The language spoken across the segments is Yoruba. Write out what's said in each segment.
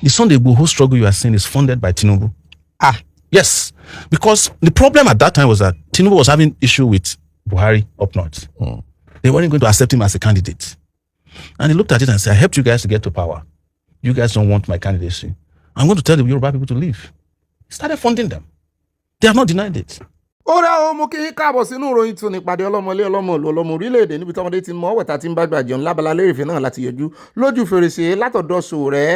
The Sunday Igboho struggle you are seeing is funded by Tinubu. Yes, because the problem at that time was that Tinubu was having issue with Buhari up north. They weren't going to accept him as a candidate. And he looked at it and said, I helped you guys to get to power. You guys don't want my candidacy. I'm going to tell the Yoruba people to leave. He started funding them. They have not denied it. Ó rá o mú kí káàbọ̀ sínú ìròyìn tún nípàdé ọlọ́mọlé ọlọ́mọlú ọlọ́mọ orílẹ̀-èdè níbi tọ́mọdé ti mọ ọ̀wẹ̀ta tí ń bá gbà jẹun lábala lérèfé náà láti yọjú lójú fèrèsé látọ̀dọ̀ Sowore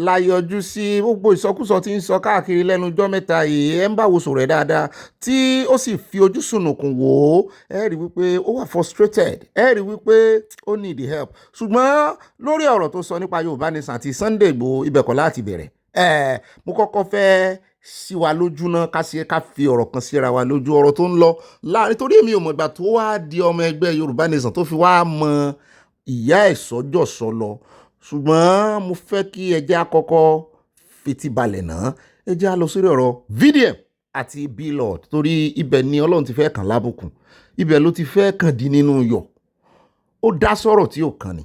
la yọjú sí gbogbo ìsọkúsọ tí ń sọ káàkiri lẹ́nu ọjọ́ mẹ́ta yìí ẹ̀ ń bá wo Sowore dáadáa tí ó sì fi ojú sùnùkùn wò ó ẹ̀ rí wípé ó wà frustrated ẹ̀ rí wípé ó need help ṣùgbọ́n lórí ọ̀rọ̀ tó sọ nípa Yoruba Nation àti Sunday Igboho ibẹ̀ kọ́ láti bẹ̀rẹ̀ mo kọ́kọ́ fẹ́ sí wa lójú náà ká fi ọ̀rọ̀ kan síra wa lójú ọ̀rọ̀ tó ń lọ láàrin torí èmi ò mọ̀ ìgbà tó wá di ọmọ ẹgbẹ́ Yoruba Nation tó fi wá mọ ìyá ẹ̀ sọ́jọ́sọ lọ ṣùgbọ́n mo fẹ́ kí ẹjẹ́ àkọ́kọ́ fetí balẹ̀ náà ẹjẹ́ á lọ sórí ọ̀rọ̀ VDM àti Blord torí ibẹ̀ ni Ọlọ́run ti fẹ́ kàn lábùkù ibẹ̀ ló ti fẹ́ kàn dín nínú yọ̀ ó dá sọ̀rọ̀ tí ò kàn ni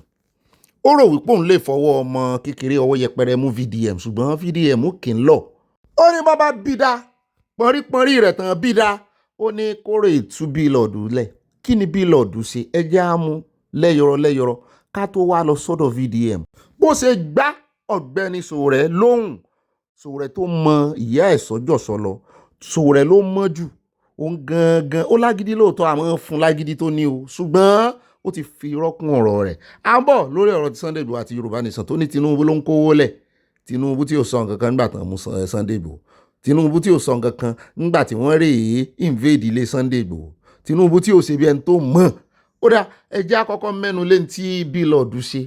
ó rò wípé òun lè fọwọ́ ọmọ kékeré ọwọ́ yẹpẹrẹ mú VDM ṣùgbọ́n VDM kì í lọ ó ní bàbá bídá pọ̀nrípọ̀nrí rẹ̀ tán bídá ó ní kórè tú Blord lẹ̀ kí ni Blord ṣe ẹjẹ́ á mú lẹ́yọrọ ká tó wá lọ sọ́dọ̀ VDM bó ṣe gbá Ọ̀gbẹ́ni Sowore lóhùn Sowore tó mọ ìyá ẹ̀ sọ́jọ́sọ lọ Sowore ló mọ́ jù òun gangan ó lágídí lóòótọ́ àmọ́ fún lágídí tó ní o ṣùgbọ́n ó ti fi rọ́kùn ọ̀rọ̀ rẹ̀ à ń bọ̀ lórí ọ̀rọ̀ ti Sunday Igboho àti Yoruba Nation tó ní Tinubu ló ń kówó lẹ̀ Tinubu tí ò sọ nǹkan kan nígbà tán mú Sunday Igboho Tinubu tí ò sọ nǹkan kan nígbà tí wọ́n rèé invade ilé Sunday Igboho Tinubu tí ò ṣe bí ẹni tó mọ̀ ó dá ẹjẹ́ àkọ́kọ́ mẹ́nu lé tí Blord ṣe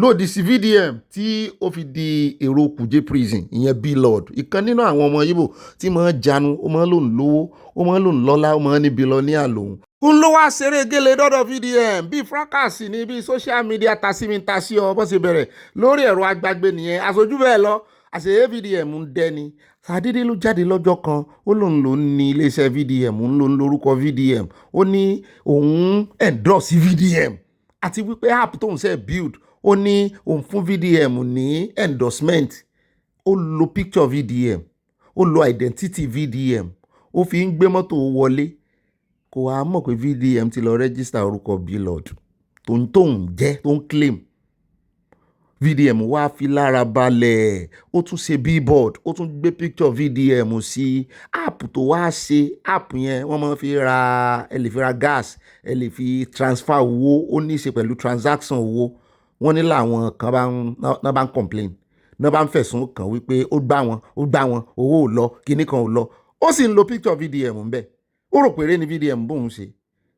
lòdì sí VDM tí ó fi di èrò Kuje prison ìyẹn Blord ìkan nínú àwọn ọmọ Ìgbò tí máa ń janu ó máa ń lòun lówó ó máa ń lòun lọ́lá ó máa ń ní billionaire lòun ń ló wá ṣeré gélé dọ́dọ̀ VDM bíi fracas ní bíi social media tasí ọ bó ṣe bẹ̀rẹ̀ lórí ẹ̀rọ agbágbé nìyẹn aṣojú bẹ́ẹ̀ lọ àṣeyẹ VDM ń dẹni sàdédé ló jáde lọ́jọ́ kan ó lòun ló ní iléeṣẹ́ VDM ń lòun lórúkọ VDM ó ní òun endorse VDM àti wípé app tóun ṣe build ó ní òun fún VDM ní endorsement ó lo picture VDM ó lo identity VDM ó fi ń gbé mọ́tò wọlé kò wá mọ̀ pé VDM ti lọ rẹ́gísítà orúkọ Blord tóun jẹ́ tó ń claim VDM wá fi lára balẹ̀ ó tún ṣe billboard ó tún gbé picture VDM sí app tó wá ṣe app yẹn wọ́n máa fi ra ẹ lè fi ra gas ẹ lè fi transfer owó ó ní í ṣe pẹ̀lú transaction owó wọ́n ní làwọn kan bá ń complain náà bá ń fẹ̀sùn kàn wípé ó gbá wọn owó ò lọ kinní kan ò lọ ó sì ń lo picture VDM ń bẹ̀ ó rò péré ni VDM bóun ṣe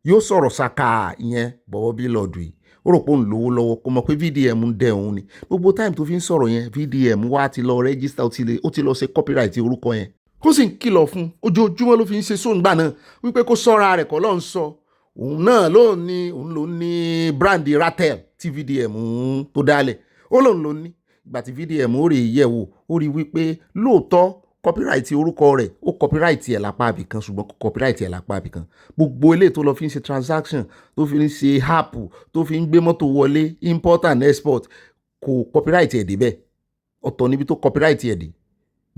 yóò sọ̀rọ̀ ṣàkà ìyẹn bọ̀wọ̀ Blord yìí ó rò pé òun lówó lọ́wọ́ kó mọ̀ pé VDM ń dẹ òun ni gbogbo time tó fi ń sọ̀rọ̀ yẹn VDM wá ti lọ register ó ti lọ ṣe copyright orúkọ yẹn kó sì ń kìlọ̀ fún ojoojúmọ́ ló fi ń ṣe sóńgbà náà wípé kó sọ́ra rẹ̀ kọ́ ló ń sọ òun náà ló ní brand Ratel tí VDM tó dálẹ̀ ó lòun ló ní ìgbà tí VDM ó rè yẹ̀wò ó rí wípé lóòótọ́ copyright orúkọ rẹ̀ ó copyright ẹ̀ lápá ibì kan ṣùgbọ́n copyright ẹ̀ lápá ibì kan gbogbo eléyìí tó lọ fi ń ṣe transaction tó fi ń ṣe app tó fi ń gbé mọ́tò wọlé import and export kò copyright ẹ̀ débẹ̀ ọ̀tọ̀ níbi tó copyright ẹ̀ dé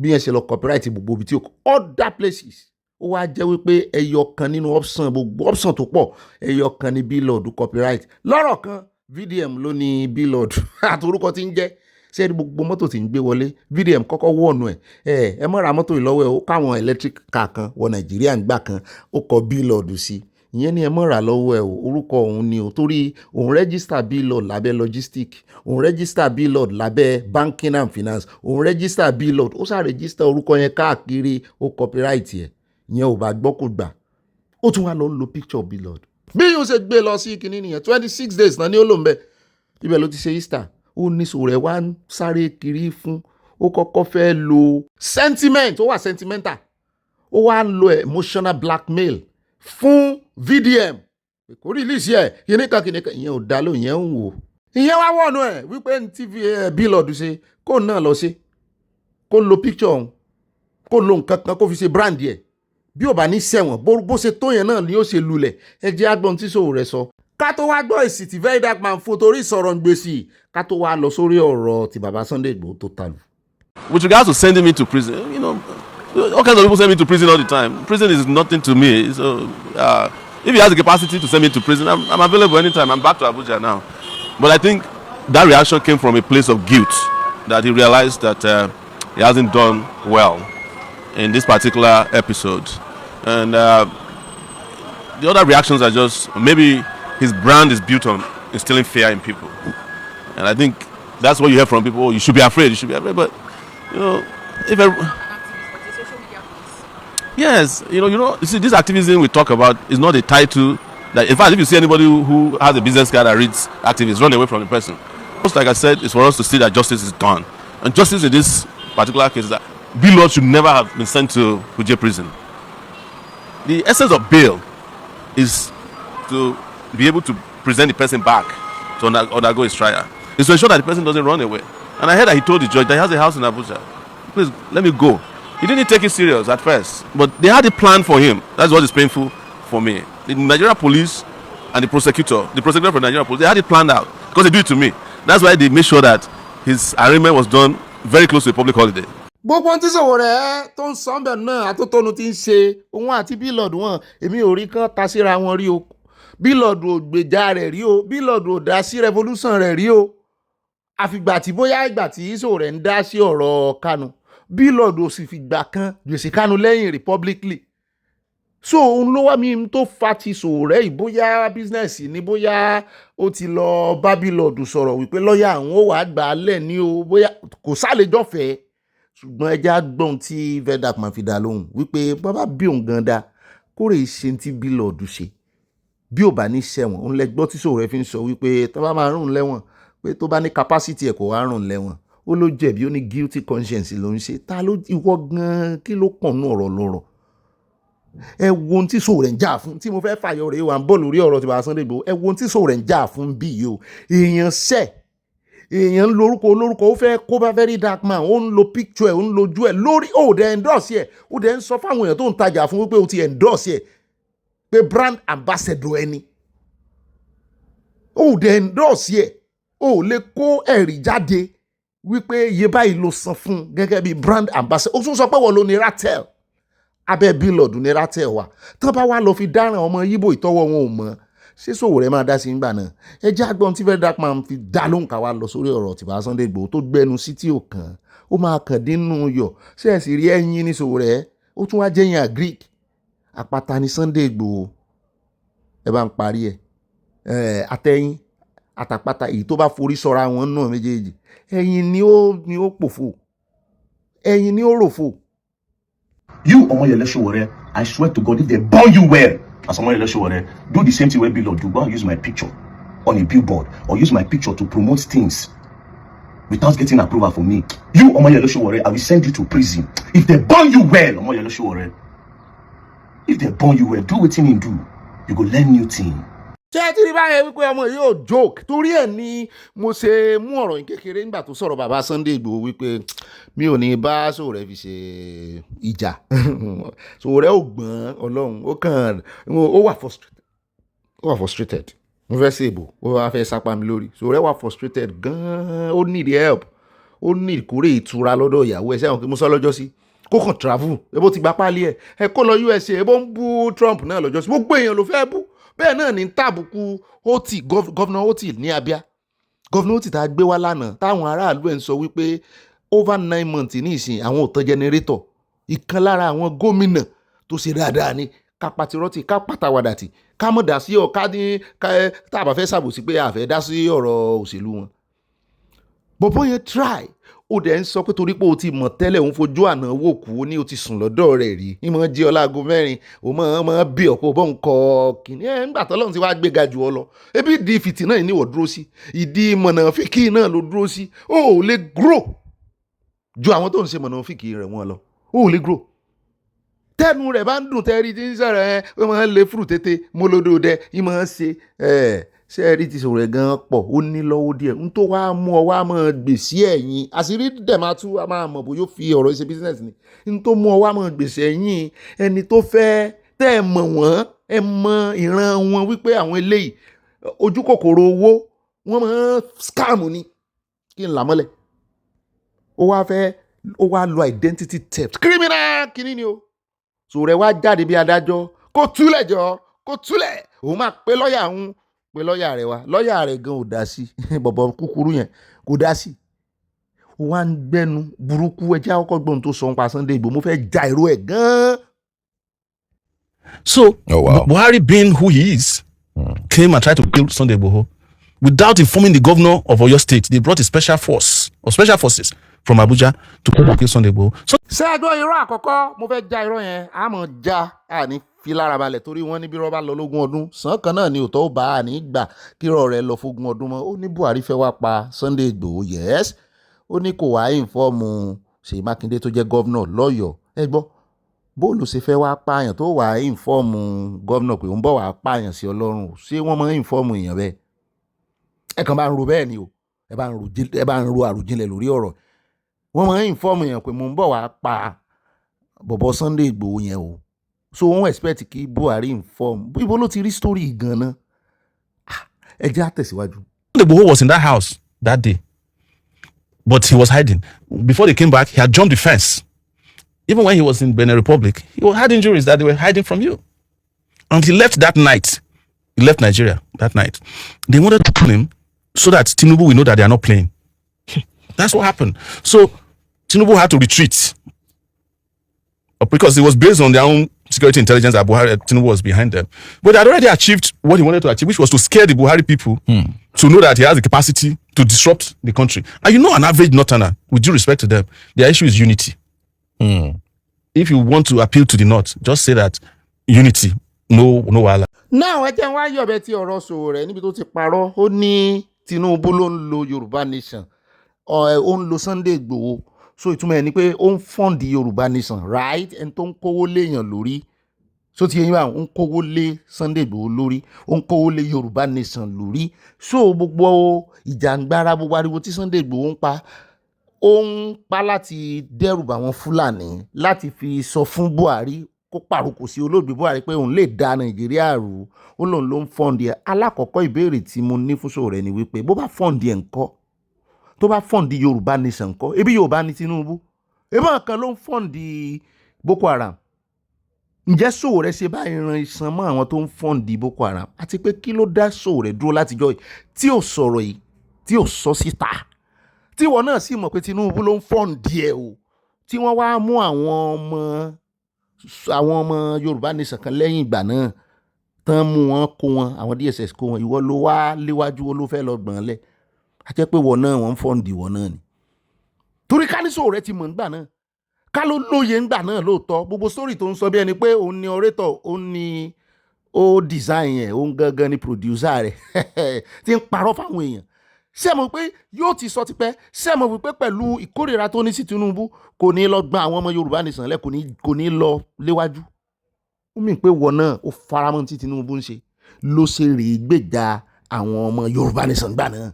bí yẹn ṣe lọ copyright gbogbo ibi tí ó other places ó wá jẹ́ wípé ẹyọ kan nínú gbogbo option tó pọ̀ ẹyọ kan ní Blord copyright lọ́rọ̀ kan VDM ló ní Blord àtòrúkọ tí ń jẹ́ ṣé gbogbo mọ́tò tí ń gbé wọlé VDM kọ́kọ́ wọ̀nù ẹ mọ́ ra mọ́tò ìlọ́wọ́ ẹ̀ ó káwọn electric car kan wọ Nàìjíríà ń gbà kan ó kọ Blord sí ìyẹn ni ẹ mọ́ ra lọ́wọ́ ẹ̀ orúkọ òun ni o torí òun register Blord lábẹ́ logistic òun register Blord lábẹ́ banking and finance òun register Blord ó sá register orúkọ yẹn káàkiri ó copyright ẹ̀ ìyẹn ò bá gbọ́ kó gbà ó tún wá lọ lo picture Blord bí yóò ṣe gbé lọ sí kinní nìyẹn 26 days náà ni ó lò ń bẹ ibẹ̀ ló ti ṣe Easter ó ní Sowore wá ń sáré kiri fún ó kọ́kọ́ fẹ́ lo sentiment ó wà sentimental ó wá ń lo emotional blackmail fún VDM kò release ẹ̀ kìnìkan ìyẹn ò dá ló ìyẹn ń wò ìyẹn wá wọ̀nù ẹ̀ wípé ní TV Blord ṣe kó náà lọ ṣe kó lo picture ọ̀hún kó lo nǹkan kan kó fi ṣe brand ẹ̀ bí ò bá ní sẹ́wọ̀n bó ṣe tó yẹn náà ni ó ṣe lulẹ̀ ẹ jẹ́ agbọ́n tí Sowore sọ ká tó wá gbọ́ èsì tí very dark man fún torí ìsọ̀rọ̀ ń gbèsè ká tó wá lọ sórí ọ̀rọ̀ ti bàbá Sunday Igboho tó talù. With regards to sending me to prison, you know, all kinds of people send me to prison all the time. Prison is nothing to me. So if he has the capacity to send me to prison, I'm available anytime. I'm back to Abuja now. But I think that reaction came from a place of guilt, that he realized that he hasn't done well in this particular episode. And the other reactions are just maybe his brand is built on instilling fear in people. And I think that's what you hear from people. Oh, you should be afraid. You should be afraid. But you know, yes, you see, this activism we talk about is not a title. That, in fact, if you see anybody who has a business card that reads activists, run away from the person. Just like I said, it's for us to see that justice is done. And justice in this particular case is that bail should never have been sent to Kuje prison. The essence of bail is to be able to present the person back to undergo his trial. It's to ensure that the person doesn't run away. And I heard that he told the judge that he has a house in Abuja. Please, let me go. He didn't take it serious at first, but they had a plan for him. That's what is painful for me. The Nigeria police and the prosecutor for the Nigeria police, they had it planned out because they do it to me. That's why they made sure that his arraignment was done very close to a public holiday. Gbogbo ohun tí Sowore tó ń sọ bẹ́ẹ̀ náà àtótónu ti ń ṣe òun àti bílọ̀dù wọn èmi ò rí kán ta síra wọn rí o bílọ̀dù ò gbèjà rẹ̀ rí o bílọ̀dù ò dá sí revolution rẹ̀ rí o àfìgbà tí bóyá ìgbà tí Sowore ń dá sí ọ̀rọ̀ Kanu bílọ̀dù ò sì fìgbà kan gbèsè Kanu lẹ́yìn republicly so òun ló wá mi tó fa ti Sowore yìí bóyá bísínẹ́sì ni bóyá ó ti lọ bá bílọ̀dù sọ̀rọ̀ wípé lọ́ọ̀yà àwọn ò wá gbà á lẹ̀ ní o bóyá kò sálejọ́fẹ̀ẹ́ ṣùgbọ́n ẹja gbọ́n tí vedak máa fi dá lóhùn wípé bàbá bí òun gan da kórè ṣe ti bílọ̀dù ṣe bí ò bá ní sẹ́wọ̀n òun lẹ gbọ́ tí Sowore fi ń sọ wípé tó bá máa rùn lẹ́wọ̀n pé tó bá ní capacity ẹ̀ kò wá rùn lẹ́wọ̀n ó ló jẹ̀bi ó ní guilty conscience ló ń ṣe ta ló ìwọ gan kí ló pọ̀ nù ọ̀rọ̀ lọ́rọ̀ ẹ wo ohun tí Sowore ń jà fún tí mo fẹ́ fàyọ rèé wà ń bọ̀ lórí ọ̀rọ̀ tí bàbá Sunday Igboho ẹ wo ohun tí Sowore ń jà fún bí yìí o èèyàn lórúkọ olórúkọ ó fẹ́ kó bá very dark man ó ń lo picture ẹ̀ ó ń lojú ẹ̀ lórí ó dẹ̀ endorse ẹ̀ ó dẹ̀ ń sọ fáwọn èèyàn tó ń tajà fún wípé ó ti endorse ẹ̀ pé brand ambassador ẹni ó dẹ̀ endorse ẹ̀ ó lè kó ẹ̀rí jáde wípé iye báyìí ló san fún gẹ́gẹ́ bí brand ambassador ó tún sọ pé wọ́n ló ní ratel abẹ́ bílọ̀dù ní ratel wà tán bá wá lọ fi dáràn ọmọ Yíbò ìtọ́wọ́ wọn ò mọ̀ ṣé Sowore máa dá sí ń gbà náà ẹ jẹ́ àgbọn tí very dark man fi dá lóhùn ká wá lọ sórí ọ̀rọ̀ tí bàbá Sunday Igboho tó gbẹnu sí tí ò kàn ó máa kàn dínú yọ̀ ṣé ẹ sì rí ẹyin ní Sowore ó tún wá jẹ́yìn agric àpáta ní Sunday Igboho ẹ bá ń parí ẹ àtẹ̀yìn àtàpátá èyí tó bá forí sọra wọn náà méjèèjì ẹyin ni ó pòfo ẹyin ni ó ròfo. You, Omoyele Sowore, I swear to God, if they burn you well, as Omoyele Sowore, do the same thing when Billboard do. Go and use my picture on a billboard or use my picture to promote things without getting approval from me. You, Omoyele Sowore, I will send you to prison. If they burn you well, Omoyele Sowore, if they burn you well, do what you do. You go learn new thing. ṣé ẹ ti rí báyẹn wípé ọmọ yìí ò joke torí ẹ̀ ni mo ṣe mú ọ̀rọ̀ yìí kékeré nígbà tó sọ̀rọ̀ bàbá Sunday Igboho wípé mi ò ní bá Sowore fi ṣe ìjà Sowore ò gbọ́n Ọlọ́run ó wà frustrated mo fẹ́ ṣe ìbò ó wá fẹ́ sápá mi lórí Sowore wà frustrated gan-an ó need help ó need kórè ìtura lọ́dọ̀ ìyàwó ẹ̀ sẹ́wọ̀n kí mo sọ lọ́jọ́ sí kó kàn travel ebo ti gba pálí ẹ̀ kó lọ USA ebo ń bú Trump náà lọ́jọ́ sí gbogbo èèyàn ló fẹ́ bú bẹ́ẹ̀ náà ní tàbùkù Oti gọ́vnà Oti ní Abia gọ́vnà Oti tá a gbé wá lánàá táwọn aráàlú ẹ̀ ń sọ wípé over 9 months ní ìsìn àwọn ò tán jẹnẹrétọ̀ ìkan lára àwọn gómìnà tó ṣe dáadáa ní kápátirọ́tì kápátàwádàtì ká mọ̀ dá sí ọ̀ká ní tá a bá fẹ́ ṣàbòsí pé a fẹ́ dá sí ọ̀rọ̀ òṣèlú wọn. bọ̀bọ̀ yẹn try ó dẹ̀ ń sọ pé torí pé o ti mọ̀ tẹ́lẹ̀ òun fojú àná wò kú ó ní o ti sùn lọ́dọ̀ rẹ̀ rí ìmọ̀ jí ọlá aago 4 ó mọ̀ bí ọ̀pọ̀ bọ́ ń kọ́ kìíní ẹ̀ ńgbà tọ́lọ́run ti wá gbéga jù ọ lọ ebi ìdí fìtì náà ní ìwọ̀ dúró sí ìdí mọ̀nàfíkì náà ló dúró sí ó ò lè grow ju àwọn tó ń ṣe mọ̀nàfíkì rẹ̀ wọ́n lọ ó ò lè grow tẹ́nu rẹ̀ bá ń dùn tẹ́rí tí ń sọ̀rọ̀ ẹ̀ ó máa ń lè fúrù tètè mọ́lódó dẹ ìmọ̀ ń ṣe ṣé ẹ rí ti Sowore gan pọ̀ ó ní lọ́wọ́ díẹ̀ n tó wá mú ọ wá máa gbèsè ẹ̀yìn àṣírí dẹ̀ máa tú a máa mọ̀ bó yóò fi ọ̀rọ̀ ṣe business ni n tó mú ọ wá máa gbèsè ẹ̀yìn ẹni tó fẹ́ tẹ́ ẹ mọ̀ wọ́n ẹ mọ ìran wọn wípé àwọn eléyìí ojú kòkòrò owó wọ́n máa scam ni kí n là mọ́lẹ̀ ó wá fẹ́ ó wá lo identity theft criminal kìíní ni o. Sowore wá jáde bí adájọ́ kó túlẹ̀ jọ kó túlẹ̀ òun máa pé lọ́ọ̀yà òun pé lọ́ọ̀yà rẹ̀ wá lọ́ọ̀yà rẹ̀ gan ò dá sí bọ̀bọ̀ kúkúrú yẹn kò dá sí. Ó wá ń gbẹ́nu burúkú ẹjẹ́ àkọ́kọ́ gbọ́n tó sọ nípa Sunday Igboho mo fẹ́ ja ìró ẹ̀ gan-an. So Buhari, being who he is, came and tried to kill Sunday Igboho without informing the governor of Oyo State. They brought a special force or special forces from Abuja to come and kill Sunday Igboho. So ṣé ẹjọ́ irọ́ àkọ́kọ́ mo fẹ́ ja irọ́ yẹn àmọ́ já àní fi lára balẹ̀ torí wọ́n ní bí rọ́bà lọ lógún ọdún sàn kan náà ni òótọ́ ó bá àní gbà kí irọ́ rẹ̀ lọ fógún ọdún mọ́. Ó ní Buhari fẹ́ wá pa Sunday Igboho, yes. Ó ní kò wá ìnfọ́ọ̀mù Ṣèyí Mákindé tó jẹ́ gọ́vnọ̀ lọ́yọ̀ọ́. Ẹ gbọ́ bóòlù ṣe fẹ́ wá pààyàn tó wà ìnfọ́ọ̀mù gọ́vnọ̀ pé ó ń bọ̀ wá pààyàn sí Ọlọ́run, ṣé wọ́n máa ń ìnfọ́ọ̀mù èèyàn bẹ́ẹ̀? Ẹ kàn bá ń ro bẹ́ẹ̀ ni o, ẹ bá ń ro àròjinlẹ̀ lórí ọ̀rọ̀. Wọ́n máa ń ìnfọ́ọ̀mù èèyàn pé mo ń bọ̀ wá pa bọ̀bọ̀ Sunday Igboho yẹn o. So wọ́n expect kí Buhari ìnfọ́ọ̀mù. Ibo ló ti rí story gan-an? Ẹ jẹ́ á tẹ̀síwájú. Sunday Igboho was in that house that day, but he was hiding. Before they came back, he had jumped the fence. Even when he was in Benin Republic, he had injuries that they were hiding from you. And he left that night. He left Nigeria that night. They wanted to kill him so that Tinubu will know that they are not playing. That's what happened. So Tinubu had to retreat because it was based on their own security intelligence that Tinubu was behind them. But they had already achieved what he wanted to achieve, which was to scare the Buhari people to know that he has the capacity to disrupt the country. And you know, an average Northerner, with due respect to them, their issue is unity. If you want to appeal to the North, just say that unity, no wahala. Now ẹ jẹ́ wá yọ̀bẹ tí ọ̀rọ̀ Sowore níbi tó ti parọ́. Ó ní Tinubu ló ń lo Yoruba Nation, ó ń lo Sunday Igboho. So ìtumọ̀ ẹ̀ ni pé ó ń fọ́ǹdì Yoruba Nation, right? Ẹni tó ń kówó léèyàn lórí. So ti yẹn bá ń kówó lé Sunday Igboho lórí, ó ń kówó lé Yoruba Nation lórí. So gbogbo ìjàngbara gbogbo ariwo tí Sunday Igboho ń pa, ó ń pa láti dẹ́rùbà àwọn Fúlàní láti fi sọ fún Buhari kó pàrokò sí olóògbé Buhari pé òun lè da Nàìjíríà rú. Ó lóun ló ń fọ́ǹdì ẹ̀. Alákọ̀ọ́kọ́ ìbéèrè tí mo ní fún Sowore ni wípé bó bá fọ́ǹdì ẹ̀ ńkọ́, tó bá fọ́ǹdì Yoruba Nation ńkọ́, ebi Yorùbá ní Tinubu, ebi kan ló ń fọ́ǹdì Boko Haram. Ǹjẹ́ Sowore ṣe báyìí ran iṣan mọ́ àwọn tó ń fọ́ǹdì Boko Haram? Àti pé kí ló dá Sowore dúró látijọ́ yìí tí ò sọ̀rọ̀ yìí tí ò sọ síta, tí wọn náà sì mọ̀ pé Tinubu ló ń fọ́ǹdì ẹ̀ o, tí wọ́n wá mú àwọn ọmọ Yorùbá Nation kan lẹ́yìn ìgbà náà tán mú wọn kó wọn, àwọn DSS kó wọn, ìwọ ló wá léwájú ló fẹ́ lọ gbọ̀n lẹ̀. A jẹ́ pé wọ́n náà wọ́n ń fọ́ǹdì wọ́n náà ni. Torí ká ní Sowore ti mọ̀ nígbà náà, ká ló lóye nígbà náà lóòótọ́. Gbogbo sórí tó ń sọ bí ẹni pé òun ni orator, òun ni ó design ẹ̀, òun gangan ni producer rẹ̀ tí ń parọ́ fáwọn èèyàn. Ṣé mọ̀ pé yóò ti sọ tipẹ́? Ṣé mọ̀ wípé pẹ̀lú ìkórìíra tó ní sí Tinubu kò ní lọ gbọ́n àwọn ọmọ Yorùbá Nation lẹ̀, kò ní lọ léwájú? Ó mì pé wọ́n náà ó faramọ́ tí Tinubu ń ṣe ló ṣe rèé gbèjà àwọn ọmọ Yorùbá Nation gbà náà.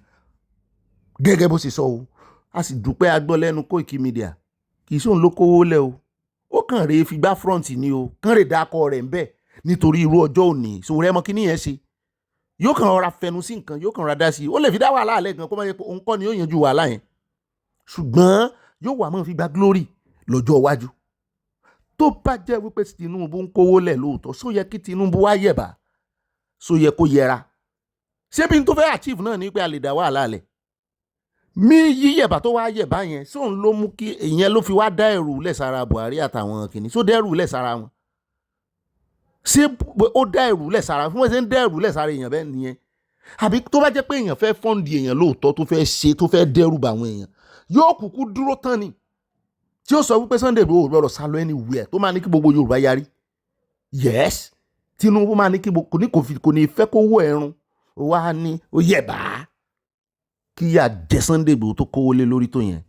Gẹ́gẹ́ bó ṣe sọ o, a sì dúpẹ́ agbọ́ lẹ́nu Koiki Media, kì í sóun ló kówó lẹ̀ o, ó kàn rèé fi gbá front ni o, kàn rèé dákọ̀ rẹ̀ ń bẹ̀ nítorí irú ọjọ́ òní. Sowore ẹ mọ̀ kí nìyẹn ṣe, yóò kàn rọra fẹnu sí nǹkan, yóò kàn rọra dá sí i. Ó lè fi dá wàhálà alẹ́ gan kó má yẹ pé òun kọ́ ni yóò yanjú wàhálà yẹn, ṣùgbọ́n yóò wà mọ́ fi gba glory lọ́jọ́ iwájú. Tó bá jẹ́ wípé Tinubu ń kówó lẹ̀ lóòótọ́, só yẹ kí Tinubu wá yẹ̀bà, só yẹ kó yẹra. Ṣé bí n tó fẹ́ achieve náà ni pé a lè dá wàhálà alẹ́? Mi yíyẹ̀bà tó wá yẹ̀bà yẹn, sóun ló mú kí ìyẹn ló fi wá dá ẹ̀rù lẹ̀ sára Buhari àtàwọn kìnnì, só dá ẹ̀rù lẹ̀ sára wọn? Ṣé ó dá ẹ̀rù lẹ̀ sára fún wọn? Ṣé ń dá ẹ̀rù lẹ̀ sára èèyàn bẹ́ẹ̀ nìyẹn? Àbí tó bá jẹ́ pé èèyàn fẹ́ fọ́ǹdì èèyàn lóòótọ́, tó fẹ́ ṣe, tó fẹ́ dẹ́rù bà àwọn èèyàn, yóò kúkú dúró tán ni tí ó sọ wípé Sunday Igboho gbọ́dọ̀ sá lọ anywhere, tó máa ní kí gbogbo Yorùbá yarí. Yes, Tinubu máa ní kí kò ní fẹ́ kó wọ ẹ̀rùn, ó wá ní ó yẹ̀bà kí yà jẹ́ Sunday Igboho tó kówó lé lórí tó yẹn.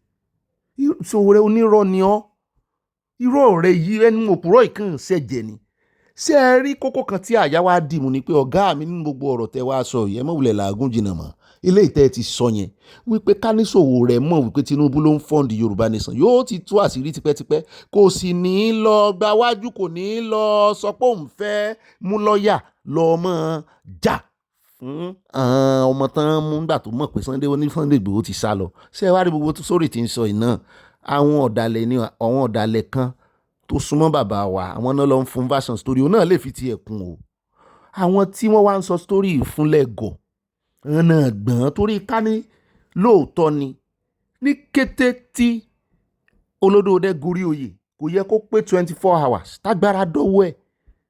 Sowore onírọ́ ni ọ́, irọ́ rẹ̀ yìí ẹni òpùrọ́ ìkànnì ṣẹ̀jẹ̀ ni. Ṣé ẹ rí kókó kan tí àyà wa dìmú ni pé ọ̀gá mi nínú gbogbo ọ̀rọ̀ tẹ wá sọ yìí, ẹ mọ̀ wulẹ̀ làágùn jìnnà mọ́, ilé ìtẹ́ ti sọ yẹn wípé ká ní Sowore mọ̀ wípé Tinubu ló ń fọ́ǹdì Yorùbá Nation, yóò ti tú àṣírí tipẹ́tipẹ́, kò sì ní í lọ gba wájú, kò ní í lọ sọ pé òun fẹ́ mú lọ́ọ̀yà lọ mọ́ jà fún ọmọ tán mú nígbà tó mọ̀ pé Sunday Igboho ti sá lọ. Ṣé ẹ wá rí gbogbo sórí tí ń sọ yìí náà? àwọn ọ̀dàlẹ̀ ni àwọn ọ̀dàlẹ̀ kan tó súnmọ́ bàbá wa àwọn náà lọ ń fún version story òun náà lè fi tiẹ̀ kún o. àwọn tí wọ́n wá ń sọ story ìfúnlẹ̀ gọ̀ wọn náà gbọ́n torí ká ní lóòótọ́ ni ní kété tí Olódòdé gorí oyè kò yẹ kó pé 24 hours tágbára dọ́wọ́ ẹ̀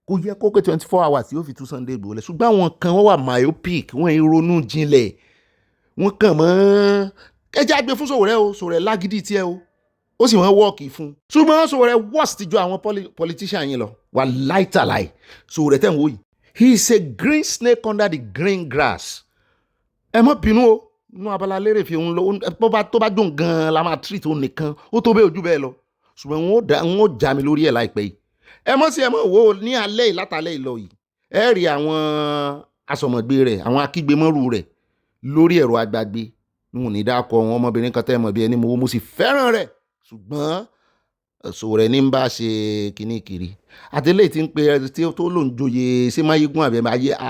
kò yẹ kó pé 24 hours yóò fi tú Sunday Igboho lẹ̀ ṣùgbọ́n àwọn kan wọ́n wà myopic wọ́n ń ronú jinlẹ̀ wọ́n kàn mọ́ ẹjẹ́ àgbẹ̀ fún Sowore o Sowore lágídí tiẹ̀ o ó sì wọ́n wọ́ọ̀kì fún ṣùgbọ́n Sowore worst ju àwọn politician yìí lọ wà láìtàláì Sowore tẹ̀ ń wò yìí he is a green snake under the green grass ẹ má bínú o inú Abala Lerefe òun lọ tó bá dùn gan-an la máa treat òun nìkan ó tó bẹ́ẹ̀ ojú bẹ́ẹ̀ lọ ṣùgbọ́n wọn ó já mi lórí ẹ̀ láìpẹ́ yìí ẹ mọ̀ sí ẹ mọ̀ wò ó ní alẹ́ yìí látàlẹ́ yìí lọ yìí ẹ rí àwọn asọ̀mọ̀gbé rẹ̀ àwọn akígbémọ́rù rẹ̀ lórí ẹ̀rọ agbágbé n ò ní dákọ̀ wọn ọmọbìnrin kan tẹ́ mọ̀ bí ẹni mo sì fẹ́ràn rẹ̀ ṣùgbọ́n Sowore ní ń bá ṣe kíní kiri àtẹlẹ́ tí ń pe tí tó lòún joyè ṣé máyégún àbẹ̀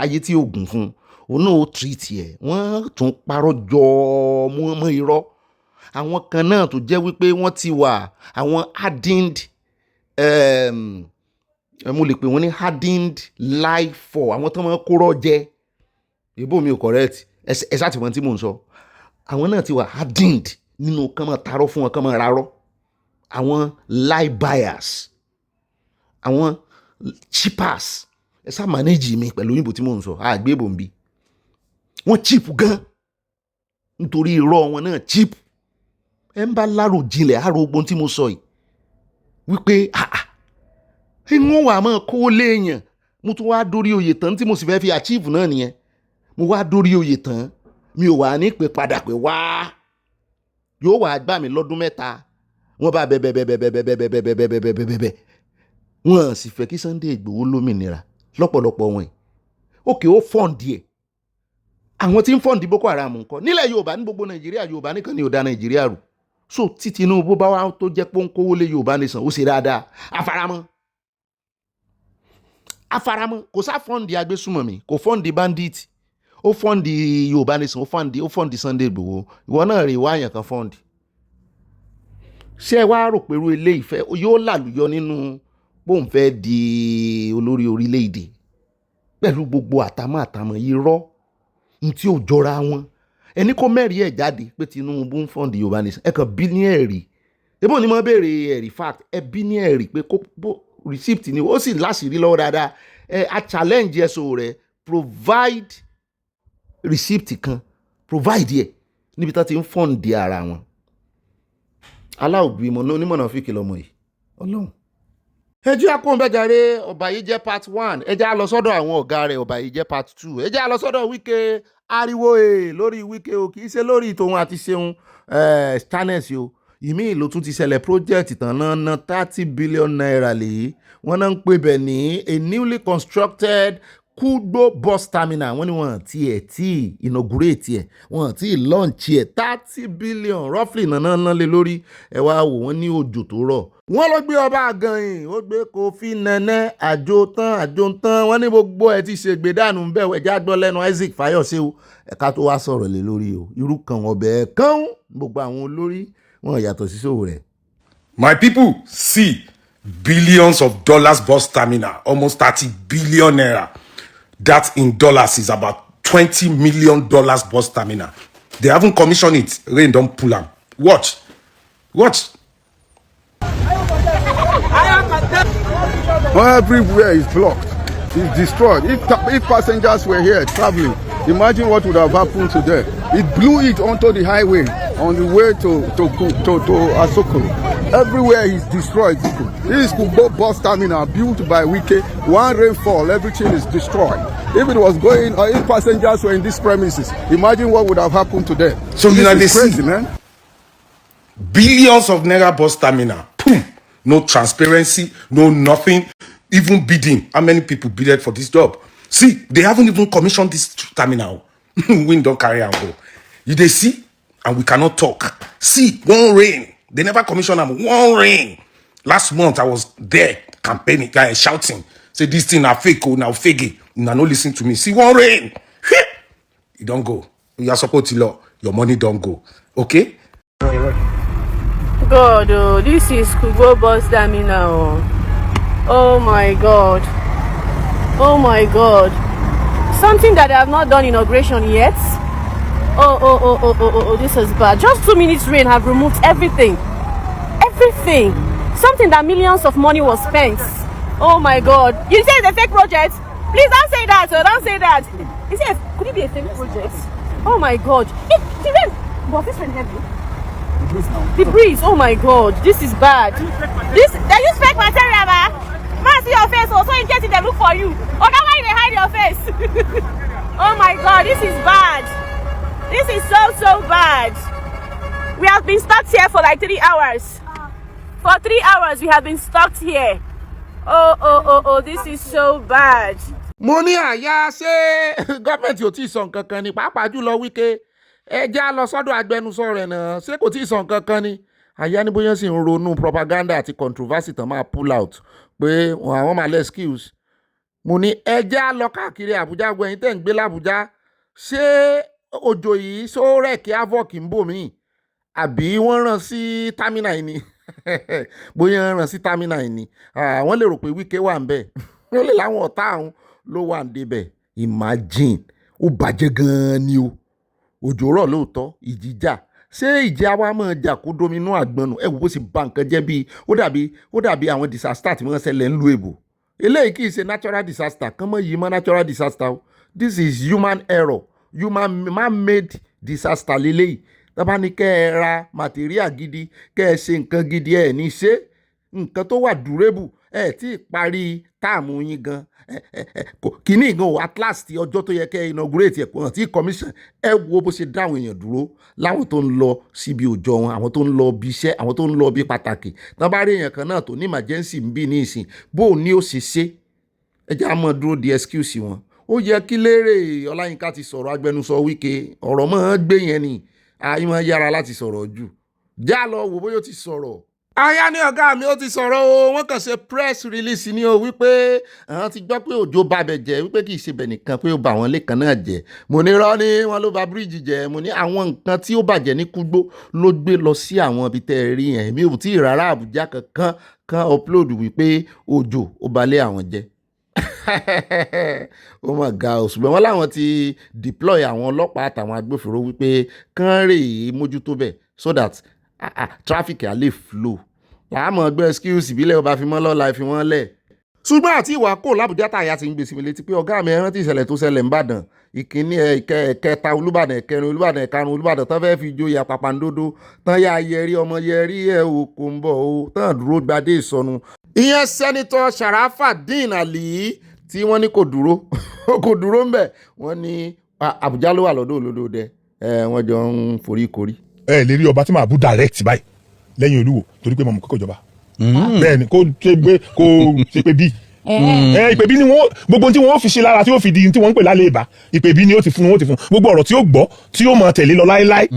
ayé tí ò gùn fún òun náà ó tìrìtì ẹ̀ wọ́n tún parọ́ jọ mọ́ irọ́ àwọn kan náà tó jẹ́ wípé wọ́n ti wà àwọn hardened mo lè pè wọ́n ní hardened lie for àwọn tó máa ń kóró jẹ ìbò mi ò correct ẹ ṣáà tí wọ́n tí mò ń sọ àwọn náà ti wà hardened nínú kán máa tarọ́ fún wọn kán máa rarọ́ àwọn lie buyers àwọn cheapers ẹ ṣáà manage mi pẹ̀lú òyìnbó tí mò ń sọ àgbébò ń bí wọ́n cheap gan nítorí irọ́ wọn náà cheap ẹ ń bá lárò jinlẹ̀ àrò ogbon tí mo sọ yìí wípé wọ́n wà máa kó léèyàn mo tún wá dórí oyè tán tí mo sì fẹ́ fi achieve náà nìyẹn mo wá dórí oyè tán mi ò wà ní pé padà pé wá yóò wà gbà mí lọ́dún mẹ́ta wọ́n bá bẹ́ẹ̀ wọ́n sì fẹ́ kí Sunday Igboho lómìnira lọ́pọ̀lọpọ̀ wọn òkè ó fọ́ǹdì ẹ̀ àwọn tí ń fọ́ǹdì Boko Haram nǹkan nílẹ̀ Yorùbá ní gbogbo Nàìjíríà Yorùbá nìkan ni ò dá Nàìjíríà rù so tí Tinubu bá wá tó jẹ́ pé ó ń kówó lé Yorùbá nìsan ó ṣe dáadáa afaramọ́ kò sá fọ́ǹdì agbésùmọ̀mí kò fọ́ǹdì bandit ó fọ́ǹdì Yorùbá nìsan ó fọ́ǹdì Sunday Igboho ìwọ náà rè wáyàn kan fọ́ǹdì ṣé ẹ wá rò pé irú ilé ìfẹ́ yóò làlùyọ nínú bóun fẹ́ di olórí orílẹ̀-èdè pẹ̀lú gbogbo àtàmọ́ irọ́ tí ò jọra wọn ẹni kó mẹ́rin ẹ̀ jáde pé Tinubu ń fọ́ǹdì Yorùbá nìsan ẹ kàn bí ní ẹ̀rí ebó ni mo béèrè ẹ̀rí fact ẹ bí ní ẹ̀rí pé kó receipt ni ó sì láṣìírí lọ́wọ́ dáadáa a challenge ẹ Sowore provide receipt kan provide ẹ níbi tá ti ń fọ́ǹdì ara wọn aláòbí mọ̀ ní onímọ̀nà fíkì lọ́mọ yìí Ọlọ́run. ẹ jẹ́ akóńbẹ́jàre ọba yìí jẹ́ part 1 ẹ jẹ́ á lọ sọ́dọ̀ àwọn ọ̀gá rẹ̀ ọba yìí jẹ́ part 2 ẹ jẹ́ á lọ sọ́dọ̀ Wike ariwo lórí Wike o kì í ṣe lórí tòun àti ṣeun channels o ìmí ìlú tún ti ṣẹlẹ̀ project tán náà ná 30 billion naira lèyí wọ́n náà ń pè bẹ̀ ní a newly constructed Kugbo bus terminal wọ́n ní wọ́n tí inaugurate ẹ̀ wọ́n tí launch ẹ̀ 30 billion roughly náà lé lórí ẹ wá wò wọ́n ní òjò tó rọ̀ wọ́n ló gbé ọba àgànyìn ó gbé Kofi Nene àjò tán wọ́n ní gbogbo ẹ̀ ti ṣègbè dànù ń bẹ̀ ẹ̀já gbọ́ lẹ́nu Isaac Fayose o ẹ̀ka tó wá sọ̀rọ̀ lé lórí o irú kan ọbẹ̀ kan gbogbo àwọn olórí wọn yàtọ̀ sí Sowore. My people, see billions of dollars bus terminal, almost 30 billion naira. That in dollars is about $20 million bus terminal. They haven't commissioned it. Rain don't pull them. Watch. Everywhere is blocked. It's destroyed. If passengers were here traveling, imagine what would have happened to them. It blew it onto the highway on the way to Asokoro. Everywhere is destroyed. This is Kugbo bus terminal built by Wike. One rainfall, everything is destroyed. If it was going, or if passengers were in these premises, imagine what would have happened to them. So this is crazy, man. Billions of naira bus terminal. Boom. No transparency, no nothing. Even bidding. How many people bidded for this job? See, they haven't even commissioned this terminal. Wind don't carry and go. They see, and we cannot talk. See, one rain. They never commissioned them. One rain. Last month, I was there campaigning, shouting. Say, this thing now fake, now fake. Now no listen to me. See, one rain. You don't go. You are supposed to law. Your money don't go. Okay? God, oh, this is Kugo bus terminal. Oh my God. Oh my God. Something that I have not done inauguration yet. Oh, this is bad. Just 2 minutes rain have removed everything. Everything. Something that millions of money was spent. Oh my God. You say it's a fake project? Please don't say that, so don't say that. Could it be a fake project? Oh my God. The rain. Was this rain heavy? The breeze. Oh my God. This is bad. They use fake material, man. Man, see your face, so in case they look for you. Or that why they hide your face. Oh my God, this is bad. This is so bad. We have been stuck here for like 3 hours. For 3 hours we have been stuck here. Oh, this is so bad. Mo ní àyà ṣé gọ́ọ̀mẹ̀ntì ò tí ì sọ nǹkan kan ni pàápàá jùlọ Wike ẹ já lọ sọ́dọ̀ agbẹnusọ rẹ̀ náà ṣé kò tí ì sọ nǹkan kan ni àyà ní bóyá sì ń ronú propaganda àti controversy tán máa pull out pé àwọn máa lẹ́ excuse. Mo ní ẹ já lọ káàkiri Àbújá gbẹ̀yìn tẹ̀ ń gbé l'Àbújá ṣé òjò yìí só rẹ̀ kí havoc ń bò mí àbí wọ́n rán sí terminal ni bóyá wọ́n rán sí terminal ni wọ́n lè rò pé Wike wà ń bẹ̀ wọ́n lè láwọn ọ̀tá àwọn ló wà ń débẹ̀. Imagine ó bàjẹ́ gan-an ni o òjò rọ̀ lóòótọ́ ìjì jà ṣé ìjì àwa máa jà kó dominú àgbọnù ẹ wò bó ṣe bà nǹkan jẹ́ bíi ó dàbí àwọn disaster tí wọ́n ṣẹlẹ̀ ń lu èbò eléyìí kì í ṣe natural disaster kán mọ́ yìí mọ́ natural disaster o this is human error man-made disaster lélẹ́yìí tọ́ba ní kẹ́ ẹ ra material gidi kẹ́ ẹ ṣe nǹkan gidi ẹ̀ ní ṣe nǹkan tó wà durable ẹ̀ tí ì parí táàmù yín gan kìíní gan o at last ọjọ́ tó yẹ kẹ́ ẹ inaugurate ẹ̀ kò hàn tí commission ẹ wo bó ṣe dá àwọn èèyàn dúró láwọn tó ń lọ síbi òòjọ́ wọn àwọn tó ń lọ bí iṣẹ́ àwọn tó ń lọ bí pàtàkì tọ́ba rí èèyàn kan náà tó ní emergency ń bí ní ìsìn bó o ní ó ṣe ṣe ẹ jẹ́ àmọ́ dúró di excuse wọn. Ó yẹ kí Lérè Ọláyínká ti sọ̀rọ̀ agbẹnusọ Wike ọ̀rọ̀ mọ́ gbé yẹn ni àìmọ̀ yára láti sọ̀rọ̀ jù já lọ wò bóyá ó ti sọ̀rọ̀. Aya ní ọ̀gá mi ó ti sọ̀rọ̀ o wọ́n kàn ṣe press release ni o wípé àwọn ti gbọ́ pé òjò babẹ̀ jẹ́ wípé kì í ṣe bẹ̀ nìkan pé ó bà wọ́n lẹ́kan náà jẹ́ mo ní rọ́ ní wọ́n ló ba bíríìjì jẹ́ mo ní àwọn nǹkan tí ó bàjẹ́ ní Kúgbó ló gbé lọ sí àwọn ibi tẹ́ ẹ rí yẹn èmi ò tí ì rárá Àbújá kankan kan upload wípé òjò ó balẹ̀ àwọn jẹ́ ó mà ga ò ṣùgbọ́n wọ́n láwọn ti deploy àwọn ọlọ́pàá àtàwọn agbófinró wípé kán rèé mójútó bẹ̀ so that traffic á lè flow láàmú ọgbẹ́ excuse ìbílẹ̀ ọba fi mọ́ lọ́la fi wọ́n lẹ̀. Ṣùgbọ́n àti ìwà kò l'Àbújá tàyà ti ń gbèsè mi létí pé ọ̀gá mi rántí ìṣẹ̀lẹ̀ tó ṣẹlẹ̀ ńbàdàn ìkíní ẹ̀kẹta Olúbàdàn ẹ̀kẹrin Olúbàdàn ẹ̀karùn Olúbàdàn tán fẹ́ẹ́ fi joyè àpàpàǹdodo tán yá yẹrí ọmọ yẹrí ẹ̀ o kò ń bọ̀ o tán dúró gbadé ìsọnù. Ìyẹn sẹ́nitọ́ Sharafadeen Ali tí wọ́n ní kò dúró ńbẹ̀ wọ́n ní Àbújá ló wà lọ́dọ̀ Olódòdẹ wọ́n jọ ń forí korí. Ẹ lè rí ọba tí màá bú direct báyìí lẹ́yìn Olúwo torí pé mo mọ̀ kókò ìjọba bẹ́ẹ̀ ni kó ṣe pé bí ìpè bí ni wọ́n gbogbo tí wọ́n fi ṣe lára tí ó fi di tí wọ́n ń pè lálẹ́ ìbá ìpè bí ni ó ti fún gbogbo ọ̀rọ̀ tí ó gbọ́ tí ó máa tẹ̀lé lọ láéláé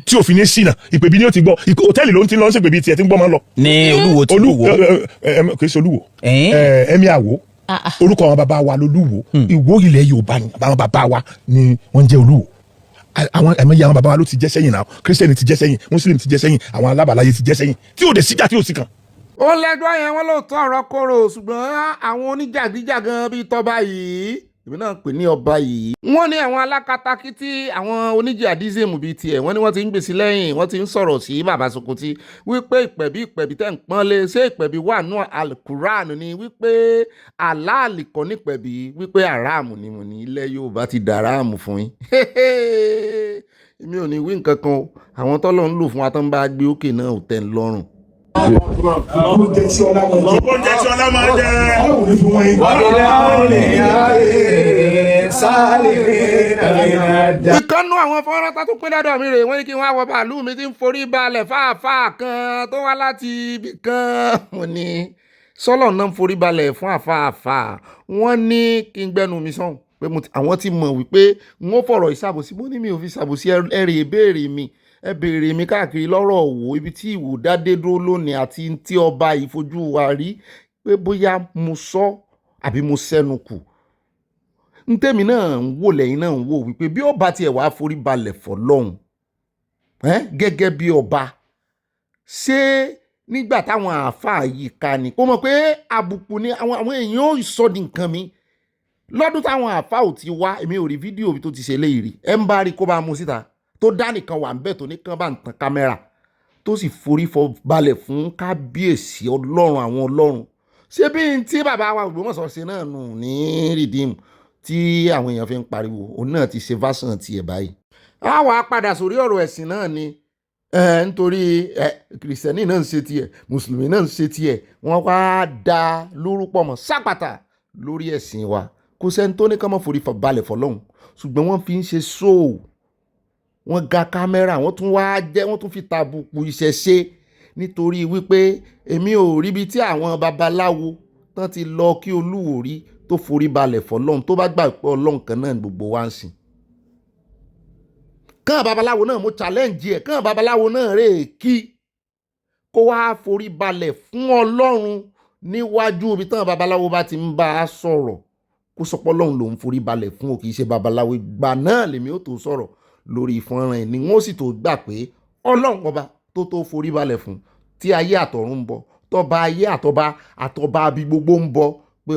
tí ò fi ní ṣìnà ìpè bí ni ó ti gbọ́ hòtẹ́ẹ̀lì ló ń ti lọ ń ṣèpè bí tiẹ̀ tí ń gbọ́ máa ń lọ. ní Olúwo tí Olúwo kì í ṣe Olúwo ẹ̀mí àwò orúkọ àwọn bàbá wa lolúwo Ìwó ilẹ̀ Yorùbá ni àwọn bàbá wa ni wọ́n jẹ́ Olúwo àwọn ẹ̀mẹ́yẹ àwọn bàbá wa ló ti jẹ́ sẹ́yìn náà Christian ti jẹ́ sẹ́yìn Muslim ti jẹ́ sẹ́yìn àwọn alábàláyé ti jẹ́ sẹ́yìn tí ò dé síjà tí ò sí kan. Ó lẹ́jọ́ yẹn wọ́n lóòótọ́ ọ̀rọ̀ kóró ṣùgbọ́n àwọn oníjàgíjàgan bíi tọ́ba yìí èmi náà pè ní ọba yìí. Wọ́n ní àwọn alákatakítí àwọn oníjàdísìmù bíi tiẹ̀ wọ́n ní wọ́n ti ń gbèsè lẹ́yìn wọ́n ti ń sọ̀rọ̀ sí bàbá Sokoti wípé ìpẹ̀bí tẹ̀ ń pọ́nlé ṣé ìpẹ̀bí wà nù alukuran ni wípé aláàlì kọ́ nípẹ̀bí wípé aráàmù ni mo ní ilẹ̀ Yorùbá ti dàráàmù fún yín. Èmi ò ní wí nǹkan kan o àwọn tọ́lọ́ ń lò fún wa tó ń bá gbé òkè náà ò tẹ́ ń lọ́rùn. Oúnjẹ tí ọlá máa jẹ. Ọlọ́run ní fún wọn yín. Ìkànnú àwọn fọ́nrán tó tún pín lọ́dọ̀ mi rè wọ́n ní kí wọ́n á wọ bàálù mi tí ń forí balẹ̀ fáàfáà kan tó wá láti ibì kan. Mo ní sọ́lọ̀ náà ń forí balẹ̀ fún àfáàfáà wọ́n ní kí n gbẹ́nu mi sọ̀hún pé àwọn ti mọ̀ wípé n ó fọ̀rọ̀ ìṣàbòsí mo ní mi ò fi ṣàbòsí ẹ̀rì ìbéèrè mi ẹ béèrè mi káàkiri lọ́rọ̀ Òwò ibi tí Ìwò dádé dúró lónìí àti tí ọba ìfojú wa rí pé bóyá mo sọ àbí mo sẹ́nu kù ntẹ́mi náà ń wò lẹ́yìn náà ń wò wípé bí ọba tiẹ̀ wá forí balẹ̀ fọlọ́hun gẹ́gẹ́ bí ọba ṣé nígbà táwọn àáfàá yìí ká ni kó mọ̀ pé àbùkù ni àwọn èèyàn ò sọ di nǹkan mi lọ́dún táwọn àáfàá ò ti wá èmi ò rí fídíò bí tó ti ṣe léyìí rí ẹ ń bá rí kó bá mú síta tó dá nìkan wà ń bẹ̀ tó ní kán bá ń tan kámẹ́rà tó sì forí fọ balẹ̀ fún kábíyèsí ọlọ́run àwọn ọlọ́run ṣé bí n tí bàbá wa Ògbómọ̀ṣọ́ ṣe náà nù ní rìdíìmù tí àwọn èèyàn fi ń pariwo òun náà ti ṣe fásán tiẹ̀ báyìí. a wàá padà sórí ọ̀rọ̀ ẹ̀sìn náà ni nítorí kìrìsìtẹ́nì náà ń ṣe tiẹ̀ mùsùlùmí náà ń ṣe tiẹ̀ wọ́n wá da lórúkọ mọ́ sápàtà lórí ẹ̀sìn wa kò sẹ́ni tó ní ká má forí balẹ̀ fọlọ́hún ṣùgbọ́n wọ́n fi ń ṣe ṣóò wọ́n ga kámẹ́rà wọ́n tún fi tàbùkù ìṣẹ̀ṣe nítorí wípé èmi ò ríbi tí àwọn babaláwo tán ti lọ kí olúwo rí tó forí balẹ̀ fọlọ́hún tó bá gbà pé ọlọ́hun kan náà gbogbo wa ń sìn. kán babaláwo náà mo challenge ẹ̀ kán babaláwo náà rè kí kó wá forí balẹ̀ fún ọlọ́run níwájú ibi tán babaláwo bá ti ń bá a sọ̀rọ̀ kó sọpọ́ lọ́hùn lòún forí balẹ̀ fún o kì í ṣe babaláwo ìgbà náà lèmi ó tó sọ̀rọ̀ lórí ìfọ̀nrán ẹ̀ ni wọ́n sì tó gbà pé ọlọ́run ọba tó forí balẹ̀ fún tí ayé àtọ̀run ń bọ̀ tọba ayé àtọba bí gbogbo ń bọ̀ pé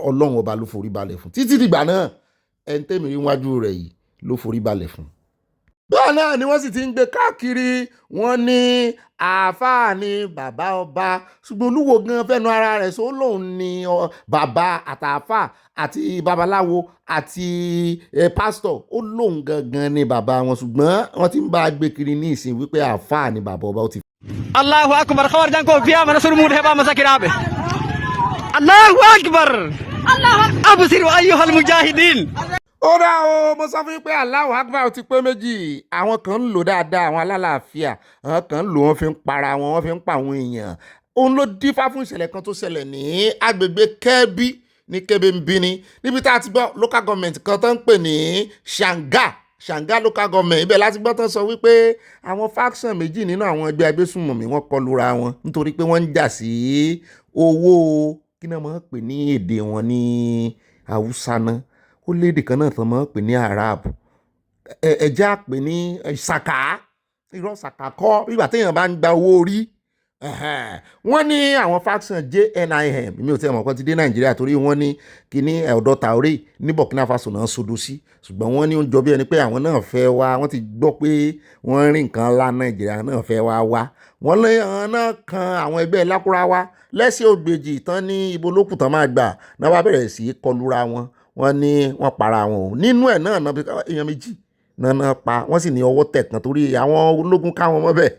ọlọ́run ọba ló forí balẹ̀ fún títí dìgbà náà ẹni tẹ́mi rí wájú rẹ̀ yìí ló forí balẹ̀ fún. bẹ́ẹ̀ náà ni wọ́n sì ti ń gbé káàkiri wọ́n ní àáfàá ni bàbá ọba ṣùgbọ́n olúwo gan fẹ́nu ara rẹ̀ sọ lòun ni bàbá àtàáfàá àti babaláwo àti pásítọ̀ ó lòun gangan ni bàbá wọn ṣùgbọ́n wọ́n ti ń bá a gbé kiri ní ìsìn wípé àáfàá ni bàbá ọba ó ti. Allahu akbar khabar janko biya mana surmud heba masakirabe Allahu akbar absir ayyuhal mujahidin. ó dá o mo sọ fún yín pé Allahu Akbar ti pé méjì àwọn kan ń lò dáadáa àwọn alálàáfíà àwọn kan ń lò wọ́n fi ń para wọn wọ́n fi ń pa àwọn èèyàn òun ló dífá fún ìṣẹ̀lẹ̀ kan tó ṣẹlẹ̀ ní agbègbè Kẹ́bí ní Kẹ́bí ń bí ni níbi tá a ti gbọ́ local government kan tó ń pè ní Ṣàngá local government ibẹ̀ láti gbọ́ tán sọ wípé àwọn faction méjì nínú àwọn ẹgbẹ́ agbésùnmọ̀mí wọ́n kọlura wọn nítorí pé wọ́n ń jà sí owó kí náà máa ń pè ní èdè wọn ní Haúsá náà ó lédè kan náà tán máa ń pè ní Arab ẹja pè ní ṣàkà irọ́ ṣàkà kọ́ nígbà téèyàn bá ń gba owó orí wọ́n ní àwọn faction JNIM mi ò tí ẹ mọ̀ kan ti dé Nàìjíríà torí wọ́n ní kíní ọ̀dọ̀ Taore ní Burkina Faso náà sodo sí ṣùgbọ́n wọ́n ní ó ń jọ bí ẹni pé àwọn náà fẹ́ wá wọ́n ti gbọ́ pé wọ́n rí nǹkan ńlá Nàìjíríà náà fẹ́ wá wọ́n lé àwọn náà kan àwọn ẹgbẹ́ Lákúráwá lẹ́sẹ̀ ògbèjì tán ní ibo lókùn tán máa gbà náà wá bẹ̀rẹ̀ sí í kọlura wọn wọ́n ní wọ́n para wọn ò nínú ẹ̀ náà èèyàn méjì náà pa wọ́n sì ní ọwọ́ tẹ̀ kan torí àwọn ológun káwọn mọ́ bẹ́ẹ̀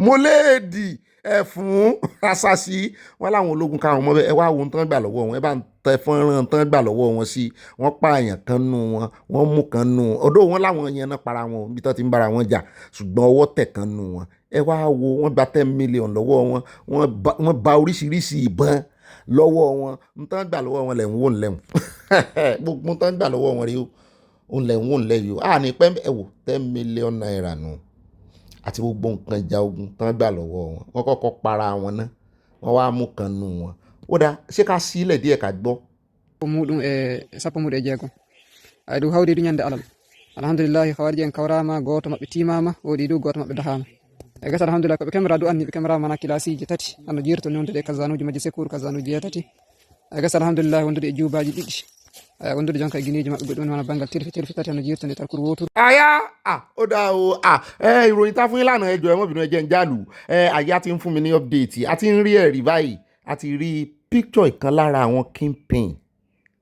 mo léèdì ẹ̀fún asasi wọn láwọn ológun káwọn mọ́ bẹ́ẹ̀ ẹ wá wo tán gbà lọ́wọ́ wọn ẹ bá ń tẹ fọ́nrán tán gbà lọ́wọ́ wọn sí wọ́n pa àyàn kan nù wọn wọ́n mú kan nù ọ̀dọ̀ wọn láwọn yẹn náà para wọn bí tán ti ń bára wọn jà ṣùgbọ́n ọwọ́ tẹ̀ kan nù wọn ẹ wá wo wọ́n gba 10 million lọ́wọ́ wọn wọ́n ba oríṣiríṣi ìbọn lọ́wọ́ wọn n tán gbà lọ́wọ́ wọn lẹ̀ ń wò ń lẹ́hùn gbogbo tán gbà lọ́wọ́ wọn rí o òun lẹ̀ ń wò ń lẹ́yìí o ní pẹ́ ẹ wò 10 million naira nù àti gbogbo nǹkan ìjà ogun tán gbà lọ́wọ́ wọn wọ́n kọ́kọ́ para wọn ná wọ́n wá mú kan nù wọn ó dáa ṣé ká sílẹ̀ díẹ̀ ká gbọ́. muɗum sappo muɗum e jeegom dow hawdi du ñande alal alhamdulillahi hawarji en kawrama goto mabɓe timama woɗi du goto mabɓe dahama e gasa alhamdulillah koɓe kemra du anni ɓe kemrama mana kilasiji tati anno jirto nondude kasanuji majji secour kasanuji jeetati e gasa alhamdulillah wondude e juubaji ɗiɗi wondude jonka e guineji mabɓe goɗɗum wona banggal tirfi tati anno jirto nde tarkour wotour ó dáa o ìròyìn tá fún yín lánàá ẹjọ́ ẹmọbìnrin ẹjẹ ń jálù àyà ti ń fún mi ní update a ti ń rí ẹ̀rí báyìí a ti rí picture ìkan lára àwọn kingpin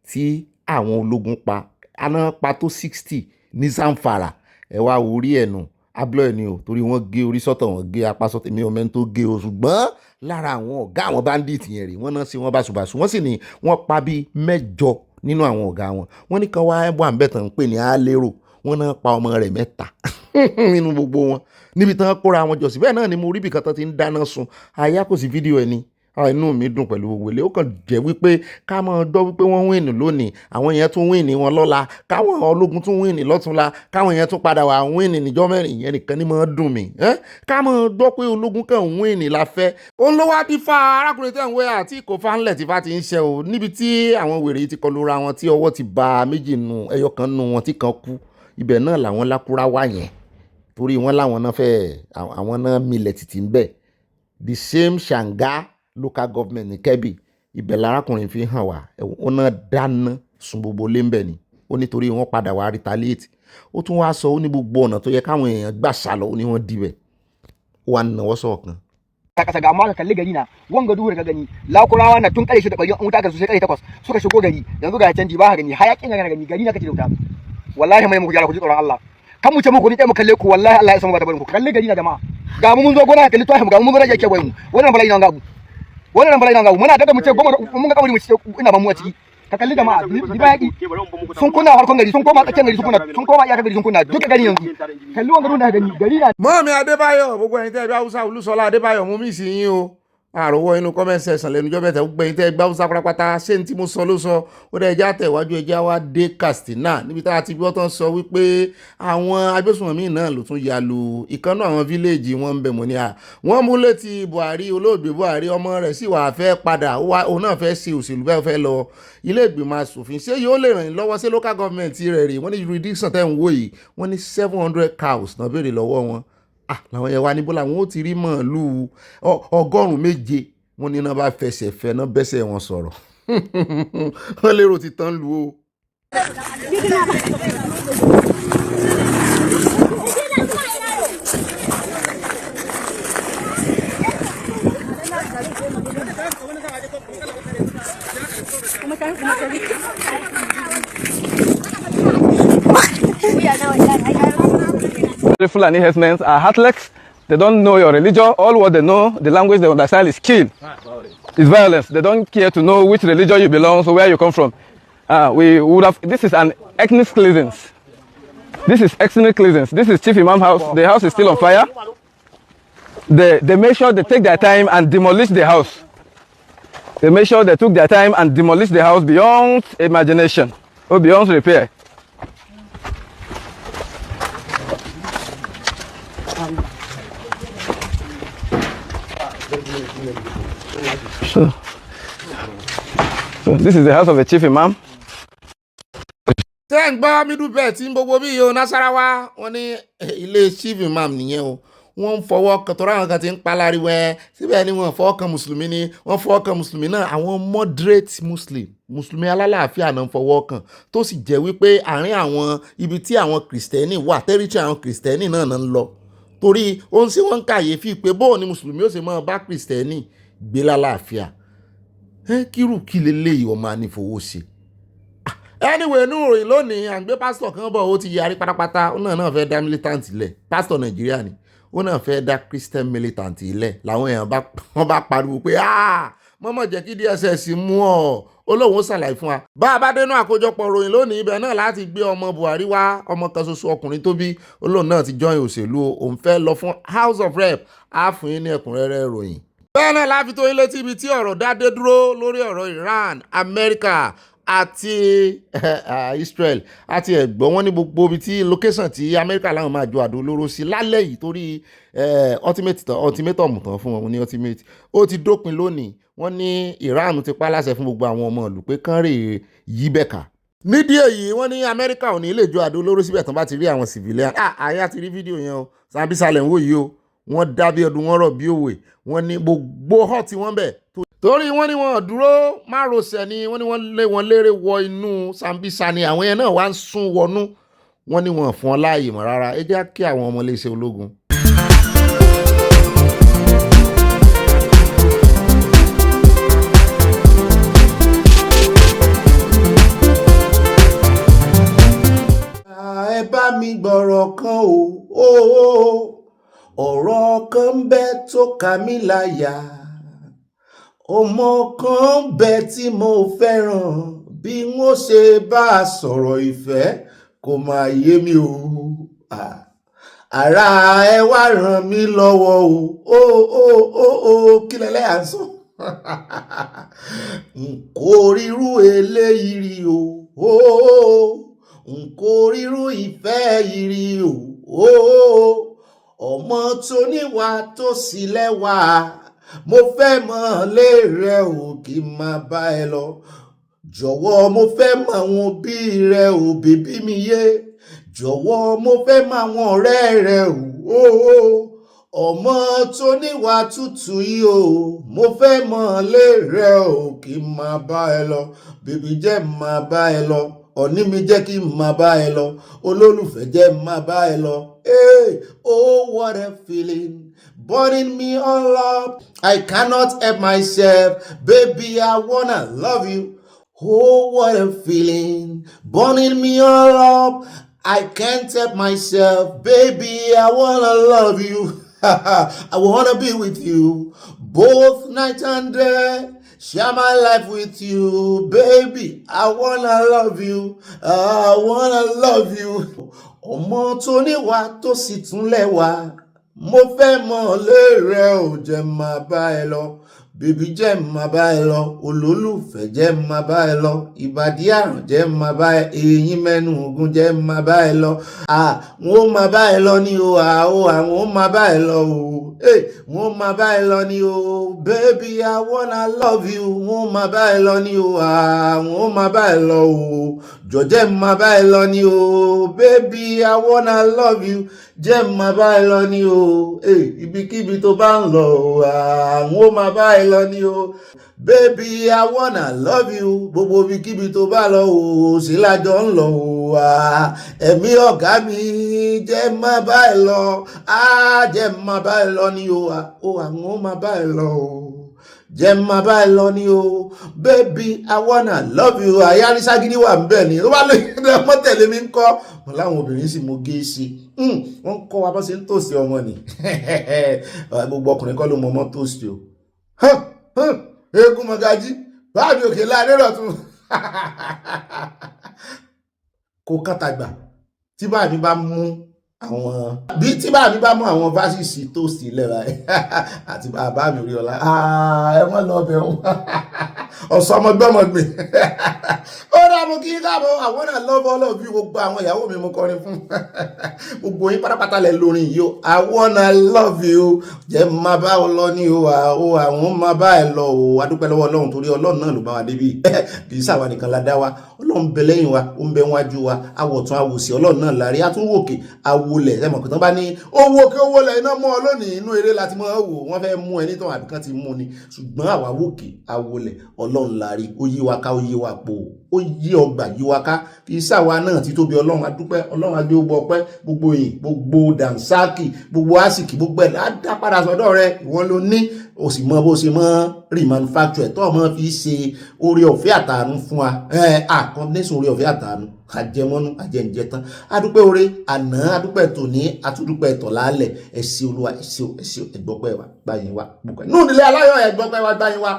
tí àwọn ológun pa aná pa tó 60 ní Zamfara ẹ wá orí ẹ̀ nù abúlé ẹ̀ ni o torí wọ́n gé orí sọ́tọ̀ wọ́n gé apá sọ́tọ̀ mi ò mẹ́ni tó gé o ṣùgbọ́n lára àwọn ọ̀gá àwọn bandit yẹn rí wọ́n náà sí wọ́n báṣubàṣu wọ́n sì ní wọ́n pa bíi 8 nínú àwọn ọ̀gá wọn wọ́n ní kan wá ẹ̀bùn àǹbẹ̀tàn ń pè ní alérò wọ́n náà pa ọmọ rẹ̀ 3 nínú gbogbo wọn níbi tán kóra wọn jọ sí bẹ́ẹ̀ náà ni mo rí ibìkan tán ti ń dáná sun àyà kò sí fídíò ẹ̀ ni inú mi dùn pẹ̀lú gbogbo ilé ó kàn jẹ́ wípé ká máa gbọ́ wípé wọ́n wíìnì lónìí àwọn yẹn tún wíìnì wọn lọ́la káwọn ológun tún wíìnì lọ́túnla káwọn yẹn tún padà wà wíìnì níjọ́ mẹ́rin yẹn nìkan ni máa dùn mí ká máa gbọ́ pé ológun kàn wíìnì la fẹ́. òun ló wá dífá arákùnrin tẹ̀ ń wé àti ìkófá ńlẹ̀ tí fá ti ń ṣe o níbi tí àwọn wèrè ti kọlu ra wọn tí ọwọ́ ti ba méjì nù ẹyọ kan nù wọn tí kan kú ibẹ̀ náà làwọn Lákúráwá yẹn torí wọ́n láwọn náà fẹ́ àwọn náà milẹ̀ títí ń bẹ̀. The same Shanga local government ní Kebbi ibẹ̀ lárakùnrin fi hàn wá ó náà dáná sun gbogbo lẹ́ńbẹ̀ ni ó nítorí wọ́n padà wá retaliate. Ó tún wá sọ ó ní gbogbo ọ̀nà tó yẹ káwọn èèyàn gbà sálọ ó ní wọ́n dibẹ̀ ó wà náwó sọ̀kan. Kasa ga amma ka kalli gari na wanga duhur ka gani lakurawa na tun kare shi da bari an taka su sai kare takwas suka shigo gari yanzu ga canji ba ka gani hayakin ga gari na kace da wuta wallahi mai muku jara ku ji tsoron Allah kan mu ce muku ni dai mu kalle ku wallahi Allah ya san ba ta barin ku kalli gari na jama'a ga mu mun zo gona kalli to ga mu mun rage kewaye mu wannan bala'i nan gabu muna da mu ce goma mun ga kamar mu ce ina ban mu a ciki ka kalli jama'a di bayaki sun kunna harkon gari sun koma tsakiyar gari sun koma iyakar gari sun kunna duka gari yanzu kalli wanga da gari na Mọ́mí Adébáyọ̀ gbogbo ẹ̀yin tẹ́ ẹ gbé Haúsá Olúṣọlá Adébáyọ̀ mú mí sí yín o àròwọ́ inú comment section lẹ́nujọ́ mẹ́ta gbogbo ẹ̀yin tẹ́ ẹ gbé Haúsá pátápátá ṣé ní tí mo sọ ló sọ ó dẹ̀ ẹja tẹ̀wájú ẹja wá dé Katsina níbi tá a ti gbọ́ tán sọ wípé àwọn agbésùnmọ̀mí náà ló tún ya lu ìkànnà àwọn fíléèjì wọn ń bẹ̀ mọ́ ní à wọ́n mú létí Buhari olóògbé Buhari ọmọ rẹ̀ sì wà fẹ́ padà òun náà fẹ́ ṣe òṣèlú bẹ́ẹ̀ fẹ́ lọ ilé ìgbìmọ̀ asòfin ṣé yóò lè ràn yín lọ́wọ́ sí local government rẹ̀ rè wọ́n ní jurisdiction tẹ́ ń wò yìí wọ́n ní 700 cows náà béèrè lọ́wọ́ wọn làwọn yẹn wá níbo làwọn ó ti rí màálù 107 wọn ní náà bá fẹsẹ̀ fẹ́ náà bẹ́sẹ̀ wọn sọ̀rọ̀ wọ́n lérò ti tán lu o. The Fulani herdsmen are heartless. They don't know your religion. All what they know, the language they understand is kill. It's violence. They don't care to know which religion you belong, so where you come from. We would have. This is an ethnic cleansing. This is ethnic cleansing. This is Chief Imam house. The house is still on fire. They make sure they take their time and demolish the house. They make sure they took their time and demolished the house beyond imagination or beyond repair. So this is the house of the chief imam. Tẹ́ ń gbọ́ middle belt tí ń gbogbo bí yóò Nasarawa wọ́n ní ilé chief imam nìyẹn o wọ́n ń fọwọ́ kan tọ́ra àwọn kan ti ń palariwo síbẹ̀ ni wọ́n fọwọ́ kan mùsùlùmí ni wọ́n fọwọ́ kan mùsùlùmí náà àwọn moderate mùsùlùmí alálàáfíà náà ń fọwọ́ kan tó sì jẹ́ wípé àárín àwọn ibi tí àwọn kìrìsìtẹ́nì wà territory àwọn kìrìsìtẹ́nì náà ń lọ torí ohun tí wọ́n ń kàyéfì pé bóò ni mùsùlùmí ó ṣe máa bá kìrìsìtẹ́nì gbé lálàáfíà kírù kí leléyìí ọmọ anífowó ṣe. Anyway, inú ìròyìn lónìí à ń gbé pásítọ̀ kan bọ̀ ó ti yarí pátápátá ó náà fẹ́ dá militant ilẹ̀ pásítọ̀ Nàìjíríà ni ó náà fẹ́ dá Christian Militant ilẹ̀ làwọn èèyàn wọ́n bá pariwo pé mọ́mọ́ jẹ́ kí DSS mú ọ olóhùn ṣàlàyé fún wa. Bá a bá dénú àkójọpọ̀ ròyìn lónìí ibẹ̀ náà láti gbé ọmọ Buhari wá ọmọ kan ṣoṣo ọkùnrin tó bí olóhùn náà ti join òṣèlú òun fẹ́ lọ fún House of Rep á fún yín ní ẹ̀kúnrẹ́rẹ́ ìròyìn. Bẹ́ẹ̀ náà láfi tó yín létí ibi tí ọ̀rọ̀ dádé dúró lórí ọ̀rọ̀ Iran Amẹ́ríkà àti Israel àti ẹ̀gbọ́n wọn ní gbogbo ibi tí location tí Amẹ́ríkà láwọn máa ju àdó olóró sí lálẹ́ yìí torí ultimatum tán fún wọn ní ultimate ó ti dópin lónìí wọ́n ní Iran ti pa láṣẹ fún gbogbo àwọn ọmọ ìlú pé kán rè yí bẹ́ẹ̀ka. nídìí èyí wọ́n ní Amẹ́ríkà ò ní lè ju àdó olóró síbẹ̀ tán bá ti rí àwọn civilian àyà ti rí fídíò yẹn o Sambisa-lẹ̀ ń wò yìí o wọ́n dábí ọdún wọn rọ̀ bí òwe wọ́n ní gbogbo hot tí wọ́n bẹ̀ torí wọ́n ní wọn dúró márosẹ̀ ni wọ́n ní wọ́n lé wọn lérè wọ inú Sambisa ni àwọn yẹn náà wá ń sún wọnú wọ́n ní wọn fún ọ láàyè mọ́ rárá ẹ jẹ́ kí àwọn ọmọ iléeṣẹ́ ológun. ẹ bá mi gbọ́rọ̀ kan o ọ̀rọ̀ kan ń bẹ tó kà mí láyà ọmọ kan bẹ tí mo fẹ́ràn bí wọ́n ṣe bá a sọ̀rọ̀ ìfẹ́ kò máa yé mi o ara ẹ wá ràn mí lọ́wọ́ o kí lẹ́lẹ́ à ń sọ n kò rírú eléyìí rí o n kò rírú ìfẹ́ yìí rí o ọmọ tó níwà tó sì lẹ́wà mo fẹ́ mọ̀ lé rẹ ò kí n máa bá ẹ lọ jọ̀wọ́ mo fẹ́ mọ̀ àwọn òbí rẹ ò bèbí mi yé jọ̀wọ́ mo fẹ́ mọ̀ àwọn ọ̀rẹ́ rẹ ò ọmọ tó níwà tútù yìí o mo fẹ́ mọ̀ lé rẹ o kí n máa bá ẹ lọ bèbí jẹ́ máa bá ẹ lọ ọ̀ní mi jẹ́ kí n máa bá ẹ lọ olólùfẹ́ jẹ́ máa bá ẹ lọ. Oh what a feeling burning me all up I cannot help myself baby I wanna love you. Oh what a feeling burning me all up I can't help myself baby I wanna love you. I wanna be with you both night and day. Share my life with you, baby. I wanna love you. I wanna love you. Ọmọ tó níwà tó sì tún lẹ́wà. Mo fẹ́ mọ̀ lé rẹ ò jẹ́ máa bá ẹ lọ. Bèbí jẹ́ máa bá ẹ lọ. Olólùfẹ́ jẹ́ máa bá ẹ lọ. Ìbàdí àrùn jẹ́ máa bá ẹ. Eyín mẹ́nu ogun jẹ́ máa bá ẹ lọ. Wọ́n ó máa bá ẹ lọ ní o. Àwọn ó máa bá ẹ lọ o. Wọ́n máa bá ẹ lọ ní o. Baby I wanna love you. Wọ́n máa bá ẹ lọ ní o. Wọ́n máa bá ẹ lọ o. Jọ̀jẹ́ máa bá ẹ lọ ní o. Baby I wanna love you. Jẹ́ máa bá ẹ lọ ní o. Ibikíbi tó bá ń lọ o. Wọ́n máa bá ẹ lọ ní o. Baby I wanna love you. Gbogbo ibikíbi tó bá lọ o. Sí lájọ ń lọ o. Ẹ̀mí ọ̀gá mi jẹ́ máa bá ẹ lọ. Jẹ́ máa bá ẹ lọ ní o. Àwọn máa bá ẹ lọ o. Jẹ́ máa bá ẹ lọ ní o. Baby I wanna love you. Àyárí ságídí wà ń bẹ̀ ni. Ó bá lóyún ọmọ tẹ̀lé mi ń kọ́. Wọ́n láwọn obìnrin sì mú gé sí. Wọ́n ń kọ́ wa bọ́ sí ń tòsí ọmọ ni. Gbogbo ọkùnrin kọ́ ló mọ ọmọ tòsí o. Eégún mọ̀gájí báàbí òkè láàrin rọ̀tún. Kò kàtàgbà tí báàbí bá mú àwọn fásitì tó sí lẹ́ra ẹ̀ àti bàbá mi orí ọlá ẹ̀wọ̀n lọ bẹ̀ wọ́n ọ̀sọ́ ọmọgbọ́mọgbìn ó dá mo kí káàbọ̀ I wanna love all of you. Gbogbo àwọn ìyàwó mi mo kọrin fún gbogbo yín pátápátá lẹ lórin yìí o. I wanna love you. Jẹ́ máa bá ọ lọ ní o. Àwọn máa bá ẹ lọ o. Adúpẹ́ lọ́wọ́ Ọlọ́run torí Ọlọ́run náà ló bá wa débi kì í ṣàwa nìkan la dá wa. Ọlọ́run bẹ lẹ́yìn wa ó ń bẹ wájú wa awọ̀tún awòsì Ọlọ́run náà lárí àtúnwòkè awolẹ̀ ẹ̀mọ̀ kí tán bá ní owó kí owó lẹ̀ iná mọ́ ọ lónìí inú eré láti mọ́ wò wọ́n fẹ́ mú ẹni tán àbíkan ti mú ni ṣùgbọ́n àwa wòkè awolẹ̀ Ọlọ́run lárí ó yí wa ká ó yí wa pò ó yí ọgbà yí wa ká kì í ṣàwa náà ti tóbi Ọlọ́run adúpẹ́ Ọlọ́run adé ó gbọ́ ọpẹ́ gbogbo yìí gbogbo dànsáàkì gbogbo àsìkì gbogbo ẹ̀ á padà sọ́dọ̀ rẹ ìwọ́n ló ní o sì mọ bó ṣe mọ remanufacture tó mọ fi ṣe oore ọ̀fẹ́ àtàánú fún wa àkọ́ndẹ́sùn oore ọ̀fẹ́ àtàánú àjẹmọ́nú àjẹǹjẹtán adúpẹ́ oore àná adúpẹ́ tòní àtúndúpẹ́ tọ̀lálẹ̀ ẹ̀sìn olúwa ẹ̀sìn ẹ̀gbọ́pẹ́ wa gbáyìn wa gbọ́pẹ́ nínú ìdílé aláyọ̀ ẹ̀gbọ́pẹ́ wa gbáyìn wa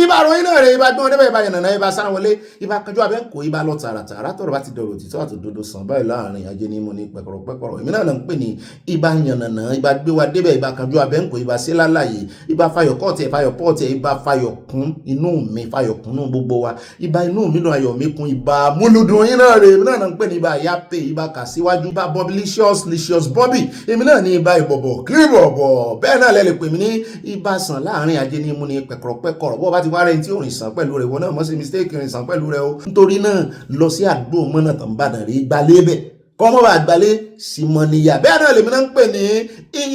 ibà ròyìn náà rè ibà gbọ́n débẹ̀ ibà yànnàná ibà Sanawole ibà kanjú abẹ́ǹkó ibà lọ tààràtààrà tọ̀rọ̀ bá ti dọ̀rọ̀ òtítọ́ àtòdodo sàn báyìí láàrin ajé ní mo ní pẹ̀kọ̀rọ̀ èmi náà ń pè ní ibà yànnàná ibà gbé wa débẹ̀ ibà kanjú abẹ́ǹkó ibà sí lálàyé ibà fayọ̀ kọ́ọ̀tẹ̀ fayọ̀ pọ́ọ̀tẹ̀ ibà fayọ̀ kún inú mi fayọ̀ kún inú gbogbo wa ibà inú mi dùn ayọ̀ mi kún ibà múlùdùn yín náà rè èmi náà ń pè ní ibà yape ibà kàsíwájú ibà bobilicious bobby èmi náà ní ibà ìbọ̀bọ̀ kí bọ̀bọ̀ bẹ́ẹ̀ náà lẹ lè pè mí ní ibà sàn láàrin ajé ní mo ní pẹ̀kọ̀rọ̀ bọ́ bá ti wá rẹ̀ tí ò rìn sàn pẹ̀lú rẹ̀ wọ́n náà mọ́ sí mistake rìn sàn pẹ̀lú rẹ̀ o nítorí náà lọ sí àdúgbò mọ́nà tàn bàdàn rí gbalé bẹ̀ kọ́mọ́ bá gbalé simoniya bẹ́ẹ̀ náà lèmi náà ń pè ní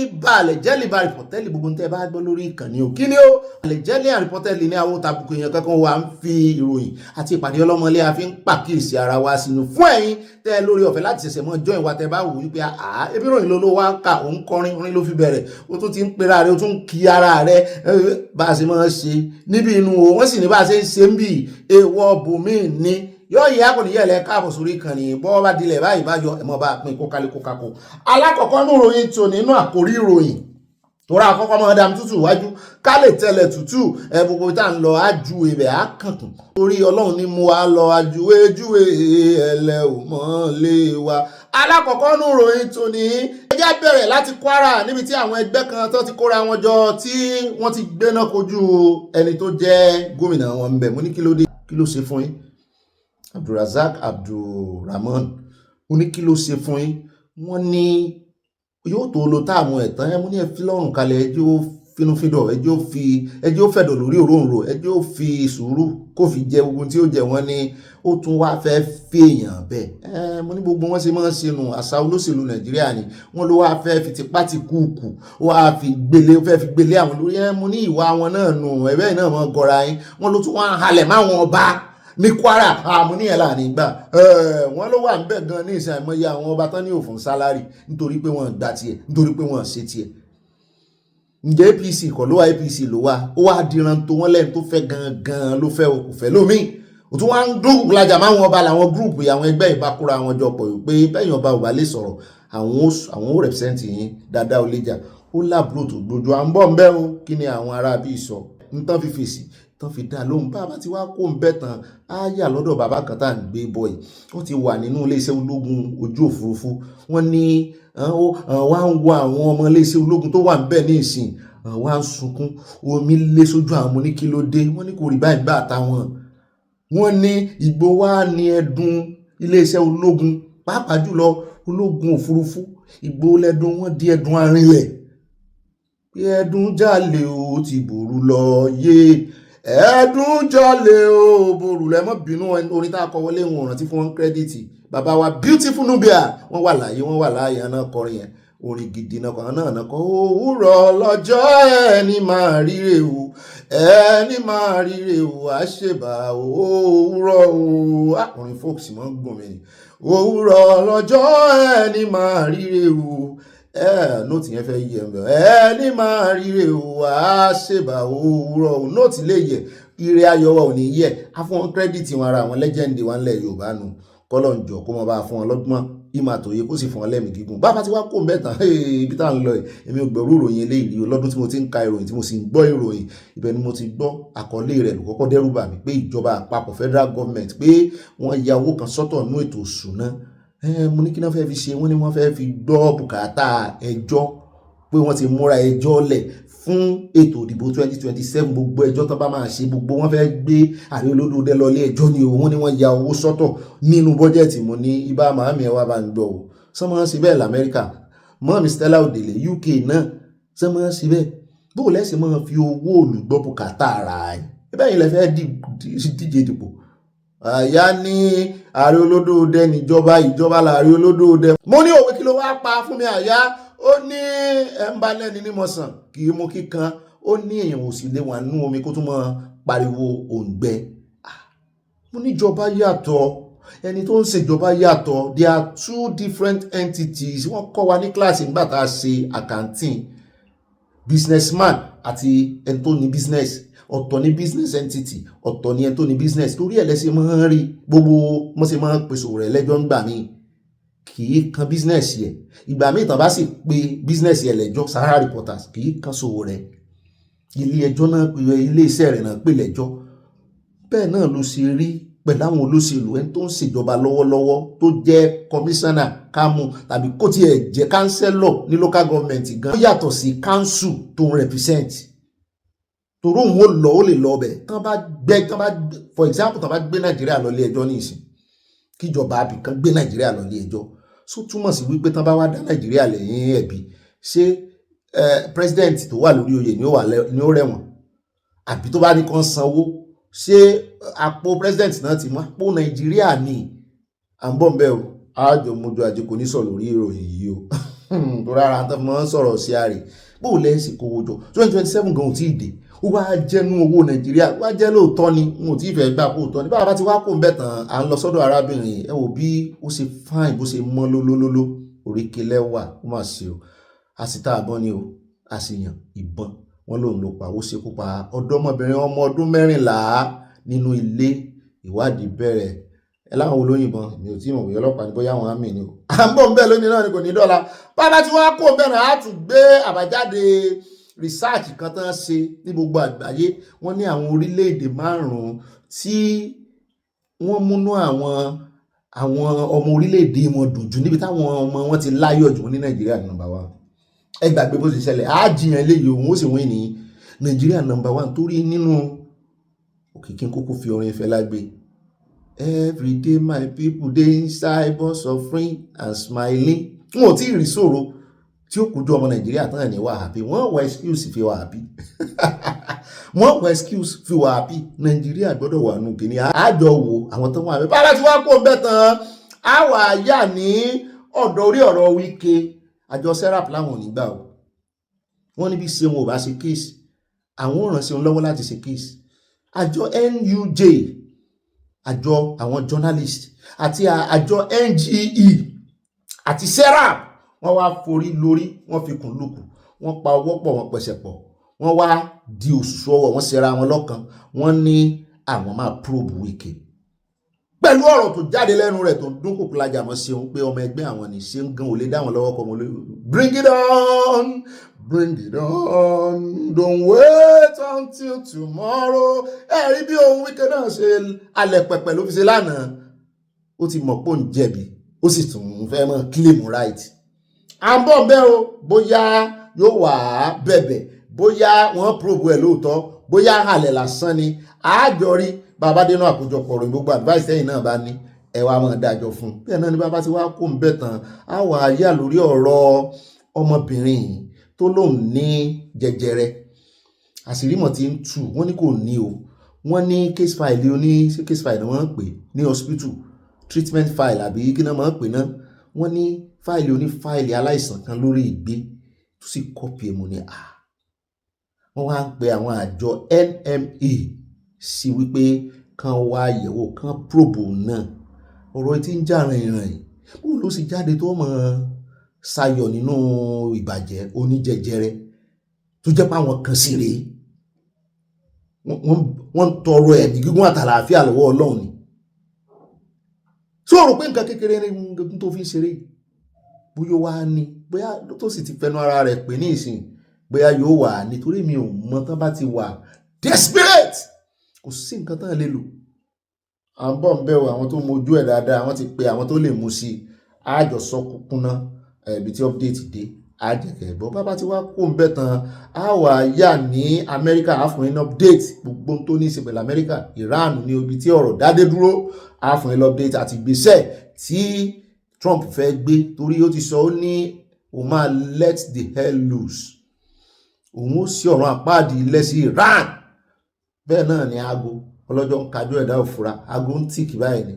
ibà àlẹ̀jẹ́lì bá rìpọ̀tẹ́lì gbogbo tẹ́ bá gbọ́ lórí ìkànnì òkí ni ó àlẹ̀jẹ́lì àrìpọ̀tẹ́lì ní àwọn tàbùkù èèyàn kankan wa ń fi ìròyìn àti ìpàdé ọlọ́mọlé a fi ń pàkíyèsí ara wa sínú fún ẹ̀yin tẹ́ lórí ọ̀fẹ́ láti ṣẹ̀ṣẹ̀ mọ́ join wa tẹ́ bá wù wípé ebi ròyìn ló wá kà ó ń kọrin orin ló fi bẹ̀rẹ̀ ó tún ti ń pera rẹ̀ ó tún ń kí ara rẹ̀ bá a ṣe máa ṣe níbi inú o wọ́n sì ní bá a ṣe ń ṣe ń bì èèwọ̀ bùnmí ní yóò yẹ kò ní yẹlẹ káàbọ̀ sórí kan ní bọ́ bá dilẹ̀ báyìí bá yọ ẹ̀mọ́ bá pín kókálíkókákó alákọ̀ọ́kọ́ ní ìròyìn tòní inú àkórí ìròyìn tóra àkọ́kọ́ mọ́ dam tútù wájú ká lè tẹ̀lẹ̀ tútù gbogbo tá ń lọ ájú ibẹ̀ á kànkùn torí Ọlọ́run ní mú wa lọ ajúwéjúwé ẹlẹ́ ò mọ́ lé wa alákọ̀ọ́kọ́ ní ìròyìn tòní ẹjẹ́ bẹ̀rẹ̀ láti Kwara níbi tí àwọn ẹgbẹ́ kan tó ti kóra wọn jọ tí wọ́n ti gbéná kojú ẹni tó jẹ́ gómìnà wọn ń bẹ̀ mo ní kí ló dé kí ló ṣe fún yín Abdulrazak Abdulrahman ó ní kí ló ṣe fún yín wọ́n ní yóò tó lo táàmù ẹ̀tàn ẹ̀ mú ní ẹ fi lọ́rùn kalẹ̀ ẹjọ́ fínúfíndọ̀ ẹjọ́ fẹ̀dọ̀ lórí òróǹro ẹjọ́ fi sùúrù kó fi jẹ gbogbo tí ó jẹ wọ́n ní ó tún wá fẹ́ fèèyàn bẹ́ẹ̀ mo ní gbogbo wọn ṣe máa ń ṣe nù àṣà olóṣèlú Nàìjíríà ni wọ́n ló wá fẹ́ fi tipá ti kúùkù ó wá fi gbélé àwọn lórí mo ní ìwà wọn náà nù ẹ̀bẹ́ náà mọ́ gọra yín wọ́n ló tún wá ń halẹ̀ máwọn ọba ní Kwara àmúníyàn láàrin gbà wọ́n ló wà níbẹ̀ gan ní ìsìn àìmọye àwọn ọba tán ní òfin sálárì nítorí pé wọ́n gbà tiẹ̀ nítorí pé wọ́n ṣe tiẹ̀ ǹjẹ́ APC kọ́ ló wá APC ló wá ó wá diran tó wọ́n lẹ́nu tó fẹ́ gangan ló fẹ́ òkùnfẹ́ lómìn ó tún wá ń dúró lajà máwọn ọba làwọn gúrùpù àwọn ẹgbẹ́ ìbákúra àwọn jọ pọ̀ pé bẹ́yìn ọba ò bá lè sọ̀rọ̀ àwọn ó rẹ̀pẹ́sẹ̀ntì yín dáadáa ó lè jà ó lábúrò tó gbójú à ń bọ̀ ń bẹ́ o kí ni àwọn ará bíi sọ ń tán fi fèsì tán fi dá lóhùn bá ti wá kó ń bẹ́ tán á yà lọ́dọ̀ bàbá kan tá à ń gbé bọ̀ yìí wọ́n ti wà nínú iléeṣẹ́ ológun ojú òfurufú wọ́n ní wá ń wo àwọn ọmọ iléeṣẹ́ ológun tó wà ń bẹ̀ ní ìsìn wá ń sunkún omi lé sójú àwọn oníkílódé wọ́n ní kò rí báyìí bá àtàwọn wọ́n ní ìgbó wá ní ẹdun iléeṣẹ́ ológun pàápàá jùlọ ológun òfurufú ìgbó lẹ́dun wọ́n di ẹdun arinlẹ̀ pé ẹdun jalè ó ti bòrú lọ yé ẹdun jalè ó bòrú lẹ́mọ́ bínú orin tá a kọ wọlé wọn rántí fún wọn kírẹ́dìtì bàbá wa Beautiful Nubia wọ́n wà láàyè náà kọrin yẹn orin gidi náà kan náà kọ òwúrọ̀ lọ́jọ́ ẹni máa ríre o ẹni máa ríre o àṣebà òwúrọ̀ o orin folks mọ́ ń gbọ̀n mi òwúrọ̀ lọ́jọ́ ẹni máa ríre o nóòtì yẹn fẹ́ yí ẹni máa ríre o àṣebà òwúrọ̀ o nóòtì lè yẹ ire ayọ̀wọ̀ ò ní yẹ á fún wọn kírẹ́dìtì wọn ara àwọn lẹ́jẹ̀ndì wọn lẹ̀ Yorùbá nù kọ́lọ̀ ń jọ kó mọ́ bá fún wọn lọ́gbọ́n ìmọ̀ àtòyé kó sì fún ọ lẹ́mìí gígùn bàbá tí wá kó mẹ́ta ibi tá à ń lọ èmi ò gbẹ̀rú ìròyìn eléyìí lọ́dún tí mo ti ń ka ìròyìn tí mo sì ń gbọ́ ìròyìn ibẹ̀ ni mo ti gbọ́ àkọlé rẹ̀ ló kọ́kọ́ dẹ́rù bà mí pé ìjọba àpapọ̀ federal government pé wọ́n ya owó kan sọ́tọ̀ nú ètò òṣùná mo ní kí náà fẹ́ fi ṣe wọ́n ní wọ́n fẹ́ fi gbọ́ bùkátà ẹjọ́ pé wọ́n ti múra ẹjọ́ lẹ̀ fún ètò ìdìbò 2027 gbogbo ẹjọ́ tó bá máa ṣe gbogbo wọn fẹ́ gbé Ààrẹ Olódòdé lọ ilé ẹjọ́ ni òun ni wọ́n ya owó sọ́tọ̀ nínú bọ́jẹ̀tì mo ní ibà màámi ẹwà bá ń gbọ́ o sọmọ sí bẹ́ẹ̀ l'Amẹ́ríkà mọ́mí Stella Odele UK náà sọmọ sí bẹ́ẹ̀ bó lẹ́sìn máa fi owó olùgbọ́ bùkátà ara yín ibẹ̀ yìí lẹ fẹ́ díje dìbò àyà ní Ààrẹ Olódòdé níjọba ìjọba l'Ààrẹ Olódòdé mo ní òwe kí ló wá pa fún mi àyà ó ní ẹ̀ńbalẹ̀ ní nímọ̀sán kì í mú kíkan ó ní èèyàn ò sì lè wà nínú omi kó tún máa pariwo òǹgbẹ mo níjọba yàtọ̀ ẹni tó ń ṣèjọba yàtọ̀ there are two different entities wọ́n kọ́ wa ní kíláàsì nígbà tá a ṣe accounting businessman àti ẹni tó ní business ọ̀tọ̀ ní business entity ọ̀tọ̀ ní ẹni tó ní business torí ẹ̀ lẹ́sẹ̀ máa ń rí gbogbo wọ́n ṣe máa ń pèsè rẹ̀ lẹ́jọ́ ń gbà mí kì í kan business yẹ ìgbà míì tán bá sì pé business yẹ lẹ́jọ́ Sahara Reporters kì í kan Sowore ilé ẹjọ́ náà pé ilé iṣẹ́ rẹ̀ náà pè lẹ́jọ́ bẹ́ẹ̀ náà ló ṣe rí pẹ̀lú àwọn olóṣèlú ẹni tó ń ṣèjọba lọ́wọ́lọ́wọ́ tó jẹ́ kọmíṣánná kámú tàbí kó tiẹ̀ jẹ́ kánsẹ́lọ̀ ní local government gan ó yàtọ̀ sí council tó ń represent torí òun ó lè lọ ọbẹ̀ tán bá for example tán bá gbé Nàìjíríà lọ ilé ẹjọ́ ní ìsìn kíjọba abìkan gbé Nàìjíríà lọ ilé ẹjọ́ so túmọ̀ sí wípé tán bá wá dá Nàìjíríà lẹ́yìn ẹ̀bi ṣé president tó wà lórí oyè ni ó rẹ̀wọ̀n àbí tó bá ní kàn sanwó ṣé àpò president náà ti mú àpò Nàìjíríà ní à ń bọ̀ ń bẹ́ o àjọ mojú ajé kò ní sọ lórí ìròyìn yìí o tó rárá tó mọ́ sọ̀rọ̀ sí ààrẹ bó lẹ́sìn kówó jọ 2027 gan ò tí ì dé ó wá jẹ́nu owó Nàìjíríà wá jẹ́ lóòótọ́ ni n ò tí ì fẹ́ gbà kó tọ́ ni báwa bá ti wá kó ń bẹ̀ tán à ń lọ sọ́dọ̀ arábìnrin ẹ wò bí ó ṣe fáìn bó ṣe mọ́ lólólóló òrékè lẹ́wà ó mà ṣe o àsìta àbọ̀ ni o àṣìyàn ìbọn wọn lòun ló pa ó ṣekú pa ọ̀dọ́mọbìnrin ọmọ ọdún 14 nínú ilé ìwádìí bẹ̀rẹ̀ ẹ láwọn olóyìnbọn mi ò tí mọ̀ bóyá ọlọ́pàá ní bóyá àwọn àmì ni o à ń bọ̀ ń bẹ̀ lónìí náà ni kò ní dọ́là bàbá tí wọ́n á kó bẹ̀rẹ̀ á tún gbé àbájáde research kan tán ṣe ní gbogbo àgbáyé wọ́n ní àwọn orílẹ̀-èdè 5 tí wọ́n múnú àwọn ọmọ orílẹ̀-èdè wọn dùn jù níbi táwọn ọmọ wọn ti láyọ̀ jù ní Nàìjíríà number 1 ẹ gbàgbé bó ti ṣẹlẹ̀ á jiyàn eléyìí òun ó sì wọ́n ní Nàìjíríà number 1 torí nínú òkìkí kókó fi orin ìfẹ́ lágbé every day my people dey inside bus suffering and smiling wọn ò tí ì rí ṣòro tí ó kojú ọmọ Nàìjíríà tán ní wà happy wọ́n wọ excuse fi wà happy wọ́n wọ excuse fi wà happy Nàìjíríà gbọ́dọ̀ wà nù kìíní àjọ wo àwọn tó wà bẹ́ẹ̀ bá láti wá kó bẹ́ẹ̀ tán á wà yà ní ọ̀dọ̀ orí ọ̀rọ̀ Wike àjọ SERAP láwọn ò ní gbà o wọ́n níbi ṣe wọn ò bá ṣe case àwọn ò ràn sí wọn lọ́wọ́ láti ṣe case àjọ NUJ àjọ àwọn journalist àti àjọ NGE àti SERAP wọ́n wá forí lórí wọ́n fi kùn lùkù wọ́n pa ọwọ́ pọ̀ wọ́n pẹ̀sẹ̀ pọ̀ wọ́n wá di òṣùṣù ọwọ́ wọ́n ṣera wọn lọ́kàn wọ́n ní àwọn máa probe Wike pẹ̀lú ọ̀rọ̀ tó jáde lẹ́nu rẹ̀ tó ń dún kòkó lajà mọ́ Ṣeun pé ọmọ ẹgbẹ́ àwọn ní Ṣeun gan ò lè dá wọn lọ́wọ́ kọ́ mọ́ lórí bring it on don't wait until tomorrow ẹ̀rí bí ohun Wike náà ṣe alẹ̀ pẹ̀pẹ̀ ló fi ṣe lánàá ó ti mọ̀ pé ó ń jẹ̀bi ó sì tún fẹ́ mọ́ claim right à ń bọ̀ bẹ́ẹ̀ o bóyá yóò wà á bẹ̀bẹ̀ bóyá wọ́n probe ẹ̀ lóòótọ́ bóyá halẹ̀ lásán ni àájọrí bàbá dénú àkójọpọ̀ ọ̀rọ̀ gbogbo advice ẹ̀yin náà bá ní ẹ wá máa dájọ́ fún bẹ́ẹ̀ náà ni bàbá ti wá kó ń bẹ̀ tán á wà á yà lórí ọ̀rọ̀ ọmọbìnrin tó lóun ní jẹjẹrẹ àṣírí mọ̀ tí ń tú wọ́n ní kò ní o wọ́n ní case file case file ni wọ́n ń pè ní hospital treatment file àbí kí náà máa ń pè náà wọ́n ní fáìlì fáìlì aláìsàn kan lórí ìgbé tó sì kọ́pì ẹ̀mú ni wọ́n wá ń pe àwọn àjọ NMA sí wípé kan wá yẹ̀wò kan probe náà ọ̀rọ̀ tí ń jà rìnrìn bó ló sì jáde tó mọ̀ sayọ̀ nínú ìbàjẹ́ oníjẹjẹrẹ tó jẹ́ pé àwọn kan sì rèé wọ́n tọrọ ẹ̀mí gígùn àtàlàáfíà lọ́wọ́ Ọlọ́run ni tí ó rò pé nǹkan kékeré ní tó fi ń ṣeré bóyá wá ní bóyá tó sì ti fẹnu ara rẹ̀ pé ní ìsìn bóyá yóò wà nítorí mi ò mọ tán bá ti wà desperate kò sí nǹkan tán lè lò à ń bọ̀ ń bẹ̀rù àwọn tó mojú ẹ̀ dáadáa wọ́n ti pe àwọn tó lè mú sí àjọsọ kúkúná ibi tí update dé àjẹkẹ̀ bọ́ bàbá tí wá kó ń bẹ̀ tán á wà yà ní Amẹ́ríkà á fún yín update gbogbo tó ní í ṣe pẹ̀lú Amẹ́ríkà Iran ní ibi tí ọ̀rọ̀ dádé dúró á fún yín update àti ìgbésẹ̀ tí Trump fẹ́ gbé torí ó ti sọ ó ní òun máa let the hell loose òun ó sí ọ̀run àpáàdì ilẹ̀ sí Iran bẹ́ẹ̀ náà ni aago ọlọ́jọ́ ń kájú ẹ̀dá òfura aago ń tìkì báyìí ni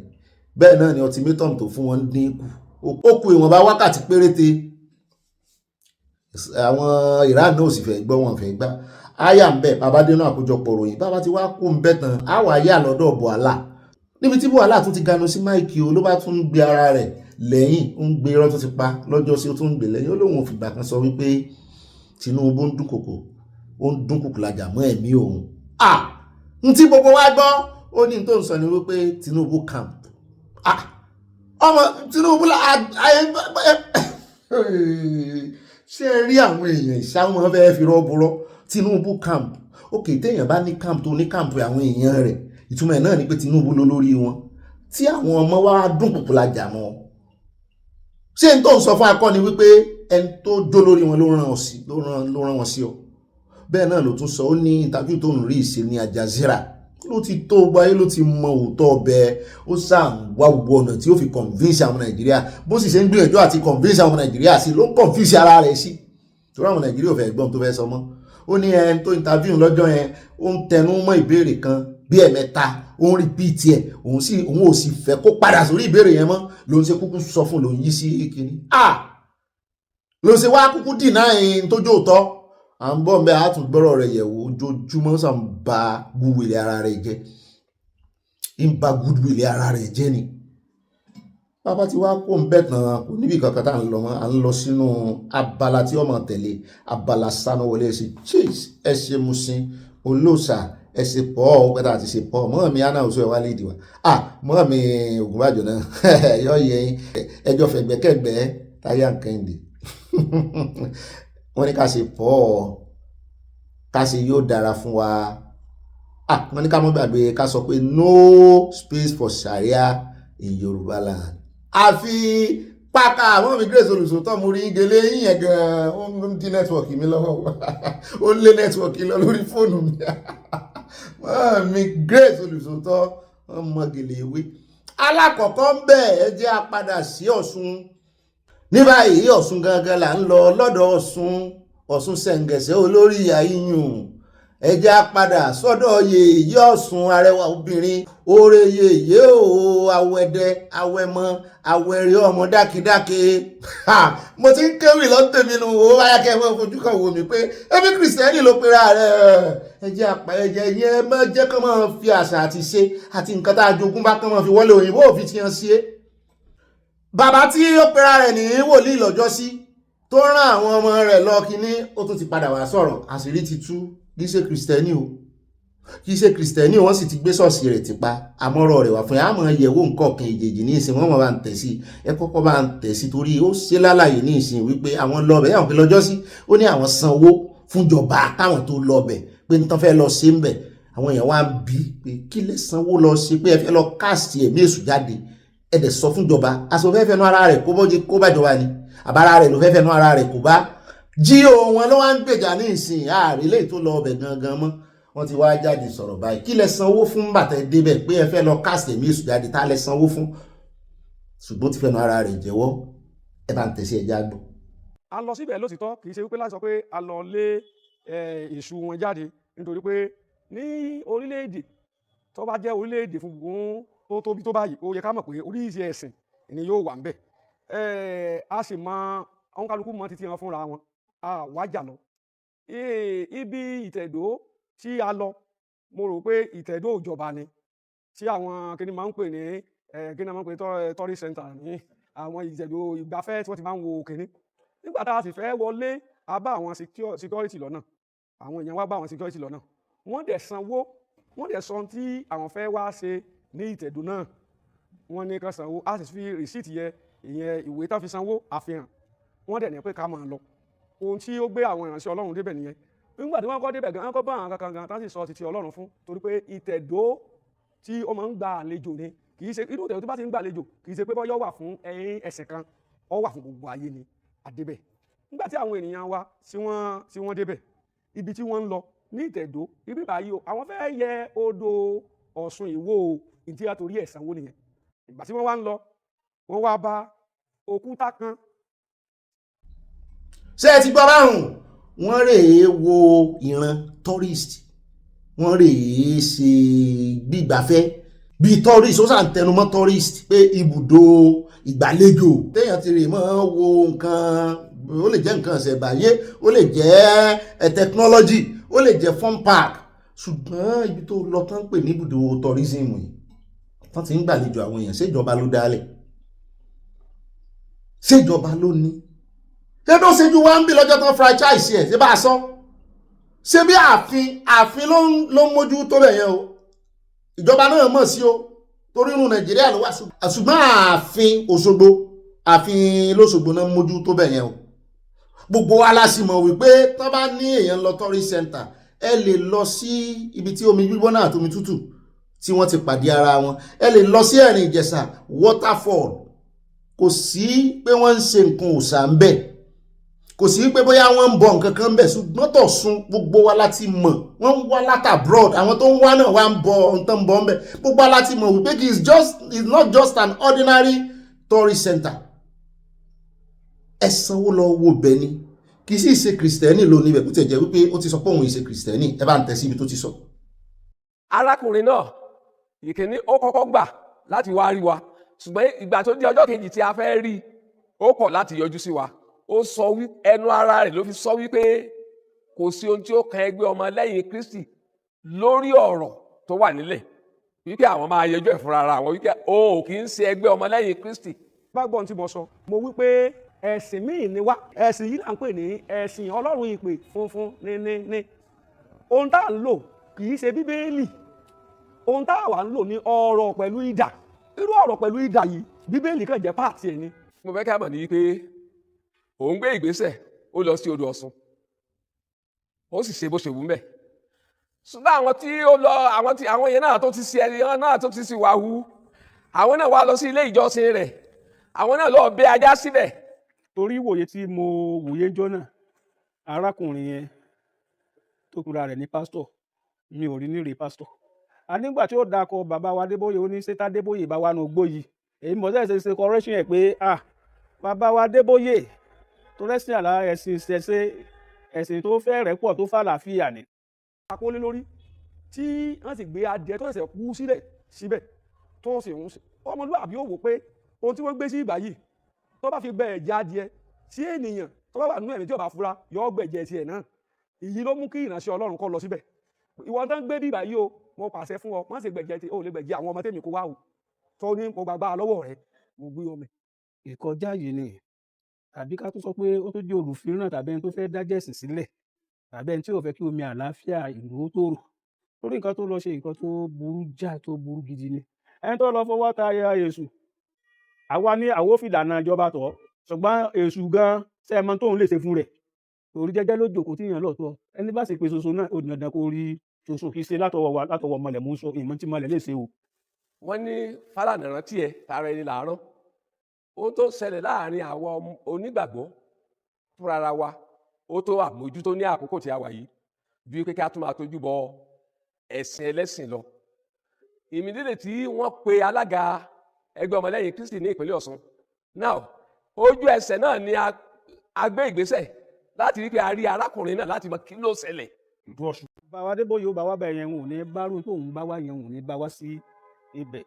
bẹ́ẹ̀ náà ni ultimatum tó fún wọn dín kù ó kù ìwọ̀nba wákàtí péréte àwọn Iran náà ò sì fẹ́ gbọ́ wọn fẹ́ gbá àyà ń bẹ̀ bàbá dénú àkójọpọ̀ ròyìn bàbá ti wá kó ń bẹ̀ tán á wà yà lọ́dọ̀ Buhala níbi tí Buhala tún ti ganu sí máìkì o ló bá tún gbé ara rẹ̀ lẹ́yìn ó ń gbé irọ́ tó ti pa lọ́jọ́ sí ó tún ń gbé lẹ́yìn ó lóun ò fìgbà kan sọ wípé Tinubu ń dúnkòkò lajà mọ́ ẹ̀mí òun n tí gbogbo wa gbọ́ ó ní tó ń sọ ní wípé Tinubu camp ọmọ Tinubu ṣe rí àwọn èèyàn ìṣàwọn fẹ́ fi rọ́bùrọ́ Tinubu camp òkè téèyàn bá ní camp tó ní camp àwọn èèyàn rẹ̀ ìtumọ̀ ẹ̀ náà ni pé Tinubu ló lórí wọn tí àwọn ọmọ wa dúnkòkò lajà mọ́ ṣé n tó ń sọ fún akọni wípé ẹni tó jó lórí wọn ló rán wọn sí ọ bẹ́ẹ̀ náà ló tún sọ ó ní interview tó ń rí ìṣe ní Al Jazeera ló ti tó gbáyé ló ti mọ òótọ́ ọbẹ̀ ó sáà ń wá gbogbo ọ̀nà tí ó fi convince àwọn Nàìjíríà bó sì ṣe ń gbìyànjú àti convince àwọn Nàìjíríà sí ló ń confuse ara rẹ̀ sí torí àwọn Nàìjíríà ò fẹ́ gbọ́n tó fẹ́ sọ mọ́ ó ní ẹni tó interview lọ́jọ́ yẹn ó ń tẹnu mọ́ ìbéèrè kan bí ẹ̀mẹ́ta ó ń repeat ẹ̀ òun ò sì fẹ́ kó padà sórí ìbéèrè yẹn mọ́ ló ń ṣe kúkú sọ fún ló ń yí sí kíní ló ń ṣe wá kúkú deny tójú òótọ́ à ń bọ̀ ń bẹ́ àtúngbọ́rọ̀ rẹ̀ yẹ̀wò ojoojúmọ́ sàn ba goodwill ara rẹ̀ jẹ́ ń ba goodwill ara rẹ̀ jẹ́ ni bàbá tí wá kó ń bẹ̀ tán kò níbi kankan tá à ń lọ mọ́ à ń lọ sínú abala tí ọmọ tẹ̀lé Abala Sanawole ẹ ṣe musin olóòṣà ẹ ṣe pọ̀ ọ́ pẹ́ta àti ṣe pọ̀ mọ́ mi àná òṣù ẹ̀ wá léèdì wa mọ́ mi Ògúnbàjò náà yọ yẹ ẹjọ́ fẹ̀gbẹ́kẹ̀gbẹ́ táyà Kẹ́hìndé wọ́n ní ká ṣe pọ̀ ká ṣe yóò dára fún wa wọ́n ní ká mọ́ gbàgbé ká sọ pé no space for Sharia in Yoruba land àfi pàkà àwọn mi Grace olùsòtọ́ mo rí gèlè yíyẹn gan-an ó ń dín nẹ́tíwọ̀kì mi lọ́wọ́ ó lé nẹ́tíwọ̀kì lọ lórí fóònù mi mi Grace olùsòtọ́ ọmọ gèlè ìwé alákọ̀ọ́kọ́ ń bẹ̀ ẹ jẹ́ a padà sí Ọ̀ṣun ní báyìí Ọ̀ṣun gangan là ń lọ lọ́dọ̀ Ọ̀ṣun Ṣẹ̀ǹgẹ̀ṣẹ̀ olórí àyíyùn ẹja padà sọ́dọ̀ yèyé Ọ̀ṣun arẹwà obìnrin oore yèyé o awẹ́dẹ awẹ́mọ awẹ́rẹ́ ọmọ dákidáke mo ti ń kéwì lọ́tẹ̀mí nu owó báyà kẹ́ mọ́ fojú kan wò mí pé ẹbí kìrìsìtẹ́nì ló pera rẹ̀ ẹjẹ́ àpẹẹjẹ yẹn mọ́ jẹ́ kán máa fi àṣà àti ṣe àti nǹkan tá a jogún bá kán máa fi wọlé òyìnbó òfin ti hàn sí é. Bàbá tí ó pera rẹ̀ ní wòlíì lọ́jọ́ sí tó rán àwọn ọmọ rẹ̀ lọ kíní ó tún ti padà wá sọ̀rọ̀ àṣírí ti tú kì í ṣe kìrìsìtẹ́nì o kì í ṣe kìrìsìtẹ́nì wọ́n sì ti gbé ṣọ́ọ̀ṣì rẹ̀ tìpa àmọ́rọ̀ rẹ̀ wà fún yà á mọ̀ yẹ̀wò nǹkan ọ̀kan ìjèjì ní ìsìn wọ́n mọ̀ bá ń tẹ̀ sí ẹ kọ́kọ́ bá ń tẹ̀ sí torí ó ṣe lálàyé ní ìsìn wípé àwọn lọ́bẹ̀ yàwọn pé lọ́jọ́ sí ó ní àwọn sanwó fúnjọba káwọn tó lọ́bẹ̀ pé ní tán fẹ́ lọ sí ń bẹ̀ àwọn èèyàn wá ń bí pé kí lè sanwó lọ sí pé ẹ fẹ́ lọ káàsì ẹ̀mí èṣù jáde ẹ dẹ̀ sọ fúnjọba aṣọ fẹ́fẹ́ nu ara rẹ̀ kó bájọba ni àbára rẹ̀ ló fẹ́fẹ́ nu ara rẹ̀ kó bá jí o wọn ló wá ń gbèjà ní ìsìn ààrẹ lè tó lọ ọbẹ̀ gangan mọ́ wọ́n ti wá jáde sọ̀rọ̀ báyìí kí lẹ sanwó fún bàtẹ́ débẹ̀ pé ẹ fẹ́ lọ káàsì ẹ̀mí èṣù jáde tá lẹ sanwó fún ṣùgbọ́n ti fẹ́nu ara rẹ̀ jẹ́wọ́ ẹ bá ń tẹ̀sí ẹja gbọ́. a lọ síbẹ̀ lótìtọ́ kì í ṣe wípé láti sọ pé a lọ lé èṣù wọn jáde nítorí pé ní orílẹ̀-èdè tó bá jẹ́ orílẹ̀-èdè fún gbogbo tó tóbi tó báyìí ó yẹ ká mọ̀ pé oríṣi ẹ̀sìn ni yóò wà ń bẹ̀ a sì mọ àwọn kálukú mọ títí wọn fúnra wọn a wájà lọ ibi ìtẹ̀dó tí a lọ mo rò pé ìtẹ̀dó ìjọba ni tí àwọn kìnnì máa ń pè ní kìnnì máa ń pè ní tourist center ní àwọn ìtẹ̀dó ìgbafẹ́ tí wọ́n ti máa ń wo kìnnì nígbà tá a sì fẹ́ wọlé a bá àwọn security lọ́nà àwọn èèyàn wá bá àwọn security lọ́nà wọ́n dẹ̀ sanwó wọ́n dẹ̀ sọ tí àwọn fẹ́ wá ṣe ní ìtẹ̀dó náà wọ́n ní ká sanwó a sì fi rìsíìtì yẹ ìyẹn ìwé tán fi sanwó àfihàn wọ́n dẹ̀ ní pé ká máa lọ ohun tí ó gbé àwọn ìránṣẹ́ Ọlọ́run débẹ̀ nìyẹn nígbà tí wọ́n kọ́ débẹ̀ gan-an kọ́ bá àwọn kankan gan-an tá sì sọ títí Ọlọ́run fún torí pé ìtẹ̀dó tí ó máa ń gba àlejò ni kì í ṣe inú ìtẹ̀dó tó bá ti ń gba àlejò kì í ṣe pé bọ́yọ́ wà fún ẹ̀sìn kan ó wà fún gbogbo ayé ni àdébẹ̀ nígbà tí àwọn ènìyàn wa tí wọ́n débẹ̀ ibi tí wọ́n ń lọ ní ìtẹ̀dó ibi báyìí o àwọn fẹ́ yẹ odò Ọ̀ṣun Ìwó ìdí àtòrí ẹ̀sánwó nìyẹn ìgbà tí wọ́n wá ń lọ wọ́n wá bá òkúta kan. ṣé ẹ ti gbọ́ báwọn wọ́n rèé wo ìran tourist wọ́n rèé ṣe gbígbafẹ́ bíi tourist ó sàn tẹnumọ́ tourist pé ibùdó ìgbàlejò téèyàn ti rè mọ́ wo nǹkan ó lè jẹ́ nǹkan ìṣẹ̀báyé ó lè jẹ́ technology ó lè jẹ́ fun park ṣùgbọ́n ibi tó lọ tán pè ní ibùdó tourism yìí wọ́n ti ń gbàlejò àwọn èèyàn ṣèjọba ló dálẹ̀ ṣèjọba ló ní ṣé tó ṣe ju wá ń bí lọ́jọ́ tán franchise ẹ̀ ṣé bá a sọ ṣé bí ààfin ló ń mójú tó bẹ̀ yẹn o ìjọba náà mọ̀ sí o torí inú Nàìjíríà ló wà ṣùgbọ́n ààfin Òṣogbo ààfin lóṣogbo náà mójú tó bẹ̀ yẹn o gbogbo wa la sì mọ̀ wípé tán bá ní èèyàn lọ tourist center ẹ lè lọ sí ibi tí omi gbígbóná àti omi tútù tí wọ́n ti pàdé ara wọn ẹ lè lọ sí Ẹ̀rìn Ìjẹ̀ṣà waterfall kò sí pé wọ́n ń ṣe nǹkan òòṣà ń bẹ̀ kò sí pé bóyá wọ́n ń bọ nǹkan kan ń bẹ̀ ṣùgbọ́n t'Ọ̀ṣun gbogbo wa láti mọ̀ wọ́n ń wá láti abroad àwọn tó ń wá náà wá ń bọ ohun tó ń bọ ń bẹ̀ gbogbo wa láti mọ̀ wípé it's not just an ordinary tourist center ẹ sanwó lọ wo bẹ̀ ni kì í sì ṣe kìrìsìtẹ́nì ló níbẹ̀ bó ti jẹ́ wípé ó ti sọ pé òun ìṣe kìrìsìtẹ́nì ẹ bá ń tẹ̀ sí ibi tó ti sọ. arákùnrin náà ìkíní ó kọ́kọ́ gbà láti wá rí wa ṣùgbọ́n ìgbà tó di ọjọ́ kejì tí a fẹ́ rí ó kọ̀ láti yọjú sí wa ó sọ ẹnu ara rẹ̀ ló fi sọ wípé kò sí ohun tí ó kan ẹgbẹ́ ọmọlẹ́yìn Kristi lórí ọ̀rọ̀ tó wà nílẹ̀ wípé àwọn máa yẹjọ́ ẹ̀ fúnra ara àwọn wípé òun kì í ṣe ẹgbẹ́ ọmọlẹ́yìn Kristi. bá gbọ́n tí mo sọ mo wípé ẹ̀sìn míì ni wá ẹ̀sìn yìí là ń pè ní ẹ̀sìn Ọlọ́run ìpè funfun ní ohun tá à ń lò kì í ṣe Bíbélì ohun tá à wà ń lò ní ọ̀rọ̀ pẹ̀lú idà irú ọ̀rọ̀ pẹ̀lú idà yìí Bíbélì kàn jẹ́ páàtì ẹ̀ ni. mo fẹ́ ká mọ̀ ní wípé òun gbé ìgbésẹ̀ ó lọ sí odò Ọ̀ṣun ó sì ṣe bó ṣe wù ú mẹ́ ṣùgbọ́n àwọn tí ó lọ àwọn yẹn náà tó ti ṣe ẹni náà tó ti ṣe wà hù àwọn náà wá lọ sí ilé ìjọsìn rẹ̀ àwọn náà lọ bẹ ajá síbẹ̀. torí ìwòye tí mo wòye jọ náà arákùnrin yẹn tó kura rẹ̀ ní pásítọ̀ mi ò rí ní rèé pásítọ̀ a nígbà tí ó dakọ bàbá wa Adébóyè ó ní sétá Adébóyè bá wà nù gbó yìí èyí mọ̀ sẹ́yìn ṣe correction ẹ̀ pé bàbá wa Adébóyè tó rẹ́sìn àlá ẹ̀sìn ìṣẹ̀ṣe ẹ̀sìn tó fẹ́ rẹ̀ pọ̀ tó fàlàáfíà ni. akólé lórí tí wọ́n sì gbé adìẹ tó ṣẹ̀ṣẹ̀ kú sílẹ̀ síbẹ̀ tó sì ń ọmọlúwàbí ó wò pé ohun tí wọ́n gbé sí ìgbà yìí tó bá fi gbẹ ẹ̀jẹ̀ adìẹ sí ènìyàn tó bá wà nínú ẹ̀mí tí ó bá fura yọ gbẹ̀jẹ̀ tiẹ̀ náà. èyí ló mú kí ìránṣẹ́ Ọlọ́run kó lọ síbẹ̀. ìwọ tán gbé bí ìgbà yìí o mo pàṣẹ fún ọ má ṣe gbẹ̀jẹ̀ tí o lè gbẹ̀jẹ̀ àwọn ọmọ tèmi kó wá o tó ní mo gbàgbá lọ́wọ́ rẹ mo gbé ọmọ. ìkọjá yìí ni tàbí ká tó sọ pé ó tó jẹ́ olùfiràn tàbí ẹni tó fẹ́ dájẹ́ ẹ̀sìn sílẹ̀ tàbí ẹni tí ò fẹ́ kí omi àlàáfíà ìlú tó rò lórí nǹkan tó lọ ṣe nǹkan tó burú já tó burú gidi ni. ẹni tó lọ fọwọ́ ta èṣù àwa ní àwòfìlànà ìjọba tọ̀ ṣùgbọ́n èṣù gan sẹ́ẹ̀mọ tóun lè ṣe fún rẹ̀ torí jẹ́jẹ́ ló jòkó tí yàn lọ́tọ̀ ẹni bá sì pé ṣoṣo náà ó dandan kó rí ṣoṣo kì í ṣe látọwọ́ mọlẹ̀ mú sọ ìmọ̀ tí mọlẹ̀ lè ṣe o. wọ́n ní Fálànà rántí ẹ tara ẹni làárọ̀ ó tó ṣẹlẹ̀ láàrin àwọn onígbàgbọ́ fúnra wa ó tó àmójútó ní àkókò tí a wà yìí bí pé ká tún máa tójú bọ ẹ̀sìn ẹlẹ́sìn lọ. ìmìdílé tí wọ́n pe alága ẹgbẹ́ ọmọlẹ́yìn Kristi ní ìpínlẹ̀ Ọ̀ṣun now ojú ẹsẹ̀ náà ni a gbé ìgbésẹ̀ láti rí pé a rí arákùnrin náà láti mọ kí ló ṣẹlẹ̀. bàbá Adébóyè ó bá wá bá yẹn ò ní bá rú tóun bá wá yẹn ò ní bá wá sí ibẹ̀.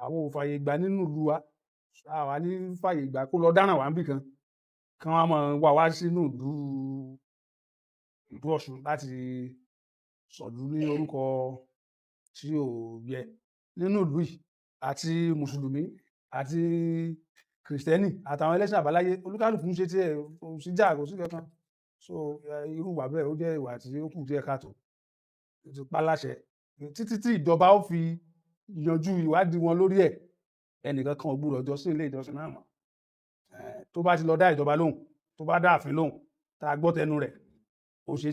àwọn ò fààyè gbà nínú ìlú wa àwa ní fààyè gbà kó lọ dáràn wá níbì kan kí wọ́n máa wá wá sínú ìlú Ọ̀ṣun láti sọ̀dú ní orúkọ tí ò yẹ nínú ìlú yìí àti mùsùlùmí àti kìrìsìtẹ́nì àtàwọn ẹlẹ́sìn àbáláyé olúkálùkù ń ṣe tí ẹ kò sí jà kò sí kankan so irú ìwà bẹ́ẹ̀ ó jẹ́ ìwà tí ó kù díẹ̀ káàtó ti pa láṣẹ títí tí ìjọba ó fi yanjú ìwádìí wọn lórí ẹ̀ ẹnìkan kan ò gbúdọ̀ jọ sí ilé ìjọsìn náà mọ́ tó bá ti lọ dá ìjọba lóhùn tó bá dá ààfin lóhùn tá a gbọ́ tẹnu rẹ̀ ó ṣeé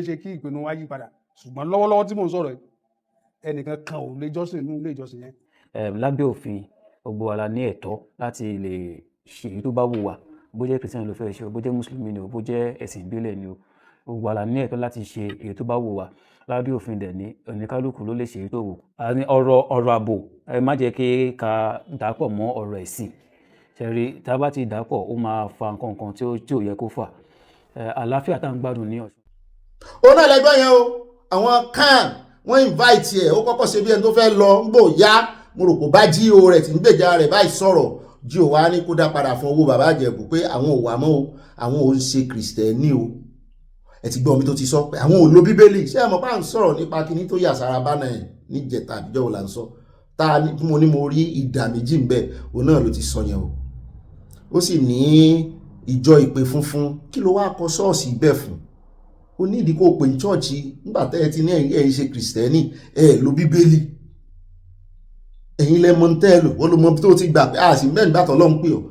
ṣe kí ìpinnu wa yí padà ṣùgbọ́n lọ́wọ́lọ́wọ́ tí mò ń sọ̀rọ̀ ẹnìkan kan ò lè jọ́sìn nínú ilé ìjọsìn yẹn. lábẹ́ òfin gbogbo wa la ní ẹ̀tọ́ láti lè ṣe èyí tó bá wù wá bó jẹ́ kìrìsìtẹ́nì ló fẹ́ ṣe bó jẹ́ mùsùlùmí ni o bó jẹ́ ẹ̀sìn ìbílẹ̀ ni o gbogbo wa la ní ẹ̀tọ́ láti ṣe èyí tó bá wù wá lábẹ́ òfin dẹ̀ ní oníkálukú ló lè ṣe èyí tó wù. ọ̀rọ̀ ààbò ẹ má jẹ́ kí ká dàpọ̀ mọ́ ọ̀rọ̀ ẹ̀sìn ṣẹ̀rí tá a bá ti dàpọ̀ ó máa fa nǹkan kan tí ò yẹ kó fà àlàáfíà tá à ń gbádùn ní Ọ̀ṣun. ó náà lẹ́gbẹ́ yẹn o àwọn kan wọ́n invite ẹ̀ ó kọ́kọ́ ṣe bí ẹni tó fẹ́ lọ ń bò yá mo rò kó bá jíò rẹ̀ tí ń gbèjà rẹ̀ báyìí sọ̀rọ̀ jíò wá ní kó dá padà fún owó bàbá Ìjẹ̀bú pé àwọn ò wà mọ́ o àwọn ò ń ṣe kìrìsìtẹ́nì o ẹ ti gbọ́ omi tó ti sọ pé àwọn ò lo bíbélì ṣé ẹ mọ̀ bá ń sọ̀rọ̀ nípa kíní tó yà sára bánà ẹ̀ níjẹta àbíjọ́ là ń sọ tá a mo ní mo rí ìdá méjì ń bẹ òun náà ló ti sọ yẹn o ó sì ní ìjọ ìpè funfun kí ló wá kọ ṣọ́ọ̀ṣì bẹ́ẹ̀ fún ó ní ìdí kó pè ní ṣọ́ọ̀ṣì nígbà tẹ́ ẹ ti ní ẹ̀yin ṣe kìrìsìtẹ́nì ẹ̀ lo bíbélì ẹ̀yin lẹ́mọ̀ ń tẹ́ ẹ lò wọ́n ló mọ bí tó ti gbà pé àṣì mẹ́rin bàtọ̀ lọ́n pè ọ́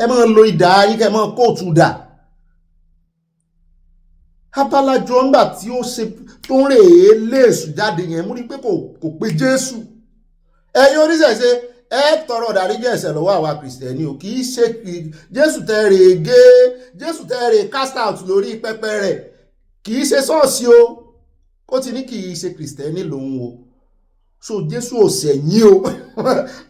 ẹ máa lo ìdá yín kẹ́ ẹ máa kóòtù dà abalajọ ńgbà tí ó ṣe tó ń rèé léèṣù jáde yẹn mú rí pé kò pé Jésù ẹ̀yin oníṣẹ̀ṣe ẹ tọrọ ìdáríjì ẹ̀ṣẹ̀ lọ́wọ́ àwa kìrìsìtẹ́nì o kì í ṣe Jésù tẹ́rẹ̀ gé Jésù tẹ́rẹ̀ cast out lórí pẹpẹ rẹ̀ kì í ṣe ṣọ́ọ̀ṣì o ó ti ní kì í ṣe kìrìsìtẹ́nì lòun o so Jésù ò sẹ̀yìn o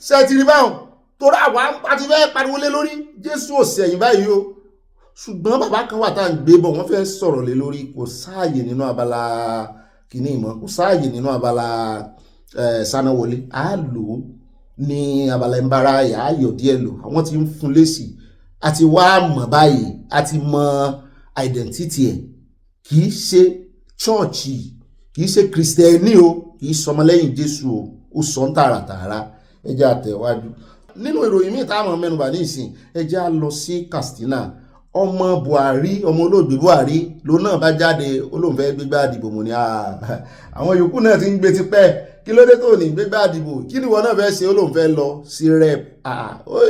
ṣe ti rí báwọn torí àwa àti fẹ́ pariwo lé lórí Jésù ò sẹ̀yìn báyìí o ṣùgbọ́n bàbá kan wà tá à ń gbé bọ̀ wọ́n fẹ́ sọ̀rọ̀ lé lórí kò sáàyè nínú abala kìíní ìmọ̀ kò sáàyè nínú abala Sanawole á lò ó ní abala ìbára ayọ̀ díẹ̀ lò àwọn tí ń fún lésì àti wá mọ̀ báyìí àti mọ identity ẹ̀ kì í ṣe chọ́ọ̀chì kì í ṣe kìrìsìtẹ́nì o kì í sọmọlẹ́yìn Jésù o ó sọ ń tààràtààrà ẹ jẹ́ àtẹ̀wájú nínú ìròyìn míì táwọn mẹ́nubà ní ìsìn ẹ jẹ́ á lọ sí Katsina ọmọ Buhari ọmọ olóògbé Buhari ló náà bá jáde olóòfẹ́ gbégbá àdìbò mọ̀ ní àwọn yòókù náà ti ń gbé tipẹ́ kí ló dé tó ní gbégbá àdìbò kí ni wọn náà fẹ́ ṣe olóòfẹ́ lọ sí rep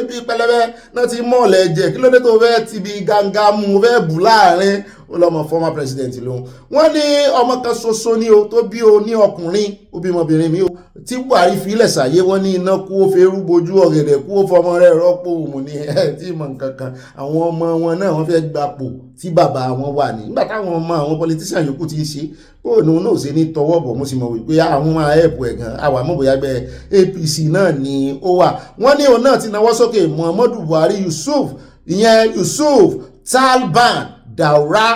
ibi pẹlẹbẹ náà ti mọ̀ọ́lẹ̀ jẹ kí ló dé tó fẹ́ ti bi gangan mu fẹ́ bù láàrin ọlọmọ former president lòun wọ́n ní ọmọ kan ṣoṣo ní o tó bí o ní ọkùnrin obìnrin mi o tí Buhari fi ilẹ̀ ṣàyé wọ́n ní iná kú ó fẹ́ rú bojú ọ̀gẹ̀dẹ̀ kú ó fọmọ rẹ̀ rọ́pò òmù ní tí mọ̀ nǹkan kan àwọn ọmọ wọn náà wọ́n fẹ́ gbapò tí bàbá wọn wà ní nígbà táwọn ọmọ àwọn politician yòókù ti ń ṣe kó òun náà ṣe ní tọwọ́ bọ̀ mo sì mọ̀ wípé àwọn máa ẹ̀pù ẹ̀ gan àwa mọ̀ bóyá ẹgbẹ́ APC náà ni ó wà wọ́n ní òun náà ti nawọ́ sókè Muhammadu Buhari Yusuf Taliban Daura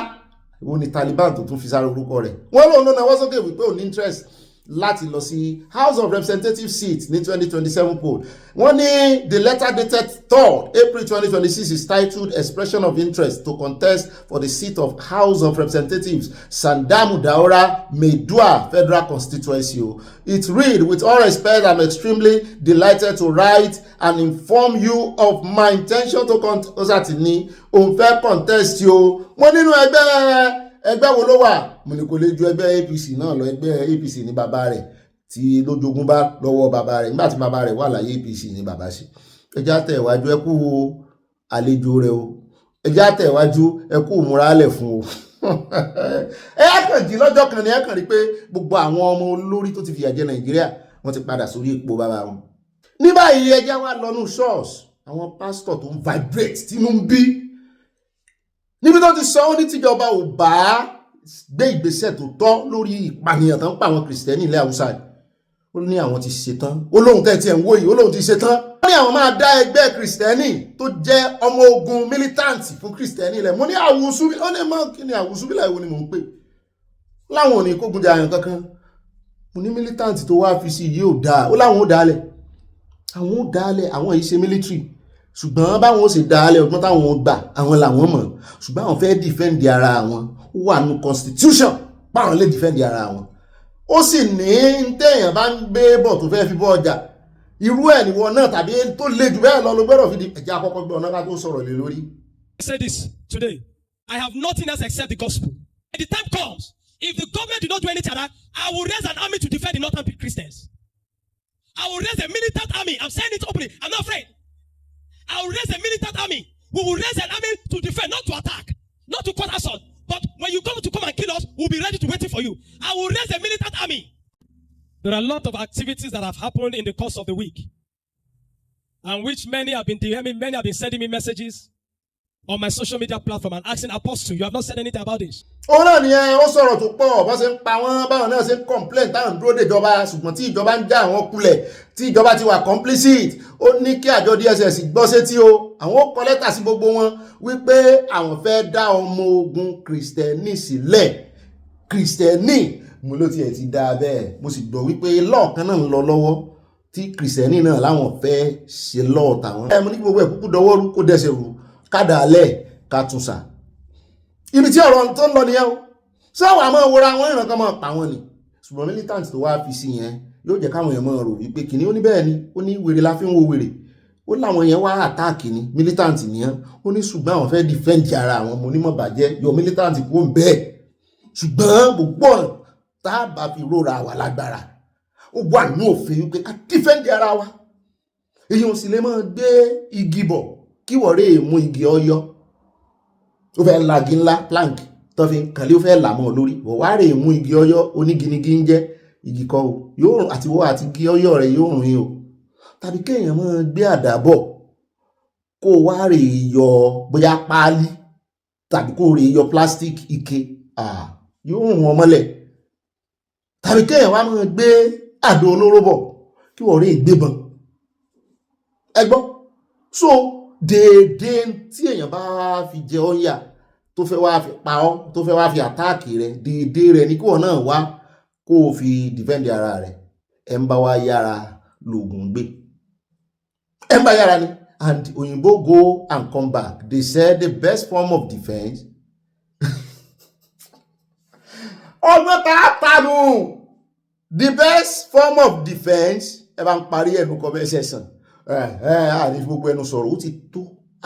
ìwọ ni Taliban tó tún fi sára orúkọ rẹ̀ wọ́n lóun ló nawọ́ sókè wípé òun ní interest láti lọ sí House of Representatives seat ní 2027 poll wọ́n ní the letter dated 3rd April 2026 is titled expression of interest to contest for the seat of House of Representatives Sandamu Daura Maidua Federal Constituency. It read, with all respect, I'm extremely delighted to write and inform you of my intention to contest ní òun fẹ́ contest yo wọ́n nínú ẹgbẹ́ wo ló wà mo ní kò lè ju ẹgbẹ́ APC náà lọ ẹgbẹ́ APC ní bàbá rẹ̀ tí lójoogun bá lọ́wọ́ bàbá rẹ̀ nígbà tí bàbá rẹ̀ wà láyé APC ní bàbá ṣe ẹjá tẹ̀wájú ẹkú àlejò rẹ̀ o ẹjá tẹ̀wájú ẹkú múralẹ̀ fún o ẹ̀ẹ́kàn jí lọ́jọ́ kan ní ẹ̀ẹ́kàn rí pé gbogbo àwọn ọmọ olórí tó ti fìyà jẹ Nàìjíríà wọ́n ti padà sórí ipò bàbá wọn ní báyìí ẹjá wá lọ́nù ṣọ́ọ̀ṣì àwọn pásítọ̀ tó ń vibrate tínú ń bí níbi tó ti sọ ó ní tíjọba ò bá gbé ìgbésẹ̀ tó tọ́ lórí ìpànìyàn tó ń pa àwọn kìrìsìtẹ́nì ilẹ̀ Haúsá ó ní àwọn ti ṣetán ó lóhun tẹ́tí ẹ̀ ń wò yìí ó lóhun ti ṣetán ó ní àwọn máa dá ẹgbẹ́ kìrìsìtẹ́nì tó jẹ́ ọmọ ogun militant fún kìrìsìtẹ́nì ilẹ̀ mo ní àwùsùbí ó ní mọ́ kí ni àwùsùbí láìwo ni mò ń pè láwọn ò ní kógun jà àyàn kankan mo ní militant tó wá fi sí yìí ò dáa ó láwọn ò dálẹ̀ àwọn yìí ṣe military ṣùgbọ́n báwọn ó ṣe dálẹ̀ ọgbọ́n táwọn gbà àwọn làwọn mọ̀ ṣùgbọ́n àwọn fẹ́ defend ara àwọn ó wà ní constitution báwọn lè defend ara wọn ó sì ní téèyàn bá ń gbé bọ̀ tó fẹ́ fi bọ́ ọjà irú ẹ̀ níwọ náà tàbí tó le jù bẹ́ẹ̀ lọ ló gbọ́dọ̀ fi di ẹ̀jẹ̀ àkọ́kọ́ gbé ọ̀nà ká tó sọ̀rọ̀ lé lórí. I say this today, I have nothing else except the gospel. And the time comes, if the government do not do anything, I will raise an army to defend the northern Christians. I will raise a militant army. I'm saying it openly. I'm not afraid. I will raise a militant army. We will raise an army to defend, not to attack, not to cause assault. But when you come and kill us, we'll be ready to wait for you. I will raise a militant army. There are a lot of activities that have happened in the course of the week, and which many have been DMing, many have been sending me messages on my social media platform and asking, Apostle, you have not said anything about this. Ó náà ni ó sọ̀rọ̀ tó pọ̀ bá ṣe ń pa wọ́n báwọn náà ṣe ń complain táwọn dúró de ìjọba ṣùgbọ́n tí ìjọba ń já àwọn kulẹ̀ tí ìjọba ti wà complicit ó ní kí àjọ DSS gbọ́ sétí o àwọn ó kọ lẹ́tà sí gbogbo wọn wípé àwọn fẹ́ dá ọmọ ogun kìrìsìtẹ́nì sílẹ̀ kìrìsìtẹ́nì mo ló tiẹ̀ ti dáa bẹ́ẹ̀ mo sì gbọ́ wípé lọ́ọ̀kan náà ń lọ lọ́wọ́ tí kìrìsìtẹ́nì náà láwọn fẹ́ ṣe lọ́ọ̀tà wọn. mo ní kí gbogbo ẹ̀ kúkú dọwọ́rú kó dẹ́sẹ̀ rú kádà alẹ́ ká tún sà ibi tí ọ̀rọ̀ tó ń lọ nìyẹn o sáwọn àmọ́ wọra wọn ìràn kan máa pa wọn ni ṣùgbọ́n militant tó wá fi sí yẹn yóò jẹ́ káwọn èèyàn máa rò wípé kìíní ó ní bẹ́ẹ̀ ni ó ní wèrè la fi ń wo wèrè ó láwọn yẹn wá àtáàkì ni militant nìyẹn ó ní ṣùgbọ́n àwọn fẹ́ defend ara àwọn ọmọ onímọ̀ bàjẹ́ yọ militant kó ń bẹ́ẹ̀ ṣùgbọ́n gbogbo ọ̀nà tá a bá fi rora wà lágbára ó wà nínú òfin wípé ká defend ara wa èyí ò sì lè máa gbé igi bọ̀ kí wọ̀rẹ́ mú igi ọyọ́ ó fẹ́ lagi ńlá plank tó fi kàlí ó fẹ́ làmọ́ lórí wọ̀wárẹ̀ mú igi ọyọ́ oníginigi ń jẹ́ igi kọ́ o yóò rùn àti wọ́ àti igi ọyọ́ rẹ̀ yóò rùn yín o tàbí kéèyàn máa gbé àdàbọ̀ kó wá rè yọ bóyá páálí tàbí kó rè yọ plastic ike yóò rùn wọn mọ́lẹ̀ tàbí kéèyàn wá máa gbé àdó olóró bọ̀ kí wọ́n rè gbébọn ẹgbọ́n so déédéé tí èèyàn bá fi jẹ ọ́yà tó fẹ́ wá fi pa ọ́ tó fẹ́ wá fi àtáàkì rẹ̀ déédéé rẹ̀ ní kí wọ́n náà wá kó o fi defend ara rẹ̀ ẹ̀ ń bá wá yára lògùn gbé ẹ̀ ń bá yára ni and òyìnbó go and come back they said the best form of defense ọgbọ́n tààtàlù the best form of defense ẹ bá ń parí ẹnu kọ bẹ́ẹ̀ sẹ́sàn àní gbogbo ẹnu sọ̀rọ̀ ó ti tó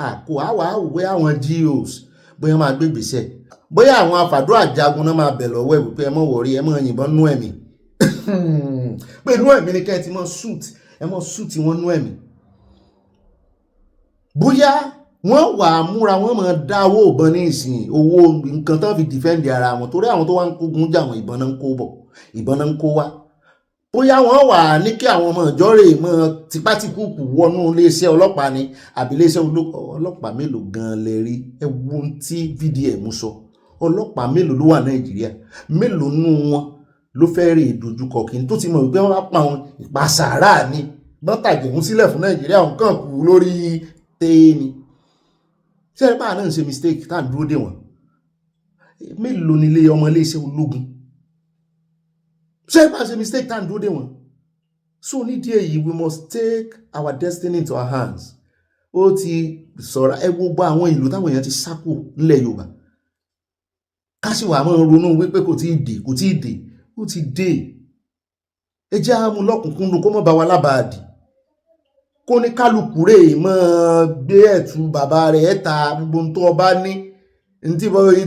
àkó àwọ̀ àwòwé àwọn GOs bóyá máa gbé gbèsè bóyá àwọn àfàdó àjagun náà máa bẹ̀ lọ́wọ́ ẹ̀ wípé ẹ mọ̀ wọ̀rí ẹ mọ̀ yìnbọn nú ẹ̀mí pé nú ẹ̀mí ni kẹ́ ẹ ti mọ̀ shoot ẹ mọ̀ shoot wọn nú ẹ̀mí bóyá wọ́n wà á múra wọ́n máa dá owó ìbọn ní ìsìn owó nǹkan tán fi defend ara wọn torí àwọn tó wá ń kógun jà wọn ìbọn náà ń kó bọ̀ ìbọn náà ń kó wá bóyá wọ́n wà ní kí àwọn ọmọ ìjọ́rè mọ́ tipátìkúùkù wọnú iléeṣẹ́ ọlọ́pàá ni àbí iléeṣẹ́ ọlọ́pàá mélòó gan-an lè rí ẹ wo tí VDM sọ ọlọ́pàá mélòó ló wà Nàìjíríà mélòó nú wọn ló fẹ́ rí ìdojúkọ kí n tó ti mọ̀ wípé wọ́n á pa àwọn ìpa sàárà ni bọ́n tàjẹ̀mú sílẹ̀ fún Nàìjíríà òun kàn kú lórí téèni. Ṣé ẹ bá náà ń ṣe mistake tá à ń dúró dè wọ́n? Mélòó nílé ọmọ iléeṣẹ́ ológun? Ṣé ẹ bá ṣe mistake tá à ń dúró dè wọ́n? So nídìí èyí we must take our destiny into our hands. Ó ti sọ̀rọ̀ ẹ gbogbo àwọn ìlú táwọn èèyàn ti sákò nílẹ̀ Yorùbá. Ká sì wà máa ronú wípé kò tíì dé, ó ti dé. Ẹ jẹ́ á mú lọ́kùnkúndùn kó má bá wa lábàádì. Kó ní kálukú rè máa gbé ẹ̀tù bàbá rẹ̀ ẹ̀ta gbogbo tó ọba ní.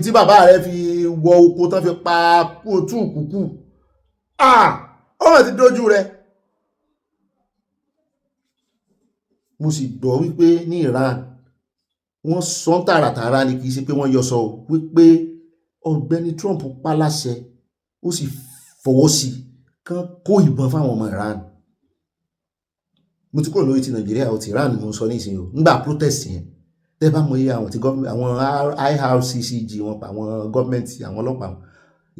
Tí bàbá rẹ̀ fi wọ oko tán fi pa kóòtù kúkú. Ọmọ ti dójú rẹ̀. Mo sì gbọ́ wípé ní Iran wọ́n sọ tààràtàrà ni kì í ṣe pé wọ́n yọ sọ wípé Ọ̀gbẹ́ni Trump pa láṣẹ ó sì fọwọ́ sí kán kó ìbọn fáwọn ọmọ Iran. Mo ti kúrò lórí ti Nàìjíríà ó ti Iran mo sọ nísìnyí o nígbà protest yẹn tẹ́ bá mọ iye àwọn IRCCG wọn pa àwọn gọ́ọ̀mẹ̀ntì àwọn ọlọ́pàá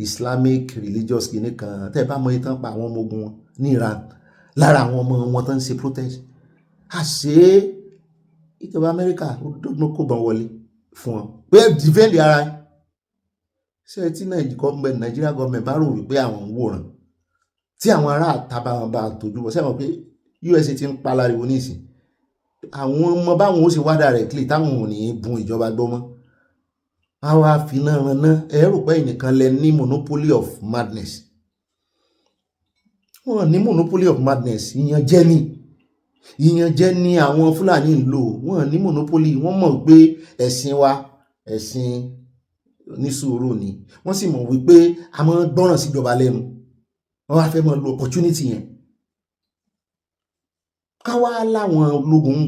Islamic Religious kìíní kan tẹ́ bá mọ iye tán pa àwọn ọmọ ogun wọn ní Iran lára àwọn ọmọ wọn tán ń ṣe protest. Àṣé ìjọba Amẹ́ríkà ó dọ́gbọ́n kó bọn wọlé fún wọn pé defend ara ẹ̀. Ṣé tí Nàìjíríà gọ́ọ̀mẹ̀ntì bá rò wípé àwọn ń wòran tí àwọn ará àtàbà wọn bá tójú bọ́ sẹ́wọ̀n pé USA ti ń palariwo nísìn àwọn ọmọ báwọn ó sì wá directly táwọn ò ní bun ìjọba gbọ́ mọ́. Àwọn àfinà ran náà ẹ rò pé ẹnìkan lẹ ní monopoly of madness. Wọ́n ní monopoly of madness ìyànjẹ ní àwọn Fúlàní ń lò. Wọ́n ní monopoly. Wọ́n mọ̀ pé ẹ̀sìn wa ẹ̀sìn onísùúrù ni. Wọ́n sì mọ̀ wípé a máa gbọ́ràn síjọba lẹ́nu. Wọ́n wá fẹ́ máa lo opportunity yẹn. Káwá láwọn ológun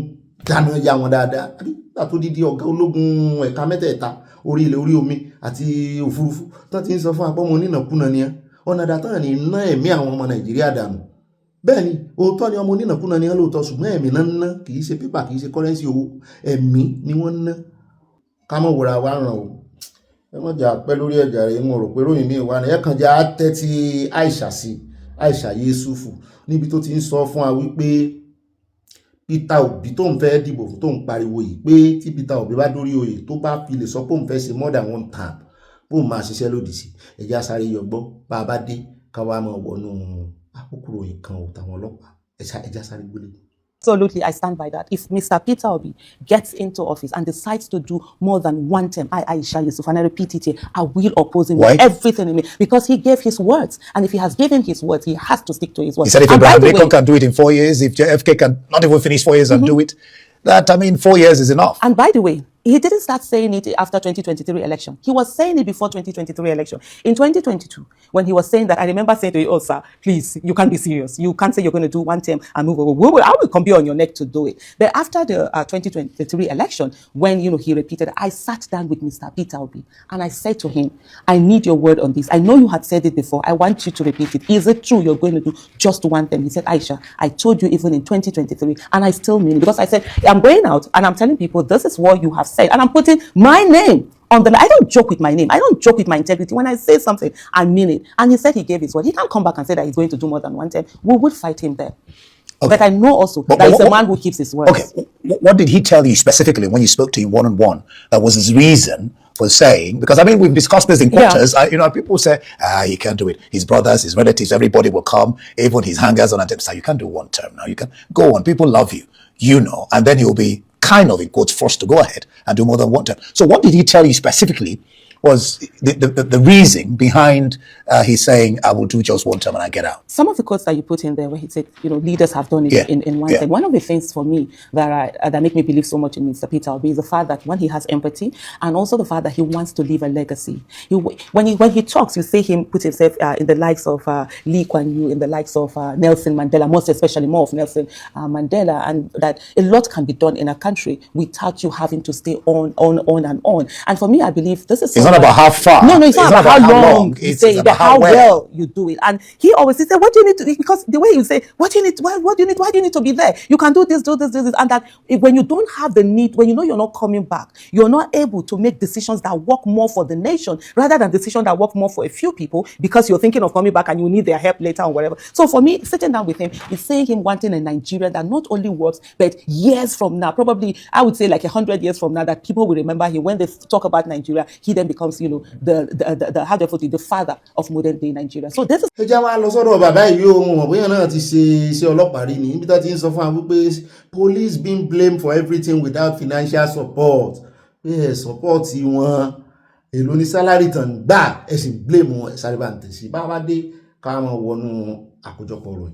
dáná ya wọn dáadáa. Nígbà tó dídí ọ̀gá ológun ẹ̀ka mẹ́tẹ̀ẹ̀ta orí ilẹ̀ orí omi àti òfurufú tán ti ń sọ fún apọ́mọ onínàkúnà ni ọ̀nà dàtàn ní ná ẹ̀mí àwọn ọmọ Nàìjíríà dànù. Bẹ́ẹ̀ ni òótọ́ ni ọmọ onínàkúnà ni lóòótọ́ ṣùgbọ́n ẹ̀mí náà ń ná kì í ṣe pépà kì í ṣe kọ́rẹ́nsì owó ẹ̀mí ni wọ́n ń ná. Ká mọ̀ wòra wa ràn o. Ẹ mọ̀ jà pẹ́ lórí ẹ̀jà rẹ̀ mo rò pé ròyìn mi wà ní ẹ̀kan jà á tẹ́tí Aisha Yesufu níbi tó ti ń sọ fún wa wípé Peter Obi tó ń fẹ́ dìbò fún tó ń pariwo yìí pé tí Peter Obi bá dórí oyè tó bá fi lè sọ pé òun fẹ́ ṣe more than one term bó máa ṣiṣẹ́ lòdì sí ẹ̀já sáré yọgbọ́ bá a bá dé káwá máa wọnú àkókò ròyìn kan ò tàwọn ọlọ́pàá ẹ̀já sáré gbélé. Absolutely, I stand by that. If Mr. Peter Obi gets into office and decides to do more than one term, Aisha Yusuf, and I repeat it here, I will oppose him with everything in me because he gave his words. And if he has given his words, he has to stick to his words. He said if Abraham Lincoln can do it in 4 years, if JFK can not even finish 4 years and do it, 4 years is enough. And by the way, he didn't start saying it after 2023 election. He was saying it before 2023 election. In 2022, when he was saying that, I remember saying to you, oh, sir, please, you can't be serious. You can't say you're going to do one term and move over. I will come be on your neck to do it. But after the 2023 election, when, he repeated, I sat down with Mr. Peter Obi and I said to him, I need your word on this. I know you had said it before. I want you to repeat it. Is it true you're going to do just one term? He said, Aisha, I told you even in 2023, and I still mean it because I said, I'm going out and I'm telling people this is what you have said. And I'm putting my name on the. I don't joke with my name. I don't joke with my integrity. When I say something, I mean it. And he said he gave his word. He can't come back and say that he's going to do more than one term. We would fight him there. Okay. But I know also that he's a man who keeps his word. Okay. What did he tell you specifically when you spoke to him one-on-one? That was his reason for saying, because we've discussed this in quarters. Yeah. People say, he can't do it. His brothers, his relatives, everybody will come, even his hangers on and say, you can't do one term now. You can go on. People love you, and then he'll be kind of, in quotes, forced to go ahead and do more than one term. So what did he tell you specifically was the reason behind his saying, I will do just one term and I get out? Some of the quotes that you put in there where he said, leaders have done it in one term. One of the things for me that make me believe so much in Mr. Peter Obi is the fact that when he has empathy and also the fact that he wants to leave a legacy. When he talks, you see him put himself in the likes of Lee Kuan Yew, in the likes of Nelson Mandela, most especially more of Nelson Mandela, and that a lot can be done in a country without you having to stay on and on. And for me, I believe this is... It's not not about how far. No, it's not about how long you say it, but how well you do it. And he always said, "What do you need to?" Because the way you say, "What do you need? Why do you need? Why do you need to be there? You can do this, do this, do this." And that when you don't have the need, when you know you're not coming back, you're not able to make decisions that work more for the nation rather than decisions that work more for a few people because you're thinking of coming back and you need their help later or whatever. So for me, sitting down with him is saying him wanting a Nigeria that not only works, but years from now, probably I would say like 100 years from now, that people will remember him when they talk about Nigeria. He then becomes, you know, the how do I put it, the father of modern day Nigeria. So this is. ẹ jẹ́ wá lọ sọ́dọ̀ bàbá yìí o, mo mọ̀ bóyá náà ti ṣe iṣẹ́ ọlọ́pàá rí ni níbi tó ti ń sọ fún wa wípé police being blamed for everything without financial support. Support wọn èlò ní salary tàn gbà ẹ sì blame wọn ẹ sáré bá ń tẹ̀sí bá wá dé ká máa wọnú àkójọpọ̀ ròyìn.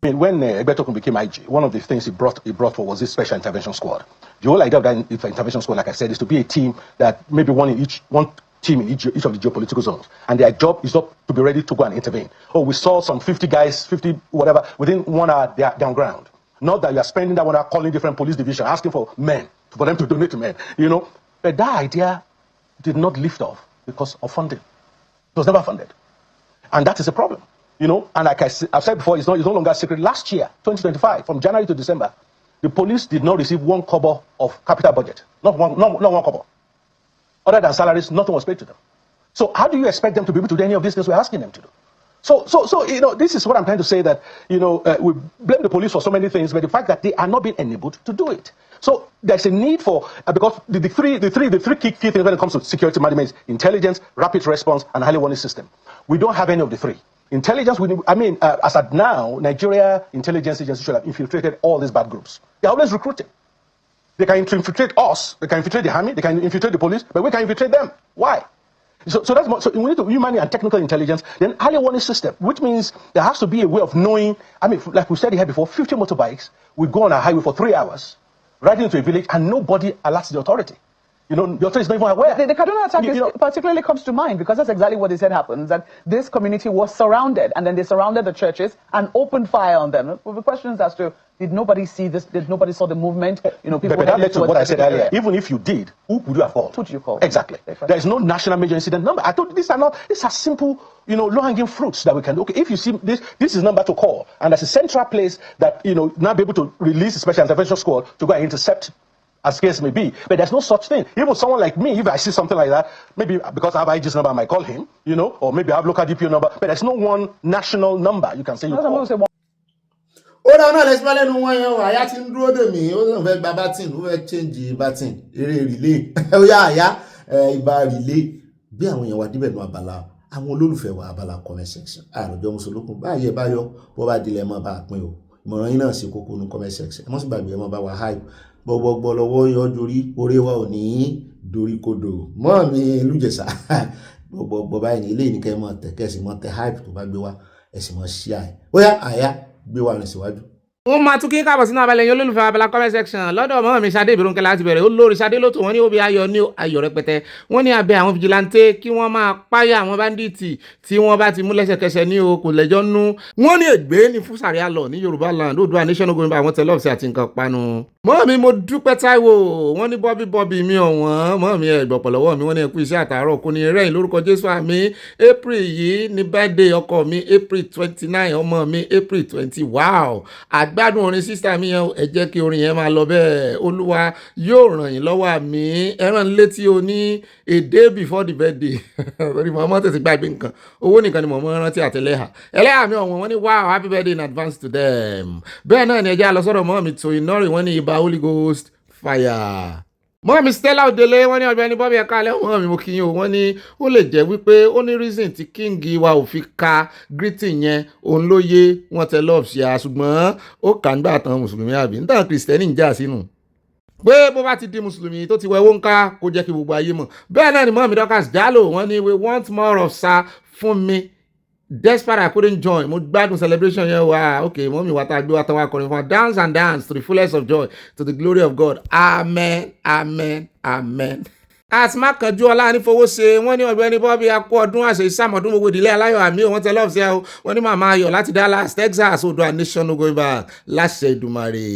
I mean, when Egbetokun became IG, one of the things he brought for was this special intervention squad. The whole idea of that intervention squad, like I said, is to be a team that maybe one team in each of the geopolitical zones. And their job is not to be ready to go and intervene. Oh, we saw some 50 guys, 50 whatever, within 1 hour they are down ground. Not that you are spending that 1 hour calling different police divisions, asking for men, for them to donate to men, you know. But that idea did not lift off because of funding. It was never funded. And that is a problem. You know, and like I've said before, it's no longer a secret. Last year, 2025, from January to December, the police did not receive 1 kobo of capital budget. Not one kobo. Other than salaries, nothing was paid to them. So how do you expect them to be able to do any of these things we're asking them to do? So you know, this is what I'm trying to say, that, you know, we blame the police for so many things, but the fact that they are not being enabled to do it. So there's a need for, because the three key things when it comes to security management is intelligence, rapid response, and early warning system. We don't have any of the three. Intelligence, as at now, Nigeria intelligence agencies should have infiltrated all these bad groups. They're always recruiting. They can infiltrate us, they can infiltrate the army, they can infiltrate the police, but we can infiltrate them. Why? So we need to human and technical intelligence, then early warning system, which means there has to be a way of knowing. I mean, like we said here before, 50 motorbikes will go on a highway for 3 hours, riding into a village, and nobody alerts the authority. You know, the authority is not even aware. The Kaduna attack particularly comes to mind because that's exactly what they said happens, that this community was surrounded, and then they surrounded the churches and opened fire on them. With the questions as to, did nobody see this? Did nobody saw the movement? You know, people. But that led to what I said earlier. Even if you did, who would you have called? Who did you call? Exactly. There is no national major incident number. I thought these are simple, you know, low-hanging fruits that we can do. Okay, if you see this is number to call, and that's a central place that, you know, now be able to release a special intervention squad to go and intercept, as case may be. But there's no such thing. Even someone like me, if I see something like that, maybe because I have IG's number, I might call him, you know, or maybe I have local DPO number, but there's no one national number you can say you call. Ó dáa náà lẹ́sìn lẹ́nu wọn yẹn o, àyà ti ń dúró dè mí, ó lóun fẹ́ gba batin, ó fẹ́ change batin, eré relay, ó yá àyà ìbá relay. Bí àwọn èèyàn wà díbẹ̀ nù abala, àwọn olólùfẹ́ wa abala comment section, àròjọ mùsùlùkùn, báyìí ẹ bá yọ, bó bá dilẹ̀ mọ́ bá pín o. Ìmọ̀ràn yín náà ṣe kókó nù comment section. Ẹ mọ́ sí gbàgbé ẹ mọ́ bá wa hype. Gbogbo lọ́wọ́ yọ dorí, orí wa ò ní dorí kodò. Mọ́ mi lújẹ̀sà. Gbogbo báyìí ní ilé ìníkẹ́ mọ́ tẹ̀ kẹ́sì mọ́ tẹ hype tó bá gbé wá, ẹ sì mọ́ share. Ó yá àyà gbé wa rìn síwájú. Wọ́n máa tún kí káàbọ̀ sínú abala ẹ̀yin olólùfẹ́ abala comment section lọ́dọ̀ ọmọ mi Ṣadé Ìbírónkẹ́ láti bẹ̀rẹ̀ olórí Ṣadé ló tó wọ́n ní òbí ayọ̀ ní ayọ̀ rẹpẹtẹ wọ́n ní abẹ́ àwọn fìjìláńtẹ́ kí wọ́n máa páyà àwọn báńdíìtì tí wọ́n bá ti mú lẹ́sẹ̀kẹsẹ̀ ní o kò lẹ́jọ́ nú wọ́n ní ègbé ní fún sàríà lọ ní Yorùbá land Oòduà Nation-Sowore àwọn tẹlọ́ọ̀sì àti nǹkan panu. Mọ́ mi mo dúpẹ́ Táíwò wọ́n ní bọ́bí mi ọ̀wọ́n mọ́ mi ẹ̀gbọ̀pọ̀lọ́wọ́ mi wọ́n ní ẹkú iṣẹ́ àtàárọ̀ kò ní rẹ́yìn lórúkọ Jésù àmì April yìí ní birthday ọkọ mi April 29 ọmọ mi April 20 wow àgbádùn orin sísá mi yẹn ẹ jẹ́ kí orin yẹn máa lọ bẹ́ẹ̀ Olúwa yóò ràn yín lọ́wọ́ àmì ẹran létí o ní a day before the birthday torí mo mọ́ tètè gbàgbé nǹkan owó nìkan ni mo mọ́ rántí àtẹlẹ́hà ẹlẹ́hà mi ọ̀wọ́n wọ́n ní wow happy birthday in advance to them bẹ́ẹ̀ náà ni ẹ jẹ́ àlọ́sọ̀rọ̀ mọ́ mi tó iná rìn wọ́n ní ibà Holy Ghost fire. Mọ́ mi Stella Odele wọ́n ní Ọ̀gbẹ́ni Bobby ẹ̀ka alẹ́ wọ́n mi mo kí yín o wọ́n ní ó lè jẹ́ wípé ó ní reason tí kíngì wa ò fi ka greeting yẹn òun ló yé wọ́n tẹ love ṣe ṣùgbọ́n ó kà ń gbà tán mùsùlùmí àbí níta kìrìsìtẹ́nì ń jà sínú pé bó bá ti di mùsùlùmí tó ti wẹ̀ wọ́n ká kó jẹ́ kí gbogbo ayé mọ̀ bẹ́ẹ̀ náà ni mọ́ mi Dorcas Jalo wọ́n ní we want more of Sir fún mi despite I couldn't join mo gbádùn celebration yẹn wá okay mọ́mí wa tá a gbé wa tán wá kọrin fún wa dance and dance to the fullest of joy to the glory of God amen amen amen. Asma kanjú ọlá ní fowó ṣe wọ́n ní Ọ̀gbẹ́ni Bobby akú ọdún àṣẹ ìsàmọ̀dún gbogbo ìdílé aláyọ̀ àmì wọ́n tẹ lọ́ọ̀fù sí ẹ o wọ́n ní màmá ayọ̀ láti Dallas Texas Oòduà Nation-Sowore láṣẹ Èdùmàrè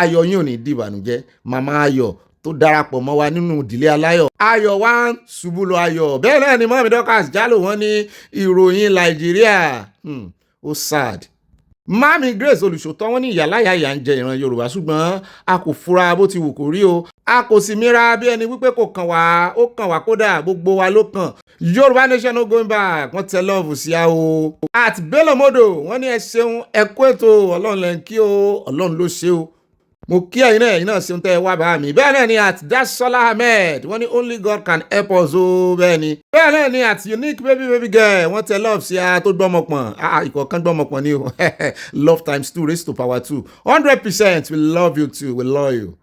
ayọ̀ yín ò ní di ìbànújẹ́ màmá ayọ̀ tó darapọ̀ mọ́ wa nínú ìdílé aláyọ̀. Ayọ̀ wá ń ṣubú lọ ayọ̀. Bẹ́ẹ̀ náà ni mọ́mí Dorcas Jalo wọ́n ní ìròyìn Nàìjíríà ó sad. Mami Grace olùṣòtọ́ wọn ní ìyàláyà ìyà ń jẹ ìran Yorùbá ṣùgbọ́n a kò fura bó ti wù kó rí o. A kò sì mira bí ẹni wípé kò kàn wá, ó kàn wá kódà gbogbo wa ló kàn. Yoruba Nation no going back, wọ́n tẹ lọ́ọ̀fù sí a o. At Belomodo wọ́n ní ẹ ṣeun ẹ kú ètò Ọlọ́run lẹ́ ń kí o, Ọlọ́run ló ṣe o. Mo kí ẹ̀yin náà ṣeun tẹ́ ẹ wá bá mi. Bẹ́ẹ̀ náà ni at Dasola Ahmed wọ́n ní only God can help us o bẹ́ẹ̀ ni. Bẹ́ẹ̀ náà ni at unique baby girl wọ́n tẹ love sí a tó gbọ́mọpọ̀n. Ìkọ̀ọ̀kan gbọ́mọpọ̀n ni o. Love times 2 raised to power 2. 100% we love you too, we love you.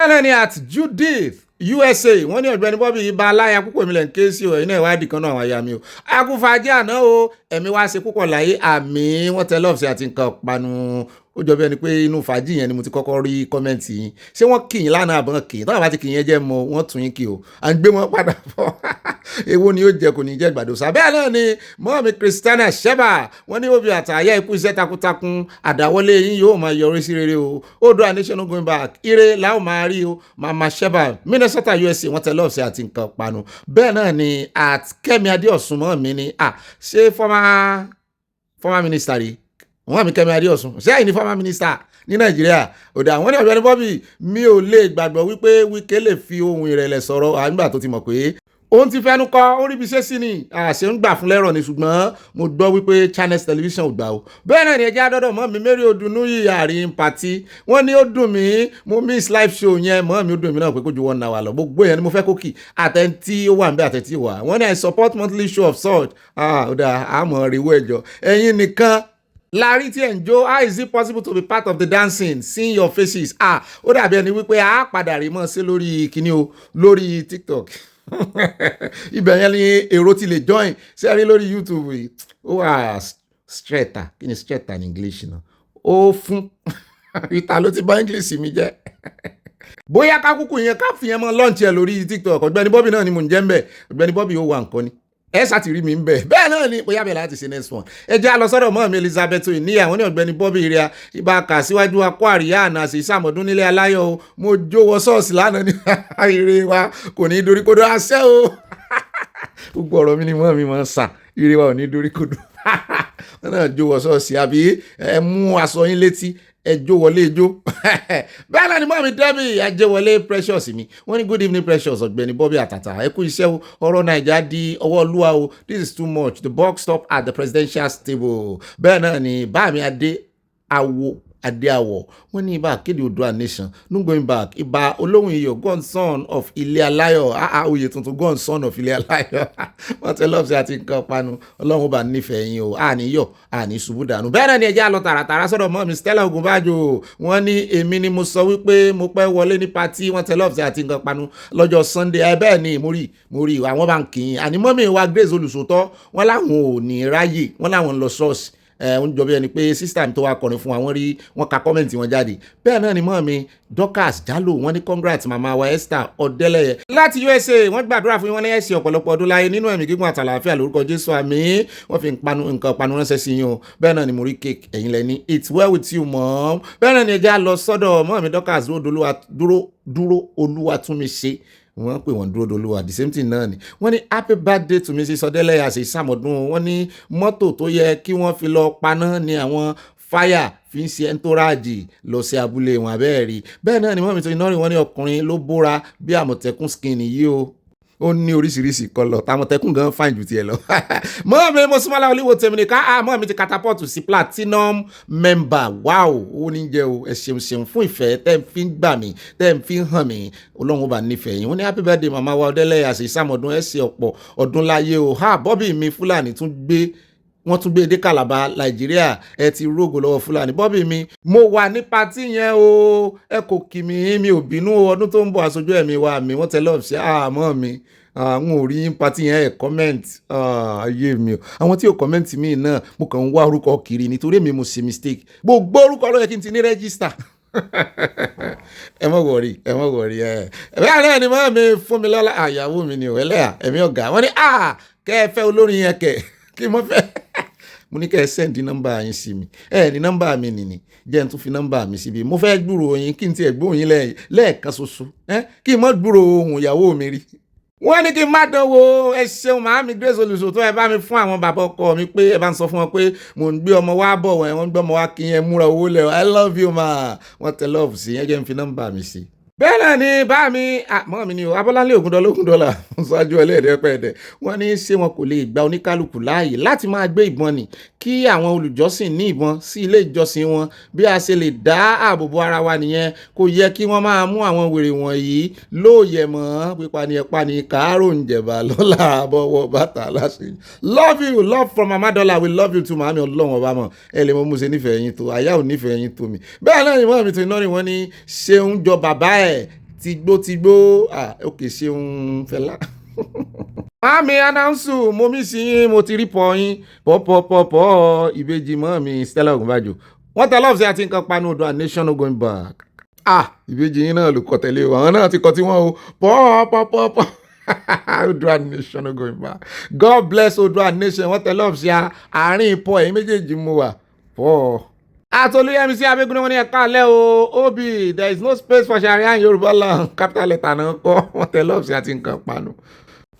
Bẹ́ẹ̀ náà ni at Judith USA wọ́n ní Ọ̀gbẹ́ni Bobby ibà aláya púpọ̀ mi lẹ̀ ń ké sí o ẹ̀yin náà ìwádìí kan náà àwọn aya mi o. Akúfàájì àná o ẹ̀mí wá ṣe púpọ̀ láyé àmì wọ́n tẹ love sí àti nǹkan panu. Ó jọ bí ẹni pé inú fàájì yẹn ni mo ti kọ́kọ́ rí kọ́mẹ́ǹtì yín. Ṣé wọ́n kì yín lánàá àbọ̀n kì yín? Táwọn bá ti kì yín jẹ́ mọ́ wọ́n tún yín kì o. À ń gbé wọn padà bọ̀. Èwo ni ó jẹ kò ní jẹ́ gbàdo sá. Bẹ́ẹ̀ náà ni mọ́mí Christiana Sheba wọ́n ní òbí àtàyà ikú iṣẹ́ takuntakun àdáwọlé yín yóò máa yọrí sí rere o. Oòduà Nation no going back. Ire la ó máa rí o. Mama Sheba Minnesota USA wọ́n tẹ lọ́ọ̀sì àti nǹkan panu. Bẹ́ẹ̀ náà ni at Kẹ́mi Adéọ̀sùn mọ́ mi ni ṣé former minister rí wọ́n mi Kẹ́mi Adéọ̀sùn ṣé àyìn ní former minister ní Nàìjíríà òdà àwọn ní Ọ̀gbẹ́ni Bobby mi ò lè gbàgbọ́ wípé Wike lè fi ohun ìrẹ̀lẹ̀ sọ̀rọ̀ àgbà tó ti mọ̀ pé òun ti fẹ́nu kọ́ ó rí bí ṣe sí ni àṣẹ ń gbà fún lẹ́rọ̀ ni ṣùgbọ́n mo gbọ́ wípé Channels Television ò gbà o. Bẹ́ẹ̀ náà ni ẹjẹ́ àdọ́dọ̀ mọ́ mi Mary Odunuyi àárín pàtí wọ́n ní ó dùn mí mo miss live show yẹn mọ́ mi ó dùn mí náà pé kó ju 1 hour lọ gbogbo yẹn ni mo fẹ́ kó kì àtẹ̀ntí ó wà ń bẹ́ àtẹ̀ntí wà wọ́n ní I support monthly show of salt ọ̀dà àmọ́ rèwọ́ ẹ̀jọ̀ ẹ̀yin nìkan lárí tí ẹ̀ ń jó how is it possible to be part of the dancing seeing your faces ó dàbí ẹni wípé a padà rí mọ́ sí lórí kíní o lórí TikTok ibẹ̀ yẹn ni èrò ti lè join ṣe rí lórí YouTube ó wà straighter kí ni straighter ní English náà ó fún ìta ló ti bá English mi jẹ́ bóyá kákúkú yẹn ká fi yẹn mọ́ launch ẹ̀ lórí TikTok Ọ̀gbẹ́ni Bobby náà ni mò ń jẹ́ ń bẹ̀ Ọ̀gbẹ́ni Bobby ó wà nǹkan ni ẹ ṣáàtì rí mi ń bẹ̀ bẹ́ẹ̀ náà ni bóyá bẹ́ẹ̀ láti ṣe next one ẹ jẹ́ àlọ́sọ́dọ̀ mọ́ mi Elizabeth ní àwọn ní Ọ̀gbẹ́ni Bobby rí a ibà kà síwájú akó àríyá àná àṣì ìsàmọ̀dún nílé aláyọ̀ o mo jówọ ṣọ́ọ̀ṣì lánàá ní ire wa kò ní dorí kodò àṣẹ o gbogbo ọ̀rọ̀ mi ni mọ́ mi máa ń sà ire wa ò ní dorí kodò wọn náà jówọ ṣọ́ọ̀ṣì àbí ẹ mú aṣọ yín létí ẹjọ́ wọlé ẹjọ́ bẹ́ẹ̀ náà ni mọ́ mi Debbie ajẹ́wọlé Precious mi wọ́n ní good evening Precious Ọ̀gbẹ́ni Bobby àtàtà ẹ kú iṣẹ́ ọ̀rọ̀ Naija di ọwọ́ olúwa o this is too much the buck stop at the presidential table bẹ́ẹ̀ náà ni báàmí Adéàwọ̀ wọ́n ní ibà kéde Oòduà Nation no going back ibà olóhùn iyọ̀ godson of ilé aláyọ̀ oyè tuntun godson of ilé aláyọ̀ wọ́n tẹ lọ́ọ̀sì àti nǹkan panu ọlọ́run bá nífẹ̀ẹ́ yín o àníyọ̀ àní ṣubú dànù bẹ́ẹ̀ náà ni ẹjẹ́ àlọ́ tààràtàrà sọ́dọ̀ mọ́ mi Stella Ogunbájò wọ́n ní èmi ni mo sọ wípé mo pẹ́ wọlé ní patí wọ́n tẹ lọ́ọ̀sì àti nǹkan panu lọ́jọ́ Sunday bẹ́ẹ̀ ni mo rí àwọn bá ń kì í àní mọ́mí wa Grace olùsòtọ́ wọ́n láwọn ò ní ráyè wọ́n láwọn ń lọ ṣọ́ọ̀ṣì ń jọ bí ẹni pé sísítà mi tó wá kọrin fún wa wọ́n ka kọ́mẹ̀ntì wọn jáde bẹ́ẹ̀ náà ni mọ́ mi Dorcas Jalo wọ́n ní congrats màmá wa Esther Ọ̀dẹ́lẹ̀yẹ láti USA wọ́n gbàdúrà fún wọn ní ẹ̀sìn ọ̀pọ̀lọpọ̀ ọdún láyé nínú ẹ̀mí gígùn àtàlàáfíà lórúkọ Jésù àmín wọ́n fi nǹkan panu ránṣẹ́ sí yín o bẹ́ẹ̀ náà ni mo rí cake ẹ̀yin lẹ́ni it's well with you mom bẹ́ẹ̀ náà ni ẹja lọ sọ́dọ̀ mọ́ mi Dorcas dúró olúwa tún mi ṣe wọ́n pè wọ́n dúró dolúwa the same thing náà ni wọ́n ní happy birthday to Mrs. Ọ̀dẹ́lẹ̀yẹ àṣẹ ìsàmọ̀dún wọ́n ní mọ́tò tó yẹ kí wọ́n fi lọ paná ní àwọn fáyà fi ń ṣe ẹntóráàjì lọ sí abúlé wọn abẹ́ẹ̀ rí bẹ́ẹ̀ náà ni wọ́n mi tó iná rí wọ́n ní ọkùnrin ló bóra bí àmọ̀tẹ́kùn skin yìí o ó ní oríṣiríṣi kọlọ tàmọ̀tẹ́kùn gan fine ju tiẹ̀ lọ mọ́ mi mo súnmọ́ láwọn olíwo tèmi nìkan mọ́ mi ti catapult sí platinum member wow ó ní jẹ́ o ẹ ṣeun fún ìfẹ́ tẹ́ ń fi gbà mí tẹ́ ń fi hàn mí ọlọ́run bá nífẹ̀ẹ́ yín wọ́n ní happy birthday màmá wa Ọ̀dẹ́lẹ̀yẹ àṣẹ ìsàmọ̀dún ẹ̀ ṣe ọ̀pọ̀ ọdún láyé o Bobby mi Fúlàní wọ́n tún gbé dé Calabar Nàìjíríà ẹ ti rógò lọ́wọ́ Fúlàní Bobby mi mo wà ní patí yẹn o ẹ kò kì mí mi ò bínú ọdún tó ń bọ̀ aṣojú ẹ̀mí wa mi wọ́n tẹ lọ́ọ̀ ṣe àmọ́ mi àwọn ò rí patí yẹn ẹ̀ comment ayé mi o àwọn tí ò comment mi náà mo kàn ń wá orúkọ kiri nítorí mi mo ṣe mistake gbogbo orúkọ ló yẹ kí n ti ní register ẹ mọ̀ wọ̀rí ẹ bẹ́ẹ̀ náà ni mọ́ mi fún mi lọ́la àyàwó mi ni ò ẹlẹ́yà ẹ̀mí ọ̀gá wọ́n ní kẹ́ ẹ fẹ́ olórin yẹn kẹ́ kí mo fẹ́ mo ní kẹ́ ẹ sẹ́ǹdì nọ́mbà yín sí mi ní nọ́mbà mi nìní jẹ́ n tún fi nọ́mbà mi síbi mo fẹ́ gbúrò yín kí n tiẹ̀ gbóhùn yín lẹ́ẹ̀kan ṣoṣo kí n mọ́ gbúrò ohùn ìyàwó mi rí wọ́n ní kí n má dánwò ẹ ṣeun màámi Grace Olùṣòótọ́ ẹ bá mi fún àwọn bàbá ọkọ mi pé ẹ bá ń sọ fún wọn pé mò ń gbé ọmọ wá bọ̀ wọ́n ń gbé ọmọ wá kí yẹn múra owó lẹ̀ I love you ma wọ́n tẹ love sí yẹn jẹ́ n fi nọ́mbà mi sí. bẹ́ẹ̀ náà ni bá mi mọ́ mi ni o Abọ́láńlé $1 ṣáájú ẹlẹ́ẹ̀dẹ́pẹ̀ẹ́dẹ́ wọ́n ní ṣé wọn kò lè gba oníkálukú láàyè láti máa gbé ìbọn ni kí àwọn olùjọ́sìn ní ìbọn sí ilé ìjọsìn wọn bí a ṣe lè dá ààbò bo ara wa nìyẹn kò yẹ kí wọ́n máa mú àwọn wèrè wọ̀nyí lóòyẹ̀ mọ́ pípani kàárò ń jẹ̀bà lọ́la àbọ̀wọ̀ bàtà láṣẹ. love you love from Mama Dollar we love you too màámi ọlọ́wọ́n ọba mọ̀ ẹ lè mọ mú ṣe nífẹ̀ẹ́ yín tó àyà ò nífẹ̀ẹ́ yín tó mi. bẹ́ẹ̀ náà ni mọ́ mi tó iná ni wọ́n ní ṣeun jọ bàbá ẹ̀ tìgbó òkè ṣeun Fẹlá. Mami announce mo mi sí yín mo ti rí pọ̀ yín pọ̀ ìbejì mọ́ mi Stella Ogunbajo wọ́n tẹ lọ́ọ̀sì àti nǹkan panu Oòduà nation no going back ìbejì yín náà ló kọ tẹ̀lé o àwọn náà ti kọ tí wọ́n o pọ̀ Oòduà nation no going back God bless Oòduà nation wọ́n tẹ lọ́ọ̀sì àárín pọ̀ ẹ̀yìn méjèèjì mo wà pọ̀. Atolúyẹmí sí Abẹ́gúnlé wọn ní ẹ̀ka alẹ́ o Obi there is no space for Sharia in Yorùbá land capital letter náà kọ́ wọ́n tẹ lọ́ọ̀sì àti nǹkan panu.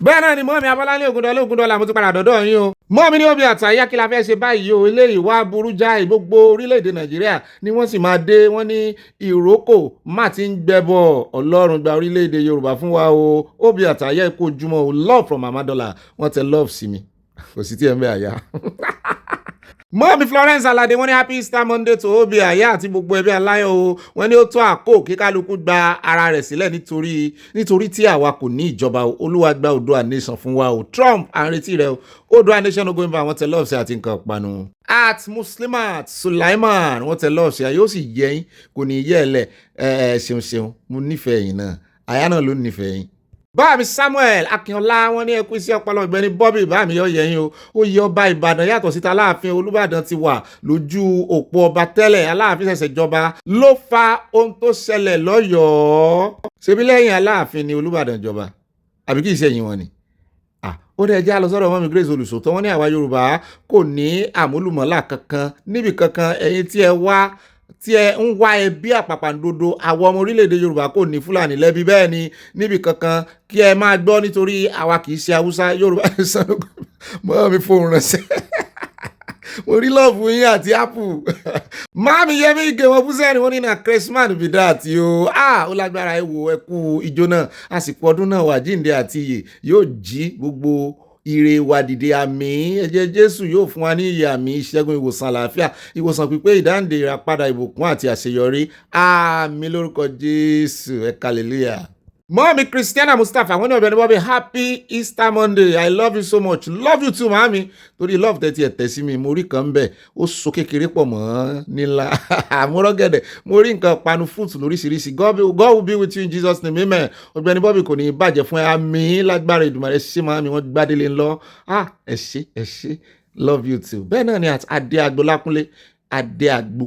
bẹ́ẹ̀ náà ni mọ́mí Abọ́láńlé $1 mo ti padà dọ́dọ̀ yín o mọ́mí ní Obi àtàyà kí la fẹ́ ṣe báyìí o eléyìí wá burú jáì gbogbo orílẹ̀-èdè Nàìjíríà ni wọ́n sì máa dé wọ́n ní ìrókò má ti ń gbẹ́bọ̀ Ọlọ́run gba orílẹ̀-èdè Yorùbá fún wa o Obi àtàyà kò jùmọ̀ o love from Mama Dollar wọ́n tẹ love sí mi kò sí tí ẹ ń bẹ àyà. Mọ́mí Florence Alade wọ́n ní happy Easter Monday to Obi àyà àti gbogbo ẹbí aláyọ̀ o wọ́n ní ó tó àkókò kí kálukú gba ara rẹ̀ sílẹ̀ nítorí tí àwa kò ní ìjọba Olúwa gba Oòduà nation fún wa o Trump à ń retí rẹ o Oòduà nation no going back wọ́n tẹ lọ́ọ̀sì àti nǹkan panu. at Muslimat Sulaiman wọ́n tẹ lọ́ọ̀sì yóò sì yẹ yín kò ní yẹ ẹ lẹ̀ ṣeun mo nífẹ̀ẹ́ yín náà àyà náà ló nífẹ̀ẹ́ yín. Báàmí Samuel Akínọlá wọn ní ẹkú sí ọpọlọ Ọ̀gbẹ́ni Bobby báàmí yọ yẹyin o ó yẹ ọba Ìbàdàn yàtọ̀ síta Aláàfin Olúbàdàn ti wà lójú òpó ọba tẹ́lẹ̀ Aláàfin ṣẹ̀ṣẹ̀ jọba ló fa ohun tó ṣẹlẹ̀ lọ́yọ̀ọ́ ṣebí lẹ́yìn Aláàfin ni Olúbàdàn jọba àbí kì í ṣe ẹ̀yìn wọn ni. ó dẹ̀ jẹ́ àlọ́sọ́dọ̀ mọ́mí Grace Olùṣòótọ́ wọn ní àwa Yorùbá kò ní àmúlùmọ́là kankan níbi kankan ẹ̀yin tí ẹ ń wá ẹbí àpàpàǹdodo àwọn ọmọ orílẹ̀-èdè Yorùbá kò ní Fúlàní lẹ́bi bẹ́ẹ̀ ni níbi kankan kí ẹ máa gbọ́ nítorí àwa kì í ṣe Haúsá Yorùbá nation mọ́ mi fóun ránṣẹ́ mo rí lọ́ọ̀fù yín àti apple máàmí Yẹmí Ige wọn fúnṣẹ́ ni wọ́n ní na Christmas bìdá àti o ó lágbára ẹ wo ẹkú ijó náà àsìkò ọdún náà wà jíǹde àti iyè yóò jí gbogbo ire wa dìde àmì ẹ̀jẹ̀ Jésù yóò fún wa ní ìyè àmì ìṣẹ́gun ìwòsàn àlàáfíà ìwòsàn pípé ìdáǹdè ìràpadà ìbùkún àti àṣeyọrí àmì lórúkọ Jésù hallelujah. Mọ́mí Christiana Mustapha wọ́n ní Ọ̀gbẹ́ni Bobby happy Easter Monday I love you so much love you too màámi torí love tẹ́tí ẹ̀ tẹ́ sí mi mo rí kan ń bẹ̀ ó so kékeré pọ̀ mọ́ nílá àmúrọ́gẹ̀dẹ̀ mo rí nǹkan panu fruit lóríṣiríṣi God will be with you in Jesus name amen Ọ̀gbẹ́ni Bobby kò ní bàjẹ́ fún ẹ àmì lágbára Èdùmàrè ṣé màámi wọ́n gbádélé ńlọ ẹ ṣé love you too bẹ́ẹ̀ náà ni adé agbo lákúnlé adé agbo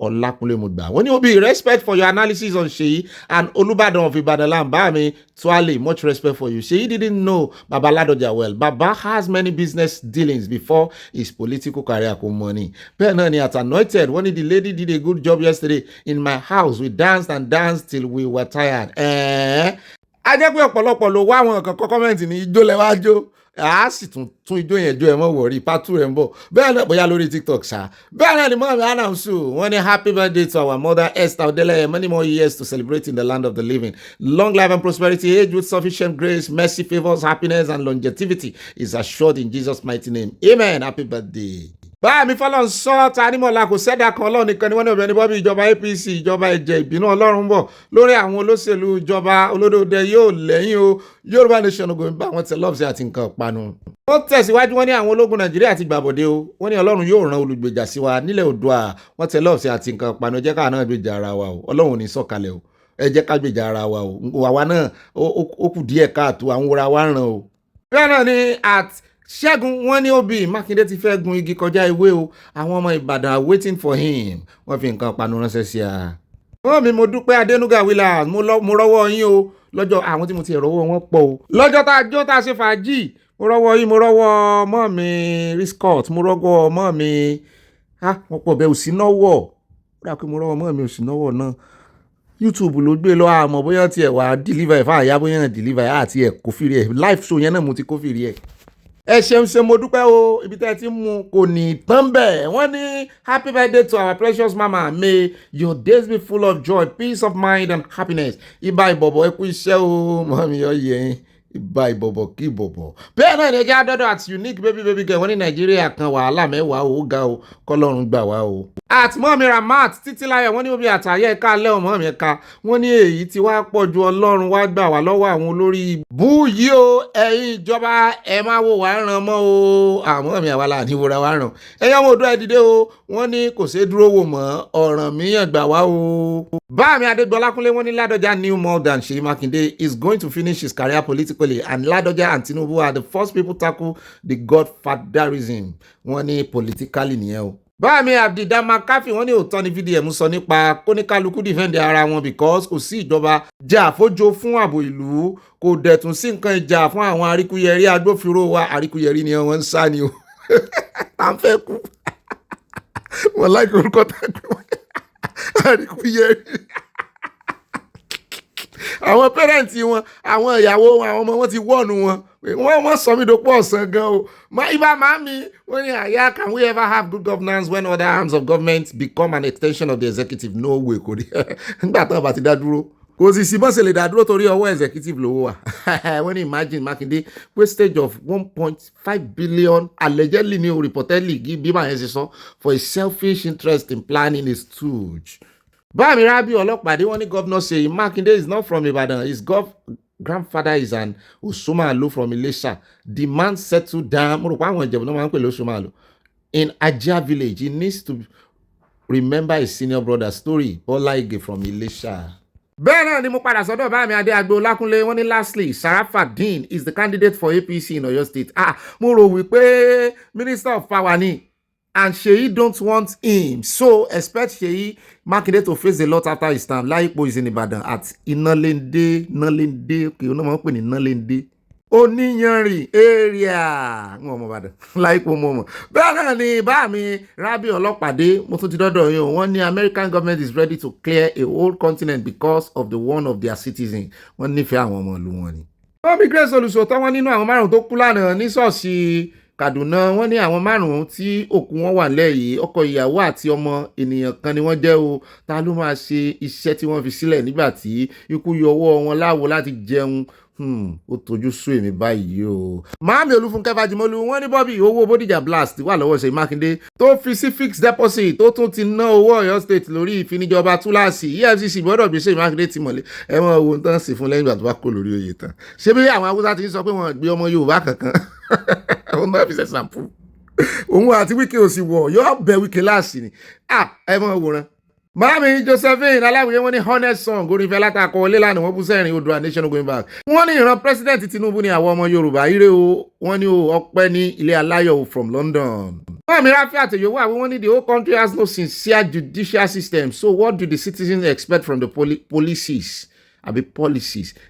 Ọlákúnlé mo gbà wọ́n ní Obi respect for your analysis on Seyi and Olúbàdàn of Ìbàdàn land Báàmí Tuale much respect for you. Seyi didn't know Baba Ladoja well. Baba has many business dealings before his political career come money. Bẹ́ẹ̀ náà ni at Anointed wọ́n ní the lady did a good job yesterday in my house we danced and danced till we were tired. A jẹ́ pé ọ̀pọ̀lọpọ̀ ló wá àwọn nǹkan kọ́mẹ́ǹtì ní ijó lẹ́wájú a sì tún ijó yẹn jó ẹ mọ́ wọ̀rí pátú rẹ̀ ń bọ̀ bẹ́ẹ̀ náà bóyá lórí TikTok ṣá bẹ́ẹ̀ náà ni mọ́ mi announce wọ́n ní happy birthday to our mother Esther Odeleye many more years to celebrate in the land of the living long life and prosperity age with sufficient grace mercy favours happiness and longevity is assured in Jesus mighty name amen happy birthday. Báàmí fọlọ́n sọ tanímọ̀lá kò sẹ́dá kan Ọlọ́run nìkan ni wọ́n ní Ọ̀gbẹ́ni Bobby ìjọba APC ìjọba ẹ̀jẹ̀ ìbínú Ọlọ́run bọ̀ lórí àwọn olóṣèlú ìjọba olódòdó yóò lẹ́yìn o Yorùbá nation no going back wọ́n tẹ lọ́ọ̀sì àti nǹkan panu. Wọ́n tẹ̀síwájú wọ́n ní àwọn ológun Nàìjíríà ti gbàbọ̀dé o wọ́n ní Ọlọ́run yóò rán olùgbèjà sí wa nílẹ̀ Oòduà wọ́n tẹ lọ́ọ̀sì àti nǹkan panu ẹ jẹ́ ká náà gbèjà ara wa o Ọlọ́run ò ní sọ̀kalẹ̀ o ẹ jẹ́ ká gbèjà ara wa o àwa náà ó kù díẹ̀ káàtó àwọn wúra wa ràn o. Bẹ́ẹ̀ náà ni Ṣẹ́gun wọ́n ní Obi Mákindé ti fẹ́ gun igi kọjá ewé o àwọn ọmọ Ìbàdàn are waiting for him wọ́n fi nǹkan panu ránṣẹ́ sí a. wọ́n mi mo dúpẹ́ Adénúgà Williams mo rọ́wọ́ yín o lọ́jọ́ àwọn tí mo ti rọ́wọ́ wọn pọ̀ o lọ́jọ́ tá a jó tá a ṣe fàájì mo rọ́wọ́ yìí mo rọ́wọ́ mọ́ mi riscot mo rọ́wọ́ mọ́ mi wọ́n pọ̀ bẹ́ẹ̀ òsì náwọ̀ ó dà pé mo rọ́wọ́ mọ́ mi òsì náwọ̀ náà YouTube ló gbé lọ àmọ́ bóyá tiẹ̀ wà deliver ẹ̀ fáàyà bóyá deliver ẹ̀ àti ẹ̀ kófìrí ẹ̀ live show yẹn náà mo ti kófìrí ẹ̀. ẹ ṣeun ṣe mo dúpẹ́ o ibi tẹ́ ẹ ti mú kò ní tán bẹ́ẹ̀ wọ́n ní happy birthday to our precious mama, may your days be full of joy, peace of mind and happiness. ibà ìbọ̀bọ̀ ẹ kú iṣẹ́ o mọ́mí ọ̀yẹ́ ibà ìbọ̀bọ̀ kí ìbọ̀bọ̀. bẹ́ẹ̀ náà ni ẹjẹ́ àdọ́dọ̀ àti unique baby girl wọ́n ní nàìjíríà kan wàhálà mẹ́wàá ó ga o kọ́lọ́run gbà wá o. àtìmọ́mi ramat títílayọ̀ wọ́n ní obi àtàyẹ ẹ̀ka alẹ́ ọmọ mi ẹ̀ka wọ́n ní èyí tí wàá pọ̀ ju ọlọ́run wá gbà wá lọ́wọ́ àwọn olórí bú yìí o ẹ̀yin ìjọba ẹ máa wò wá ràn mọ́ o àmọ́ mi àwa là ní wòra wá ràn ẹ̀yin ọmọ òdó ẹ dìde o wọ́n ní kò ṣeé dúró wò mọ́ ọ̀ràn míyàn gbà wá o. báàmì adégbọlákúnlé wọ́n ní Ládọjà knew more than Seyi Makinde is going to finish his career politically and Ládọjà and Tinubu are the first people tackle the godfatherism wọ́n ní politically nìyẹn o. báàmì abdidama káfí wọ́n ní òótọ́ ni VDM sọ nípa kóníkálukú defend ara wọn because kò sí ìjọba jà àfójó fún ààbò ìlú kò dẹ̀tún sí nǹkan ìjà fún àwọn àríkúyẹrí agbófinró wa àríkúyẹrí ni wọ́n ń sá ni o à ń fẹ́ kú wọ́n láìpẹ́ orúkọ tá a gbé wọ́n àríkúyẹrí àwọn pẹ́rẹ́ǹtì wọn àwọn ìyàwó wọn àwọn ọmọ wọn ti wọ́ọ̀nù wọn wọ́n sọ mí dopò ọ̀sán gan o ibà máa mi wọ́n ní àyà can we ever have good governance when other arms of government become an extension of the executive? No way kò rí nígbà tó bá ti dá dúró kò sì sí bọ́sẹ̀ lè dá dúró torí ọwọ́ executive lówó wà wọ́n ní imagine Makinde wastage of 1.5 billion allegedly ni o reportedly bí màá yẹn ṣe sọ for a selfish interest in planning a stooge. Báàmì Rábí ọlọ́pàdé wọ́n ní Governor Seyi Makinde is not from Ibadan. His grandfather is an Osomalo from Ilesha. The man settled down. Mo rò pé àwọn ìjẹ̀bù náà máa ń pè lóṣomalo. In Ajah village, he needs to remember his senior brother's story. Bola Ige from Ilesha. Bẹ́ẹ̀ náà ni mo padà sọ́dọ̀ Báàmì Adé Agbo Lákúnlé wọ́n ní lastly Sharafadeen is the candidate for APC in Oyo State. Mo rò wípé Minister of Power ni. And Seyi don't want him. So expect Seyi Makinde to face a lot after his time. Laipo is in Ibadan at Inalende, okay, you know what I'm Inalende. Oniyanrin area. Wọ́n mọ̀ Ìbàdàn. Laipo mọ̀. Bẹ́ẹ̀ náà ni Báàmì Rábí ọlọ́pàdé mo tún ti dọ́dọ̀ yín o. Wọ́n ní American government is ready to clear a whole continent because of the one of their citizens. Wọ́n nífẹ̀ẹ́ àwọn ọmọ ìlú wọn ni. Wọ́n bí Grace olùsọ̀tọ́ wọn nínú àwọn márùn-ún tó kú lánàá ní ṣọ́ọ̀ṣì Kaduna wọ́n ní àwọn márùn-ún tí òkú wọn wà lẹ́yìn ọkọ ìyàwó àti ọmọ ènìyàn kan ni wọ́n jẹ́ o ta ló máa ṣe iṣẹ́ tí wọ́n fi sílẹ̀ nígbà tí ikú yọ ọwọ́ wọn láwo láti jẹun ó tójú sú èmi báyìí o. Máàmì Olúfúnkẹ́ Fájímọ́lú wọ́n ní Bobby owó Bódìjà blast wà lọ́wọ́ Ṣèyí Mákindé tó fi sí fixed deposit tó tún ti ná owó Ọ̀yọ́ state lórí ìfinijọba túláàsì EFCC gbọ́dọ̀ bí Ṣèyí Mákindé ti mọ̀lé ẹ̀wọ̀n owó tán sì fún lẹ́yìn ìgbà tó bá kó lórí oyè tán ṣé bí àwọn Haúsá ti ń sọ pé wọ́n gbé ọmọ Yorùbá kankan àwọn náà fi ṣe ṣàǹpù òun àti Wike ò sì wọ̀ yóò bẹ Wike láàsì ni ẹ̀wọ̀n òwòrán. Mami Josephine aláwìyé wọ́n ní honest song orin ìfẹ́ látàkọ wọlé lánàá wọ́n bú sẹ́rìn Oòduà nation going back. Wọ́n ní ìran president Tinubu ní àwọn ọmọ Yorùbá ire o wọ́n ní ọpẹ́ ní ilé aláyọ̀ from London. Mami Rafi àtẹ̀yẹ̀wò àwọn wọ́n ní the whole country has no sincere judicial system, so what do the citizens expect from the policies?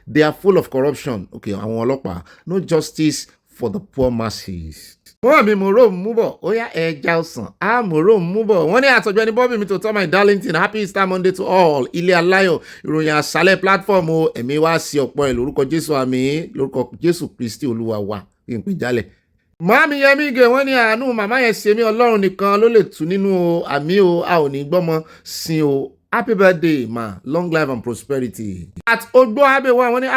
They are full of corruption. Okay, àwọn ọlọ́pàá no justice for the poor masses. Wọ́n mi mòró mú bọ̀ ó yá ẹja ọ̀sán mòró mú bọ̀ wọ́n ní àtọ̀jọ́ ní Bobby mi tó tọ́ my darlington happy Easter Monday to all ilé aláyọ̀ ìròyìn àṣálẹ̀ platform o ẹ̀mí wá sí ọ̀pọ̀ ẹ̀ lórúkọ Jésù àmín lórúkọ Jésù Kristi Olúwa wa kí n pè jálẹ̀. Màmí Yẹmí Ige wọ́n ní àánú màmá yẹn ṣe mí Ọlọ́run nìkan ló lè tú nínú àmì o a ò ní gbọ́mọ sin o. Happy birthday ma, long life and prosperity. At Ogbo Abewa wọ́n ní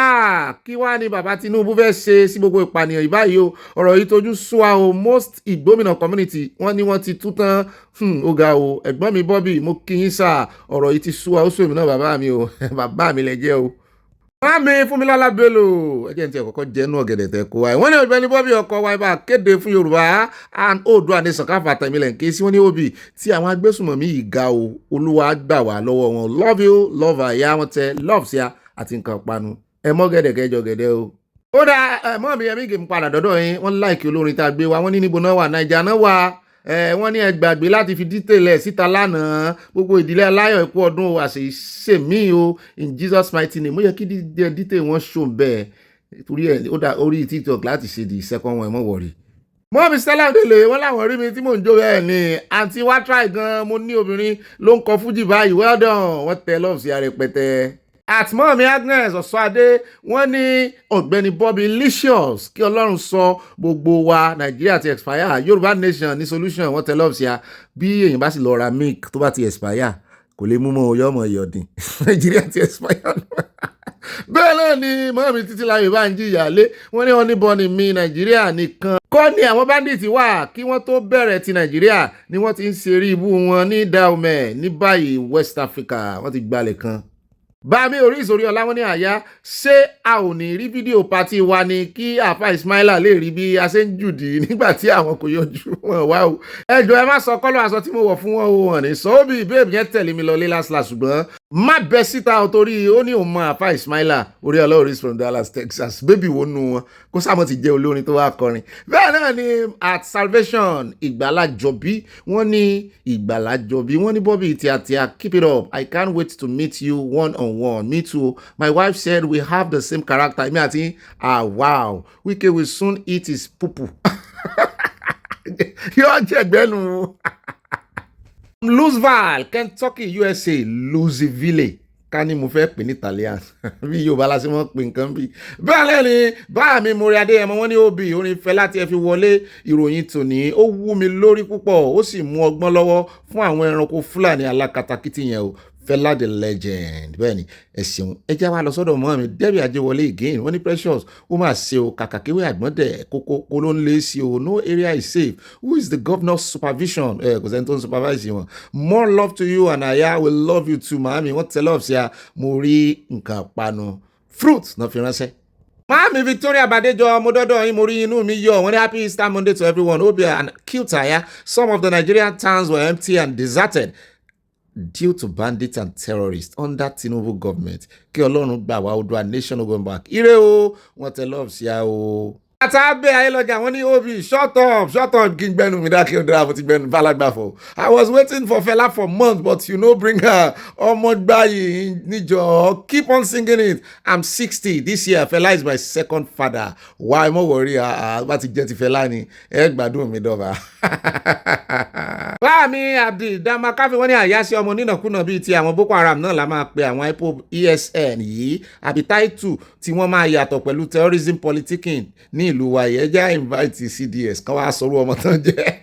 kí wá ní bàbá Tinubu fẹ́ ṣe sí gbogbo ìpànìyàn ìbáyìí o ọ̀rọ̀ yìí tójú súwa o most Ìgbómìnà community wọ́n ní wọ́n ti tú tán ó ga o ẹ̀gbọ́n mi Bobby mo kí yín sà ọ̀rọ̀ yìí ti súwa ó sòmí náà bàbá mi o bàbá mi lẹ jẹ́ o. Mami Fúnmilọ́lá Bello ẹjẹ́ ní ti ẹ̀kọ́kọ́ jẹ́nu ọ̀gẹ̀dẹ̀ tẹ̀ kó wa wọ́n ní Ọ̀gbẹ́ni Bobby ọkọ̀ wa ibà kéde fún Yorùbá and Oòduà Nation káfà tẹ̀mílẹ̀ nké sí wọ́n ní òbí tí àwọn agbésùnmọ̀mí yìí ga o Olúwa gbà wá lọ́wọ́ wọn love you love àyà wọn tẹ love sí a àti nǹkan panu ẹ mọ́ gẹ̀dẹ̀ kẹjọ gẹ̀dẹ̀ o. Ó dá mọ́ mi Yẹmí Ige padà dọ́dọ̀ yín wọ́n láìkí olórin tá a gbé wa wọ́n ní níbo náà wà Naija náà wà wọ́n ní ẹ gbàgbé láti fi dítèlẹ̀ síta lánàá gbogbo ìdílé aláyọ̀ ikú ọdún àṣeyìí o in Jesus mighty name mo yẹ kí dítè wọn ṣò bẹ́ẹ̀ torí ẹ̀ ó dá orí TikTok láti ṣe the second one mọ́ wọ̀rí. Mọ́mí Stella Odele wọ́n láwọn rí mi tí mò ń jó bẹ́ẹ̀ ni àǹtí wá try gan mo ní obìnrin ló ń kọ fújì báyìí well done wọ́n tẹ love sí arẹpẹtẹ. Àtìmọ́mí Agnes Ọ̀ṣọ́adé wọ́n ní Ọ̀gbẹ́ni Bobby Licious kí Ọlọ́run sọ gbogbo wa Nàìjíríà ti expire Yorùbá Nation ní solution wọ́n tẹ love sí a bí èyàn bá sì lọ ra milk tó bá ti expire kò lè mú mọ́ oyọ́ ọmọ ìyọ̀dín Nàìjíríà ti expire bẹ́ẹ̀ náà ni mọ́mí Títílayọ̀ Bánjí ìyáálé wọ́n ní wọ́n ní bọ́ọ̀nì mi Nàìjíríà nìkan kọ́ ni àwọn bandits wà kí wọ́n tó bẹ̀rẹ̀ ti Nàìjíríà ni wọ́n ti ń ṣeré ibú wọn ní Dahomey ní báyìí West Africa wọ́n ti gbalẹ̀ kan. Bámi orí ìsòrí ọlá wọn ní àyà ṣé a ò ní rí fídíò pàtí wa ni kí àfa Ismaila lè rí bí a ṣe ń jùdí nígbà tí àwọn kò yọjú wọn wá o. ẹjọ ẹ má sọ kọ́lọ́ aṣọ tí mo wọ̀ fún wọn o wọn ní sọ́ọ́bì bẹ́ẹ̀ yẹn tẹ̀lé mi lọ lé lásìlá ṣùgbọ́n má bẹ síta o torí ó ní òun mọ àfa Ismaila orí ọlọ́run is from Dallas Texas bébì wo nu wọn kó sáà mo ti jẹ́ olórin tó wá kọrin. bẹ́ẹ̀ náà ni at Salvation Ìgbàlájọbí wọ́n ní Ìgbàlájọbí wọ́n ní Bobby tíatíá keep it up I can't wait to meet you one-on-one. Me too. My wife said we have the same character. Me ati wow. Wike will soon eat his poo-poo. Yóò jẹ̀gbẹ́nu. Louisville, Kentucky, USA, Louisville. Ká ní mo fẹ́ pè ní Italian bí Yorùbá lásìkò wọn pè nǹkan bí. bẹ́ẹ̀ lẹ́ni bá mi Mórí Adéyẹmọ wọn ní òbí orin Fẹlá tí ẹ fi wọlé ìròyìn tòní ó wú mi lórí púpọ̀ ó sì mú ọgbọ́n lọ́wọ́ fún àwọn ẹranko Fúlàní alákatakítí yẹn o. Fẹlá the legend bẹ́ẹ̀ ni ẹ ṣeun ẹ já wa lọ sọ́dọ̀ mọ́ mi Debbie Ajẹ́wọlé again wọ́n ní Precious ó máa ṣe o kàkàkéwé àgbọ̀ndẹ̀ kókó kó ló ń lé sí o no area is safe who is the governor's supervision kò sẹ́ni tó ń supervise wọn more love to you and Aya will love you too màámi wọ́n tẹ love sí a mo rí nǹkan panu fruit náà fi ránṣẹ́. Mami Victoria Badejo Mododo Imori inú mi yọ wọ́n ní happy Easter Monday to everyone Obia and cute Aya some of the Nigerian towns were empty and deserted due to bandits and terrorists under Tinubu government. Kí Ọlọ́run gbà wá Oòduà nation go back. Ire o, wọ́n tẹ love sí a o. Àtàbẹ̀ ayélujára wọ́n ní Obi shut up kí n gbẹ́nu mi dákẹ́ ọ̀dọ́ àbò ti gbẹ́nu balagbàfọ̀. I was waiting for Fela for months but you no bring her. Ọmọ gbáyé níjọ keep on singing it. I'm 60 this year Fela is my second father. Why mo worry bá ti jẹ́ ti Fela ni ẹ gbádùn mi dọ́ba. Báàmí Abdi Damakafi wọ́n ní àyàsí ọmọ nínàkúnà bíi ti àwọn Boko Haram náà la máa pe àwọn IPOB ESN yìí àbí táìtù tí wọ́n máa yàtọ̀ pẹ̀lú terrorism politicking ní ìlú wa yẹn já invite CDS kan wá sọ̀rọ̀ ọmọ tán jẹ́.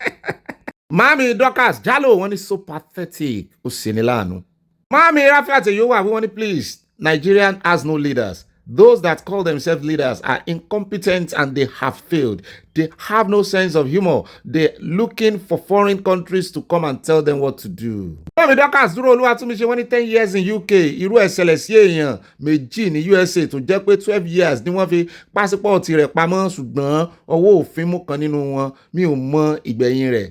Mami Dorcas Jalo wọ́n ní so pathetic ó sì ní láàánú. Mami Rafiat Yowa wọ́n ní please Nigerian has no leaders. Those that call themselves leaders are incompetent and they have failed. They have no sense of humor. They're looking for foreign countries to come and tell them what to do. Mami Dorcas dúró Olúwatunmise wọ́n ní 10 years in UK. Irú ẹ̀ṣẹ̀lẹ̀ sí èèyàn méjì ní USA tó jẹ́ pé 12 years ni wọ́n fi pásípọ̀ọ̀tì rẹ̀ pamọ́ ṣùgbọ́n ọwọ́ òfin mú kan nínú wọn mi ò mọ ìgbẹ̀yìn rẹ̀.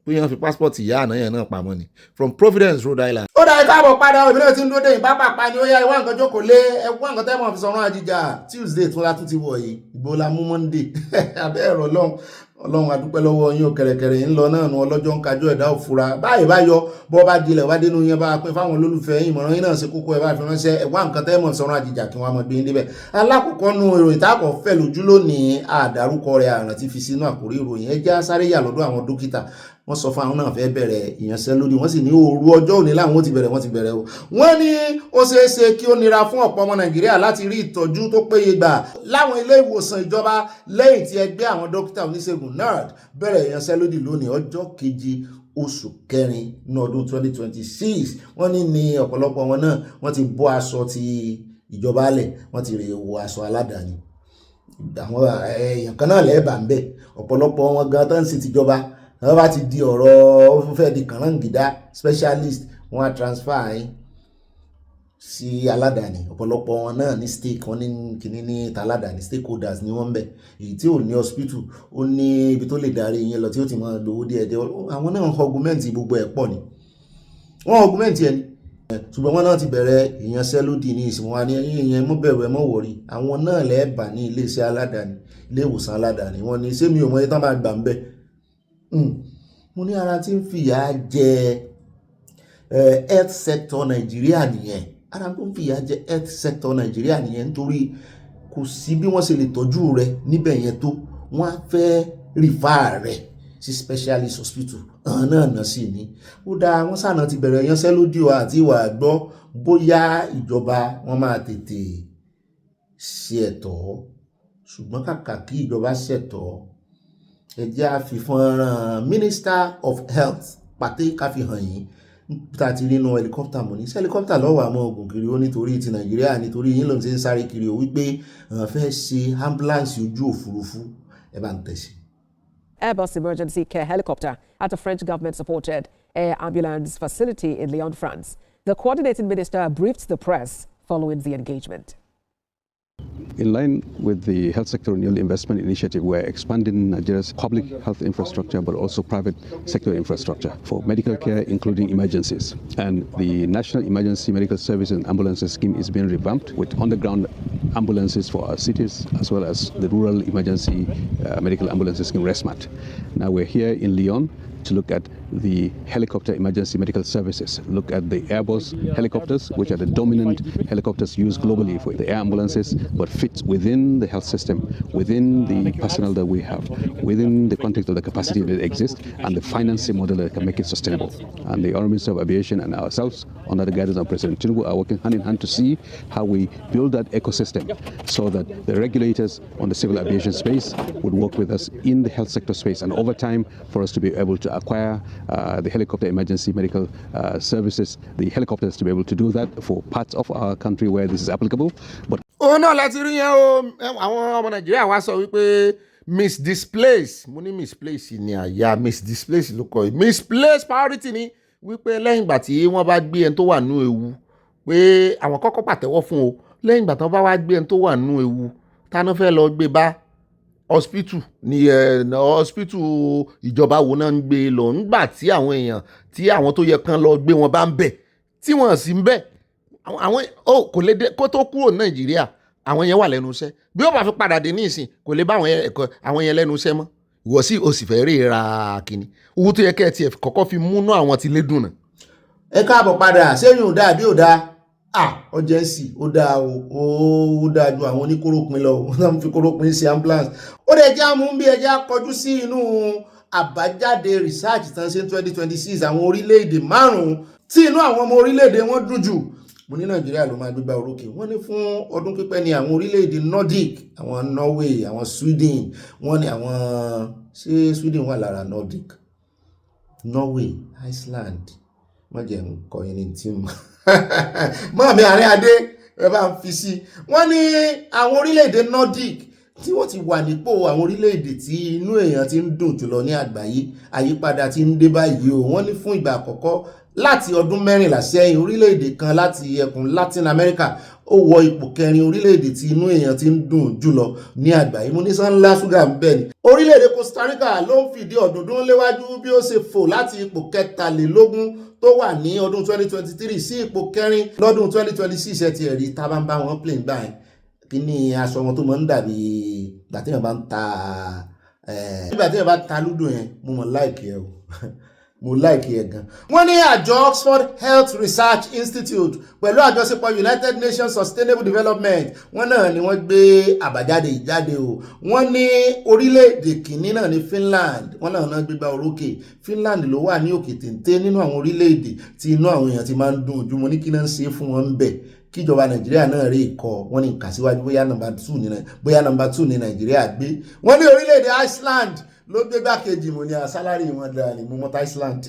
Bí wọ́n fi pásípọ̀ọ̀tì ìyá àná yẹn náà pamọ́ ni. From Providence, Rhode Island. Ó dá ẹ̀ka àbọ̀ padà òbí náà ti ń dúró dé ìpápàpá ni ó yá ìwà nǹkan jókòó lé ẹ̀wọ̀n nǹkan tẹ́mọ̀ fi sọ̀rọ̀ àjíjà Tuesday tún látún ti wọ̀ yìí ìgbó la mú Monday abẹ́ ẹ̀rọ ọlọ́run adúpẹ́ lọ́wọ́ yín kẹ̀rẹ̀kẹ̀rẹ̀ ń lọ náà nu ọlọ́jọ́ ń kájọ́ ẹ̀dá òfura báyìí bá yọ bọ́ bá dilẹ̀ wá dénú yẹn bá pín fáwọn olólùfẹ́ yín ìmọ̀ràn yín náà ṣe kókó ẹ̀ bá fi ránṣẹ́ ẹ̀wọ̀n nǹkan tẹ́mọ̀ fi sọ̀rọ̀ àjíjà kí wọ́n mọ̀ gbé níbẹ̀ alákòókò nu ìròyìn táàkọ̀ fẹ́ lójú lónìí àdárúkọ rẹ̀ àrùn ti fi sínú àkórí ìròyìn ẹ já sáré yà lọ́dọ̀ àwọn dókítà wọ́n sọ fún àwọn náà fẹ́ bẹ̀rẹ̀ ìyanṣẹ́lódì wọ́n sì ní òru ọjọ́ òní láwọn ti bẹ̀rẹ̀ wọ́n ti bẹ̀rẹ̀ o wọ́n ní ó ṣeé ṣe kí ó nira fún ọ̀pọ̀ ọmọ Nàìjíríà láti rí ìtọ́jú tó péye gbà láwọn ilé ìwòsàn ìjọba lẹ́yìn tí ẹgbẹ́ àwọn dókítà oníṣègùn NARD bẹ̀rẹ̀ ìyanṣẹ́lódì lónìí ọjọ́ keje oṣù kẹrin ní ọdún 2026 wọ́n ní ọ̀pọ̀lọpọ̀ wọn náà wọ́n ti bọ́ aṣọ ti ìjọba lẹ̀ wọ́n ti rè wọ aṣọ aládàáni àwọn èèyàn kan náà lẹ́ẹ̀bà ń bẹ̀ ọ̀pọ̀lọpọ̀ wọn gan tán sì tìjọba wọ́n bá ti di ọ̀rọ̀ fẹ́ di kànáńgídá specialist wọ́n á transfer yín sí aládàáni ọ̀pọ̀lọpọ̀ wọn náà ní stake wọn ní kíní ní taládàáni stakeholders ní wọ́n ń bẹ̀ èyí tí ò ní hospital ó ní ibi tó lè darí yín lọ tí ó ti máa lówó díẹ̀díẹ̀ àwọn náà ń augment gbogbo ẹ̀ pọ̀ ni wọ́n augment ẹni ṣùgbọ́n wọn náà ti bẹ̀rẹ̀ ìyanṣẹ́lódì ní ìsìn wọn ní ìyẹn mọ́ bẹ̀rù ẹ̀ mọ́ wọ̀rí àwọn náà lẹ́ẹ̀bà ní iléeṣẹ́ aládàáni ilé ìwòsàn aládàáni wọn ní sẹ́mi ò mọ ẹni tán máa gbà ń bẹ̀ mo ní ara tí ń fìyà jẹ health sector Nàìjíríà nìyẹn ara tó ń fìyà jẹ health sector Nàìjíríà nìyẹn nítorí kò sí bí wọ́n ṣe lè tọ́jú rẹ níbẹ̀ yẹn tó, wọ́n á fẹ́ rìfà rẹ̀ sí specialist hospital náà náà sì ní. Ó dáa, wọ́n sànà ti bẹ̀rẹ̀ yanṣẹ́lódì o àti ìwà gbọ́ bóyá ìjọba wọn máa tètè ṣe ẹ̀tọ́, ṣùgbọ́n kàkà kí ìjọba ṣẹ̀tọ́, ẹ jẹ́ á fi fọ́nrán Minister of Health pàtẹ́ ká fi hàn yín tá ti rí inú helicopter mọ̀ ní helicopter lọ́wọ́ àmọ́ ogun kiri ó nítorí ti Nàìjíríà nítorí yín ló ń ṣe ń sáré kiri ó wípé fẹ́ ṣe ambulance ojú òfurufú ẹ bá ń tẹ̀sí. Airbus emergency care helicopter at a French government-supported air ambulance facility in Lyon, France. The coordinating minister briefed the press following the engagement. In line with the health sector renewal investment initiative, we're expanding Nigeria's public health infrastructure, but also private sector infrastructure for medical care, including emergencies. And the National Emergency Medical Service and Ambulances Scheme is being revamped with underground ambulances for our cities, as well as the Rural Emergency Medical Ambulances Scheme, RESMAT. Now we're here in Lyon to look at the helicopter emergency medical services, look at the Airbus helicopters, which are the dominant helicopters used globally for the air ambulances, but fit within the health system, within the personnel that we have, within the context of the capacity that exists, and the financing model that can make it sustainable. And the Honourable Minister of Aviation and ourselves, under the guidance of President Tinubu, are working hand in hand to see how we build that ecosystem so that the regulators on the civil aviation space would work with us in the health sector space, and over time for us to be able to acquire the helicopter emergency medical services, the helicopters to be able to do that for parts of our country where this is applicable. But òun náà láti rí yẹn o, àwọn ọmọ Nàìjíríà wá sọ wípé misdisplace, mo ní misplace ní àyà, misdisplace ló kọ yìí, misplace priority ni wípé lẹ́yìn ìgbà tí wọ́n bá gbé ẹni tó wà nínú ewu pé àwọn kọ́kọ́ pàtẹ́wọ́ fún o, lẹ́yìn ìgbà tí wọ́n bá wá gbé ẹni tó wà nínú ewu táná fẹ́ lọ gbé bá hospital ní hospital ìjọba wo náà ń gbé lọ nígbà tí àwọn èèyàn tí àwọn tó yẹ kán lọ gbé wọn bá ń bẹ̀ tí wọ́n sì ń bẹ̀ àwọn kò lè dé kó tó kúrò ní Nàìjíríà àwọn yẹn wà lẹ́nu iṣẹ́ bí ó bá fi padà dé ní ìsìn kò lè bá àwọn yẹn lẹ́nu iṣẹ́ mọ́ ìwọ sí o sì fẹ́ rí ra kínní owó tó yẹ kẹ́ ẹ tiẹ̀ kọ́kọ́ fi múnú àwọn ti lé dùn náà. ẹ káàbọ̀ padà sẹ́yìn ò dáa bí ò dáa ọjọ́ ẹ̀sì ó dáa ó dáa ju àwọn oníkórópin lọ wọ́n fi kórópin sí ambulance. ó lè jẹ́ àmú bí ẹja kọjú sí inú àbájáde research tán ṣe 2026 àwọn orílẹ̀-èdè 5 tí inú àwọn ọmọ orílẹ̀-èdè wọn dùn jù. Mo ní Nàìjíríà ló máa gbégbá orókè. Wọ́n ní fún ọdún pípẹ́ ní àwọn orílẹ̀-èdè Nordic, àwọn Norway, àwọn Sweden, wọ́n ní àwọn ṣé Sweden wà lára Nordic, Norway, Iceland, wọ́n jẹ́ nǹkan ẹni tí mo mọ́ mi àárín adé ẹ bá ń fi sí. Wọ́n ní àwọn orílẹ̀-èdè Nordic tí wọ́n ti wà nípò àwọn orílẹ̀-èdè tí inú èèyàn ti ń dùn jùlọ ní àgbáyé, àyípadà ti ń dé báyìí o. Wọ́n ní fún ìgbà àkọ́kọ́ láti ọdún 14 sẹ́yìn orílẹ̀-èdè kan láti ẹkùn Latin America ó wọ ipò 4 orílẹ̀-èdè tí inú èèyàn ti ń dùn jùlọ ní àgbáyé. Mo ní sanla ṣúgà ń bẹ̀ ni. Orílẹ̀-èdè Costa Rica ló ń fìdí ọ̀dùndún léwájú bí ó ṣe fò láti ipò 23 tó wà ní ọdún 2023 sí ipò 4 lọ́dún 2026. ẹ ti ẹ̀rí tá a bá ń bá wọn plane gbà yẹn kí ni aṣọ wọn tó máa ń dàbí ìgbà tí wọ́n bá ń ta nígbà tí wọ́n bá ta lúdò yẹn mo mọ̀ láìkì ẹ o mo láìkì ẹ gan. Wọ́n ní àjọ Oxford Health Research Institute pẹ̀lú àjọṣepọ̀ United Nations Sustainable Development wọ́n náà ni wọ́n gbé àbájáde ìjáde o. Wọ́n ní orílẹ̀-èdè kìíní náà ní Finland, wọ́n náà gbégbá orókè. Finland ló wà ní òkè téńté nínú àwọn orílẹ̀-èdè tí inú àwọn èèyàn ti máa ń dùn ojú. Mo ní kí náà ń ṣe fún wọn ń bẹ̀ kíjọba Nàìjíríà náà rí ikọ̀ wọ́n ní ìkàsíwájú bóyá nọ́mbà 2 ní Nàìjíríà gbé. Wọ́n ní orílẹ̀-èdè Iceland ló gbé gbákejì. Mo ní sálárì wọn dáa ní mo mọ́ta Iceland.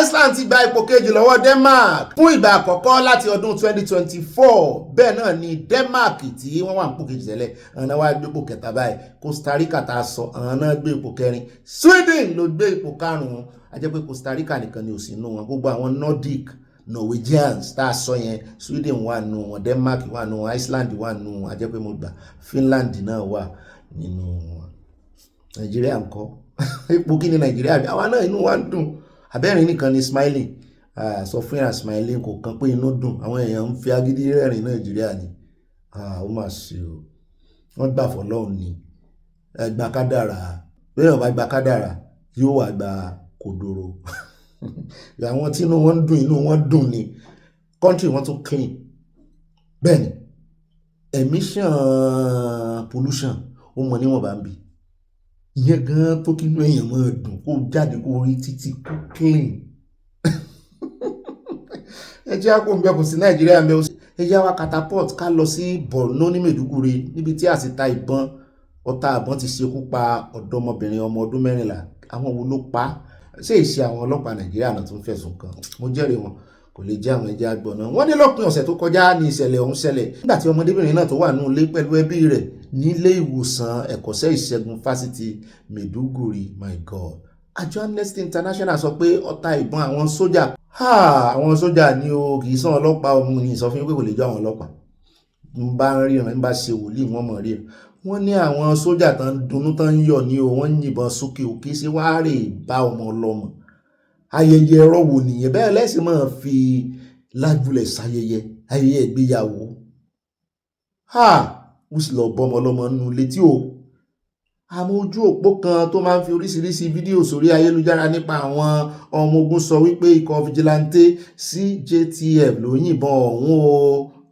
Iceland ti gba ipò kejì lọ́wọ́ Denmark fún ìgbà àkọ́kọ́ láti ọdún 2024. Bẹ́ẹ̀ náà ni Denmark tí wọ́n wà ní ipò kejì tẹ́lẹ̀ àwọn wá gbé ipò kẹta báyìí. Costa Rica tá a sọ àwọn náà gbé ipò 4. Sweden ló gbé ipò 5. a jẹ́ pé Costa Rica nìkan ni ò sí nù wọn. Gbogbo àwọn Nordic Norwegians tá a sọ yẹn, Sweden wà nù wọn, Denmark wà nù wọn, Iceland wà nù wọn, a jẹ́ pé mo gbà Finland náà wà nínú wọn. Nàìjíríà ńkọ́ ipò kí ni Nàìjíríà bí àwa náà inú wa ń dùn. Abẹ́rìn nìkan ni smiling, sọ fún yàrá smiling kò kàn pé inú dùn. Àwọn èèyàn ń fi agídí rẹ́rìn Nàìjíríà ni. Ó mà ṣe o, wọ́n gbà fọlọ́run ni. Ẹgbà kádàrà bẹ́ẹ̀ ọba gba kádàrà yóò wà gba kòdòrò. Àwọn tí inú wọn dùn ni country wọn tún clean. Bẹ́ẹ̀ni emission pollution ó mọ níwọ̀n bá ń bì ìyẹn gan tó kí inú èèyàn máa dùn kó jáde kó rí títí kó clean ẹ jẹ́ àpò ń bẹ kò sí Nàìjíríà mẹ́ ẹ jẹ́ wá catapult ká lọ sí Borno ní Maiduguri níbi tí àsìta ìbọn ọta àbọn ti ṣekú pa ọ̀dọ́mọbìnrin ọmọ ọdún 14 àwọn wo ló pa ṣé ìṣe àwọn ọlọ́pàá Nàìjíríà náà tó ń fẹ̀sùn kàn mo jẹ́rìí wọn kò lè jẹ́ àwọn ẹja àgbọ̀n náà wọ́n ní lópin ọ̀sẹ̀ tó kọjá ní ìṣẹ̀lẹ̀ ọ̀hún ṣẹlẹ̀ nígbà tí ọmọdébìnrin náà tó wà nínú ilé pẹ̀lú ẹbí rẹ̀ nílé ìwòsàn ẹ̀kọ́ṣẹ́ ìṣègùn fásitì Maiduguri. My God, àjọ Amnesty International sọ pé ọta ìbọn àwọn sójà ní o kì í sàn ọlọ́pàá ọmọ ní ìsọfún pé kò lè jọ àwọn ọlọ́pàá ń bá ń ríran ń bá ṣe wòlíì wọ́n mọ̀ ríran wọ́n ní àwọn sójà tán dunnú tán yọ̀ ní o wọ́n ń yìnbọn sókè òkè sí wàá rè bá ọmọ ọlọ́mọ ayẹyẹ ẹ̀rọ wò nìyẹn bẹ́ẹ̀ lẹ́sìn máa fi lájúlẹ̀ ṣayẹyẹ ayẹyẹ ìgbéyàwó ó sì lọ bọ́mọ ọlọ́mọ nínú létí o àwọn ojú òpó kan tó máa ń fi oríṣiríṣi fídíò sórí ayélujára nípa àwọn ọmọ ogun sọ wípé ikọ̀ fìjìláńtẹ́ CJTF ló yìnbọn ọ̀hún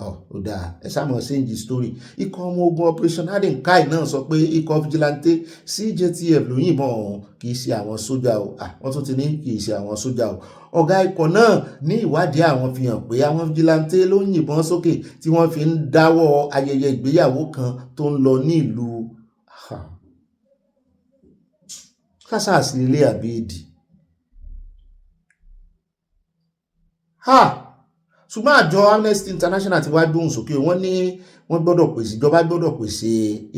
ó dáa ẹ sáàmọ̀ ṣéǹjì story ikọ̀ ọmọ ogun Operation Adenkai náà sọ pé ikọ̀ fìjìláńtẹ́ CJTF ló yìnbọn ọ̀hún kì í ṣe àwọn sójà o wọ́n tún ti ní kì í ṣe àwọn sójà o ọ̀gá ikọ̀ náà ní ìwádìí àwọn fi hàn pé àwọn fìjìláńtẹ́ ló yìnbọn sókè tí wọ́n fi ń dáwọ́ ayẹyẹ ìgbéyàwó kan tó ń lọ ní ìlú kásàsì ilé àbíèdì ṣùgbọ́n àjọ Amnesty International ti wá gbóhùn sókè wọ́n ní wọ́n gbọ́dọ̀ pèsè ìjọba gbọ́dọ̀ pèsè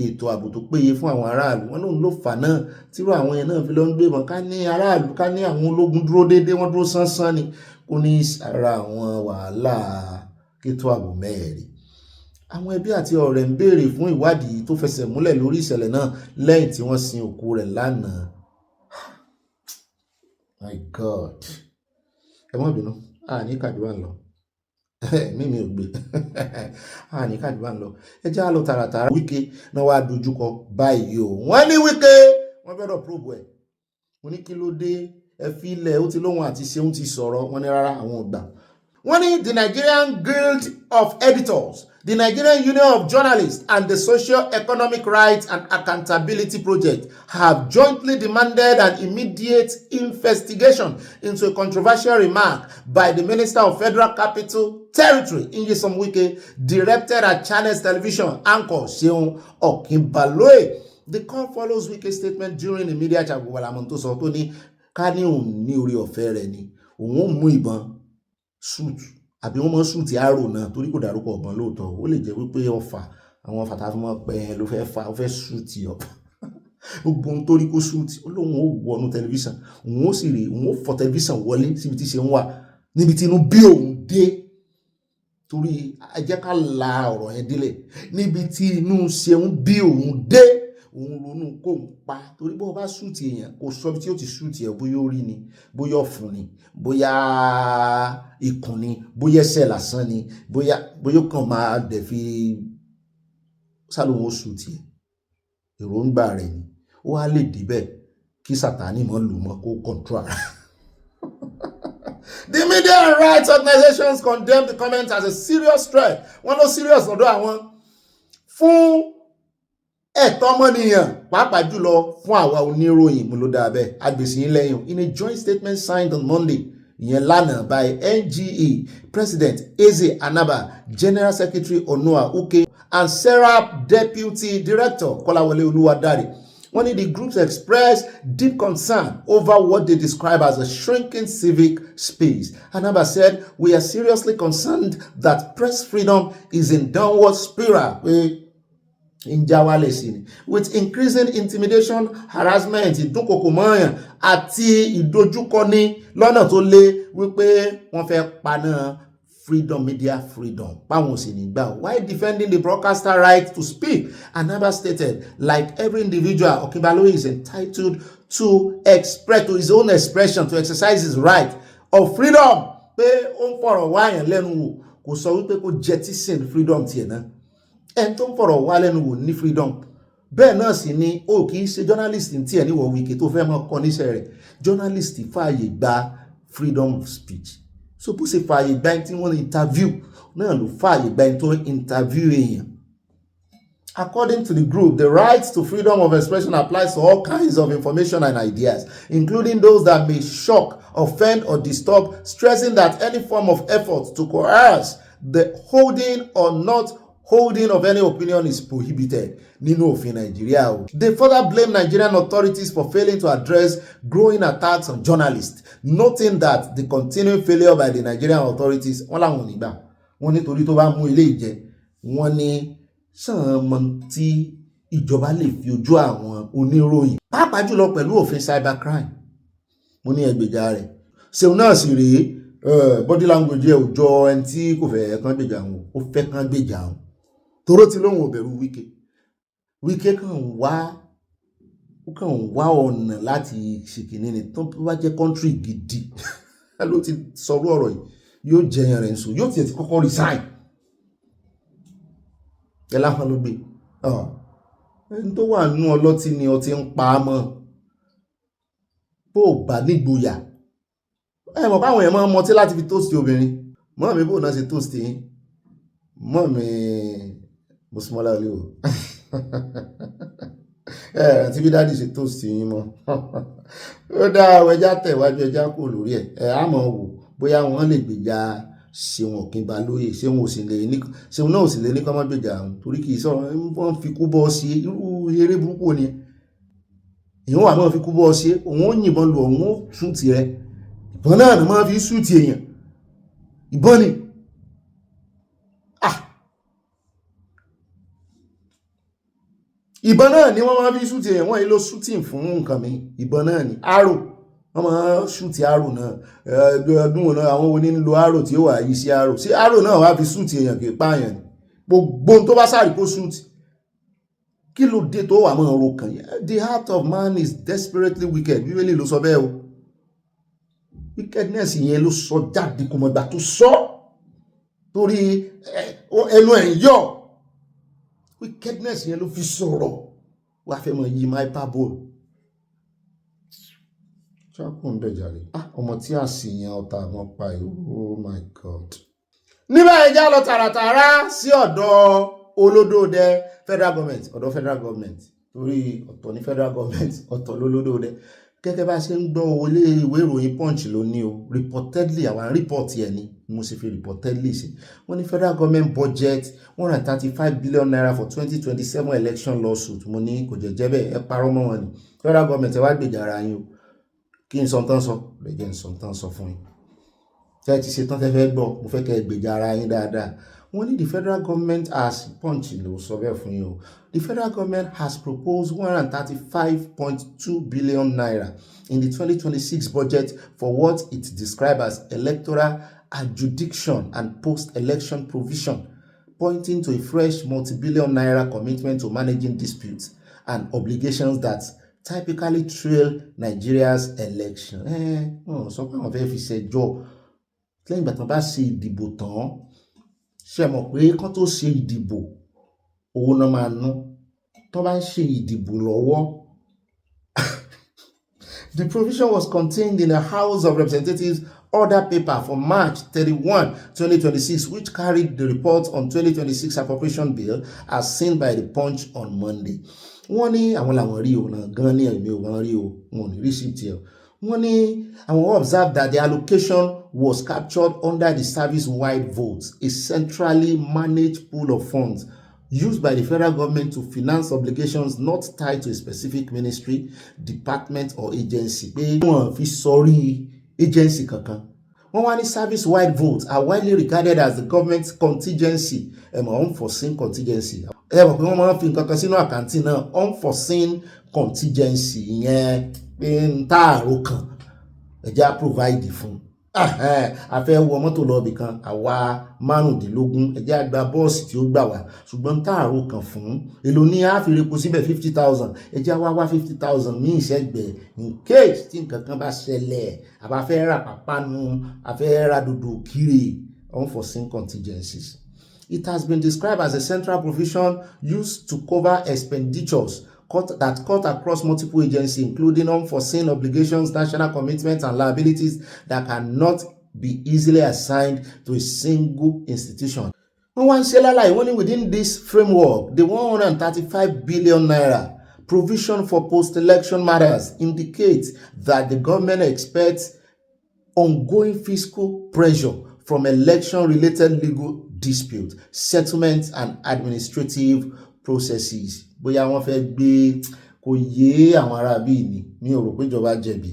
ètò ààbò tó péye fún àwọn aráàlú wọn lóun ló fà náà tíró àwọn yẹn náà fi lọ ń gbé wọn ká ní aráàlú ká ní àwọn ológun dúró déédéé wọ́n dúró sánsán ni kò ní ara àwọn wàhálà kétò ààbò mẹ́ẹ̀ẹ́rì àwọn ẹbí àti ọ̀rẹ́ ń béèrè fún ìwádìí tó fẹsẹ̀ múlẹ̀ lórí ìṣẹ̀lẹ̀ náà lẹ́yìn tí wọ́n sin òkú rẹ̀ lánàá. My God, ẹ má bínú ní kàdúrà lọ mímí ò gbé ní kàdúrà lọ ẹ já lọ tààràtàrà Wike náà wàá dojúkọ báyìí o wọ́n ní Wike wọ́n gbọ́dọ̀ probe ẹ̀ mo ní kí ló dé ẹ fi ilẹ̀ ó ti lóhun àti ṣeun ti sọ̀rọ̀ wọ́n ní rárá àwọn ò gbà. Wọ́n ní the Nigerian Guild of Editors, the Nigerian Union of Journalists, and the Socio-Economic Rights and Accountability Project have jointly demanded an immediate investigation into a controversial remark by the Minister of Federal Capital Territory, Nyesom Wike, directed at Channels Television anchor Seun Okinbaloye. The call follows Wike's statement during a media chat with Walamonto sọ tó ní ká ní òun ní orí ọ̀fẹ́ rẹ̀ ni òun mú ìbọn suit àbí wọ́n mọ́ suit arrow náà torí kò dárúkọ ọ̀bọ̀n lóòótọ́ ó lè jẹ́ wípé ọfà àwọn ọfà tá a fi mọ́ pẹ́ ló fẹ́ fa ó fẹ́ suit ọ̀pọ̀ gbogbo ohun torí kó suit ó lóun ó wọnú tẹlifíṣàn òun ó sì rí òun ó fọ tẹlifíṣàn wọlé síbi tí ṣe ń wà níbi tí inú bí òun dé torí ẹ jẹ́ ká la ọ̀rọ̀ yẹn délẹ̀ níbi tí inú ṣe ń bí òun dé òun ronú kó ń pa torí bó bá súùtì èèyàn kò sọ bí tí ó ti súùtì ẹ̀ bóyá orí ni bóyá ọ̀fun ni bóyá ikùn ni bóyá ẹsẹ̀ lásán ni bóyá kàn máa dẹ̀ fi sálòmọ́ súùtì ẹ̀ èròǹgbà rẹ̀ ni ó wá lè débẹ̀ kí Sátánì mọ́ lù mọ́ kó kọ̀ǹtró ara. The media and rights organizations condemn the comment as a serious threat. Wọ́n ló serious lọ́dọ̀ àwọn fún ẹ̀tọ́ ọmọnìyàn pàápàá jùlọ fún àwa oníròyìn mú ló dáa bẹ́ẹ̀ agbèsìn lẹ́yìn. In a joint statement signed on Monday ìyẹn lánàá by NGE President Eze Anaba, General Secretary Onua Uke and SERAP Deputy Director Kolawole Oluwadare, one of the groups expressed deep concern over what they describe as a shrinking civic space. Anaba said, "We are seriously concerned that press freedom is in downward spiral with increasing intimidation, harassment, ìdúnkokòmọ́yàn àti ìdojúkọni lọ́nà tó lé wípé wọ́n fẹ́ paná freedom, media freedom. While defending the broadcaster right to speak, Anaba stated, like every individual, Okinbaloye is entitled to express, to his own expression, to exercise his right of freedom. Pé ó ń fọ̀rọ̀ wáyàn lẹ́nu wò kò sọ wípé kó jettison freedom tiẹ̀ náà. Ẹni tó ń fọ̀rọ̀ wá lẹ́nu wò ní freedom. Bẹ́ẹ̀ náà sì ni ó kì í ṣe journalist tí ẹ̀ níwọ̀ Wike tó fẹ́ mọ́ kọ́ níṣẹ́ rẹ̀. Journalist fààyè gba freedom of speech. So bó ṣe fààyè gba ẹni tí wọ́n interview náà ló fààyè gba ẹni tó interview èèyàn. According to the group, the right to freedom of expression applies to all kinds of information and ideas, including those that may shock, offend, or disturb, stressing that any form of effort to coerce the holding or not holding of any opinion is prohibited. Nínú òfin Nàìjíríà o. They further blame Nigerian authorities for failing to address growing attacks on journalists, noting that the continuing failure by the Nigerian authorities wọ́n làwọn ò ní gbà. Wọ́n nítorí tó bá mú ilé ìjẹ, wọ́n ní sàn mọ tí ìjọba lè fi ojú àwọn oníròyìn pàápàá jùlọ pẹ̀lú òfin cybercrime. Mo ní ẹgbèjà rẹ̀. Ṣéun náà sì rèé body language ẹ̀ ò jọ ẹni tí kò fẹ́ kán gbèjà wọn, ó fẹ́ kán gbèjà wọn. Toró ti lóhun ò bẹ̀rù Wike kàn wá ọ̀nà láti ṣèkìní ni tó bá jẹ́ country gidi ló ti sọ̀rọ̀ ọ̀rọ̀ yìí yóò jẹyàn rẹ̀ nsọ yóò tiẹ̀ ti kọ́kọ́ resign. Ẹ láwọn ló gbé ẹni tó wà nínú ọlọ́tí ni ọtí ń pa á mọ́ bó bá nígboyà. Ẹ mọ̀ báwọn èèyàn máa ń mọtí láti fi tóòsì obìnrin. Mọ́ mi bò náà ṣe tóòsì yín. Mọ́ mi Mùsùlùmọ́lá olè o. Àti bí dáàdì ṣe tóòsì yín mọ́. Ó dá ẹja tẹ̀wájú ẹja kò lórí ẹ̀. Á mọ̀ wò bóyá wọ́n lè gbèjà Ṣeun Ọ̀kínbalóyè. Ṣeun náà ò sì lè ní kọ́ mọ́ gbèjà àwọn torí kì í sọ̀rọ̀ wọ́n fi kú bọ́ sí irú eré burúkú ni. Ìyẹn wà máa fi kú bọ́ sí òun ó yìnbọn lu òun ó sùn tirẹ̀. Ìbọn náà ni máa fi sùn ti èèyàn. Ìbọn ni. Ìbọn náà ni wọ́n máa fi sùn ti èèyàn. Wọ́n yìí ló shooting fún nǹkan mi. Ìbọn náà ni. Arrow. Wọ́n máa shoot arrow náà. Ọdún wọn náà àwọn oní ń lo arrow tí ó wà yìí sí arrow. Sí arrow náà wá fi shoot èèyàn kì í pààyàn ni. Gbogbo tó bá sáré kó shoot. Kí ló dé tó wà máa ro kàn yẹn? The heart of man is desperately wicked. Bíbélì ló sọ bẹ́ẹ̀ o. Wickedness yẹn ló sọ jáde kò mọ̀gbà tó sọ. Torí ẹnu ẹ̀ ń yọ̀. Wickedness yẹn ló fi sọ̀rọ̀. Wà fẹ́ mọ̀ yí my parable. Ṣáàkùn bẹ̀ jàre. Ọmọ tí a sì yan ọ̀tá àwọn pa yìí. Oh my God. Níbẹ̀ ẹja lọ tààràtàrà sí ọ̀dọ̀ olódòdẹ federal government. Ọ̀dọ̀ federal government. Torí ọ̀tọ̀ ní federal government, ọ̀tọ̀ lólódòdẹ. Gẹ́gẹ́ bá ṣe ń gbọ́ wọlé ìwé ìròyìn Punch ló ní o. Reportedly àwọn report yẹn ni mo sì fi reportedly ṣe. Wọ́n ní federal government budget 135 billion naira for 2027 election lawsuit. Mo ní kò jẹ́jẹ́ bẹ́ẹ̀ ẹ parọ́ mọ́ wọn ni. Federal government ẹ wá gbèjà ara yín o. Kí n sọ tán sọ lè jẹ́ n sọ tán sọ fún yín. Tẹ́ ti ṣe tán tẹ́ fẹ́ gbọ́ mo fẹ́ kẹ́ ẹ gbèjà ara yín dáadáa. Wọ́n ní the federal government has Punch ló sọ bẹ́ẹ̀ fún yín o. The federal government has proposed 135.2 billion naira in the 2026 budget for what it described as electoral adjudication and post-election provision, pointing to a fresh multi-billion naira commitment to managing disputes and obligations that typically trail Nigeria's election. Sọ pé àwọn fẹ́ fi ṣẹjọ́ lẹ́yìn ìgbà tí wọ́n bá ṣe ìdìbò tán ṣe mọ̀ pé kán tó ṣe ìdìbò owó náà máa ná tó bá ń ṣe ìdìbò lọ́wọ́. The provision was contained in the House of Representatives order paper for March 31, 2026, which carried the report on 2026 appropriation bill as seen by the Punch on Monday. Wọ́n ní àwọn làwọn rí o náà gan ní ẹ̀mí o wọ́n rí o wọn ò ní receipt yẹn. Wọ́n ní àwọn observed that the allocation was captured under the service-wide votes, a centrally managed pool of funds used by the federal government to finance obligations not tied to a specific ministry, department or agency. Pé wọ́n fi sọrí agency kankan. Wọ́n wá ní service-wide votes are widely regarded as the government's contingency, unforeseen contingency. Ẹ mọ̀ pé wọ́n máa ń fi nǹkan kan sínú àkáǹtì náà, unforeseen contingency yẹn pé ń tààrò kan ẹ̀já provide fún. A fẹ́ wọ mọ́tò lọ ibì kan àwa 15 ẹ̀já gba bọ́ọ̀sì tí ó gbà wá ṣùgbọ́n tààrò kan fún èlò ní a fi repo síbẹ̀ 50,000 ẹ̀já wá 50,000 ní ìṣẹ́gbẹ̀ in case tí nǹkan kan bá ṣẹlẹ̀ àbá fẹ́ ra pàpánu a fẹ́ ra dòdò kiri unforeseen contingencies. It has been described as a central provision used to cover expenditures that cut across multiple agencies, including unforeseen obligations, national commitments, and liabilities that cannot be easily assigned to a single institution. wọ́n wá ń ṣe lálàyé wọ́n ní within this framework the 135 billion naira provision for post-election matters indicates that the government expects ongoing fiscal pressure from election-related legal disputes, settlements and administrative processes. Bóyá wọ́n fẹ́ gbé kò yé àwọn ará bíi ni mi ò rò pé ìjọba jẹ̀bi